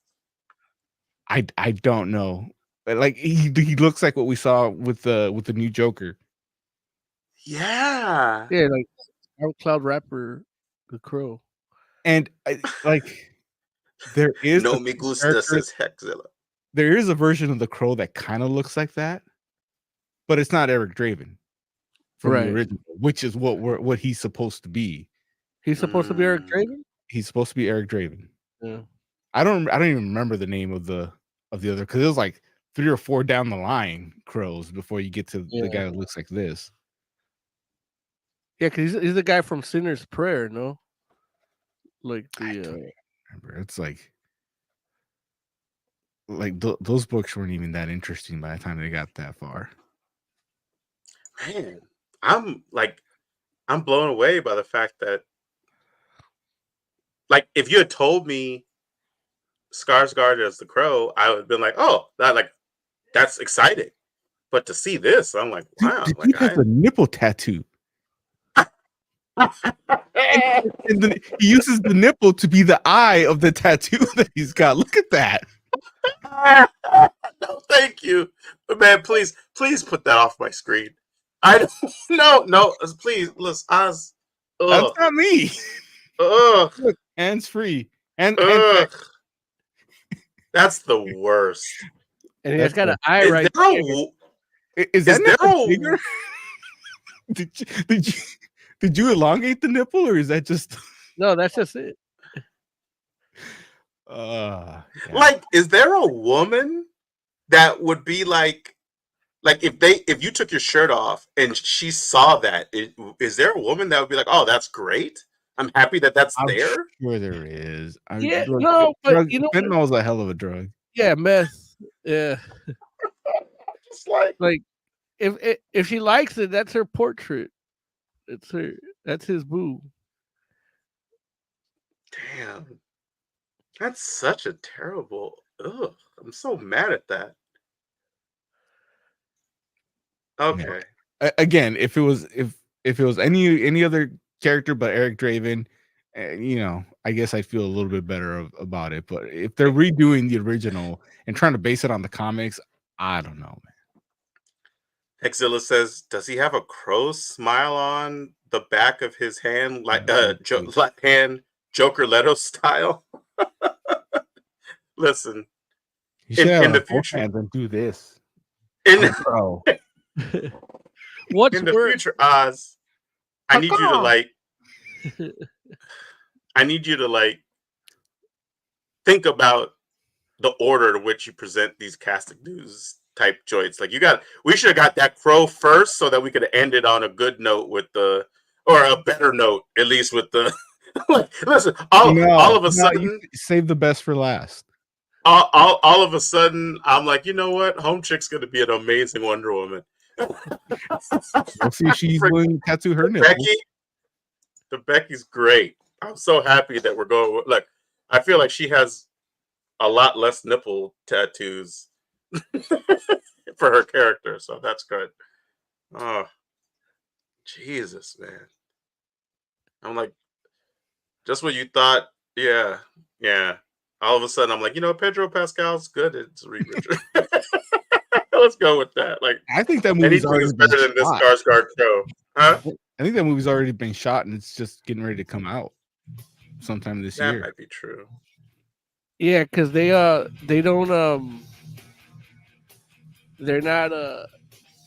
I don't know. But like he looks like what we saw with the new Joker. Yeah. Yeah, like SoundCloud rapper The Crow. And like there is No a me gusta, says Hexzilla. There is a version of the Crow that kind of looks like that, but it's not Eric Draven from the original, which is what he's supposed to be. He's supposed to be Eric Draven? He's supposed to be Eric Draven. Yeah. I don't even remember the name of the other, because it was like 3 or 4 down the line crows before you get to the guy that looks like this. Yeah, because he's the guy from Sinner's Prayer, no? Like I don't even remember. It's like those books weren't even that interesting by the time they got that far. Man, I'm blown away by the fact that, like, if you had told me Skarsgård as the Crow, I would have been like, oh, that's exciting. But to see this, I'm like, Dude, wow. the Like, dude has a nipple tattoo. And then he uses the nipple to be the eye of the tattoo that he's got. Look at that. No, thank you, man. Please put that off my screen. I don't. No, please, listen, Oz. That's Ugh, not me. ugh, Look, hands free. And ugh. That's the worst. And he has That's got the- an eye Is right there a there. wo- is that Is there nipple a- bigger? Did you elongate the nipple, or is that just No, that's just it. yeah. like, is there a woman that would be like if you took your shirt off and she saw that, is there a woman that would be like, oh, that's great, I'm happy that that's I'm there? sure there is. Yeah, no, but you know what? fentanyl is a hell of a drug. Yeah, meth. Yeah, Just like, like if she likes it, that's her portrait. It's her. That's his boo. damn, that's such a terrible. Ugh, I'm so mad at that. Okay. Again, if it was any other character but Eric Draven, I guess I'd feel a little bit better about it. But if they're redoing the original and trying to base it on the comics, I don't know, man. Exilla says, does he have a crow smile on the back of his hand, like left hand Joker Leto style? Listen, You should have in the both future, hands and do this. in Bro. What's in the worse? future, Oz, I need you to like think about the order in which you present these casting news type joints. Like, we should have got that crow first so that we could have ended on a good note or a better note, at least with the like, listen, all of a sudden, you save the best for last. all of a sudden, I'm like, you know what? Home Chick's gonna be an amazing Wonder Woman. We'll see if she's willing to tattoo her nipples. Becky's great. I'm so happy that we're going with, like, I feel like she has a lot less nipple tattoos for her character, so that's good. Oh, Jesus, man. I'm like, just when you thought, yeah. All of a sudden, I'm like, Pedro Pascal's good. It's Reed Richards. Let's go with that. Like, I think that movie's anything already is been better than this shot. Skarsgård show, huh? I think that movie's already been shot and it's just getting ready to come out sometime this That year. might be true. Yeah, because they don't they're not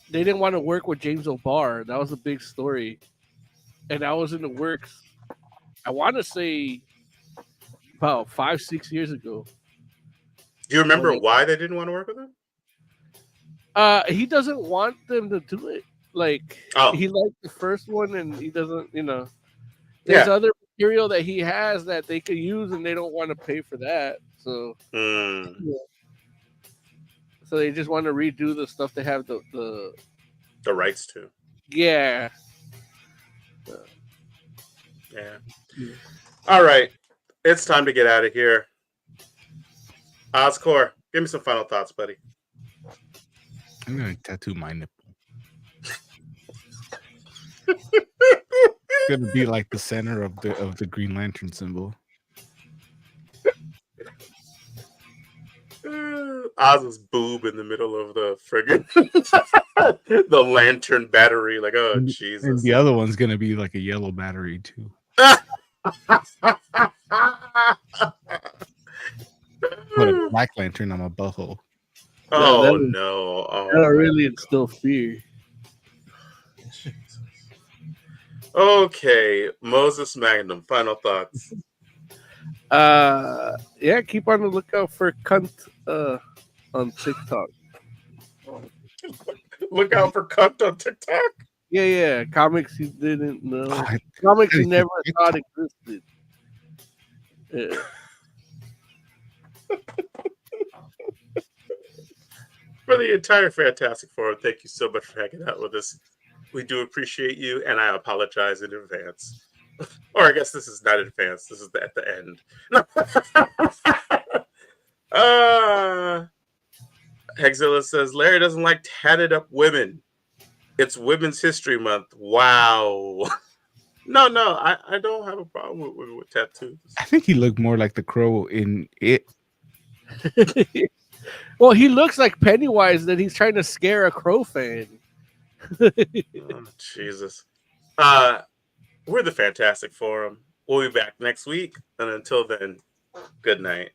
they didn't want to work with James O'Barr. That was a big story, and that was in the works. I want to say about 5-6 years ago. Do you remember why they didn't want to work with him? He doesn't want them to do it. Like, he liked the first one, and he doesn't. There's other material that he has that they could use, and they don't want to pay for that. So, so they just want to redo the stuff they have the rights to. Yeah. Yeah. All right, it's time to get out of here. Oscor, give me some final thoughts, buddy. I'm gonna tattoo my nipple. It's gonna be like the center of the Green Lantern symbol. Oz's boob in the middle of the friggin' the lantern battery. Like, oh, Jesus. And the other one's gonna be like a yellow battery too. Put a black lantern on my butthole. Oh, no. Oh, that really instill fear. Okay, Moses Magnum, final thoughts. Yeah, keep on the lookout for cunt on TikTok. Look out for cunt on TikTok. Yeah, comics you didn't know. Comics you never thought existed. Yeah. For the entire Fantastic Forum, thank you so much for hanging out with us. We do appreciate you, and I apologize in advance. Or I guess this is not in advance. This is at the end. Hexzilla says Larry doesn't like tatted up women. It's Women's History Month. Wow. No, I don't have a problem with tattoos. I think he looked more like the Crow in it. Well, he looks like Pennywise that he's trying to scare a Crow fan. Oh, Jesus. We're the Fantastic Forum. We'll be back next week. And until then, good night.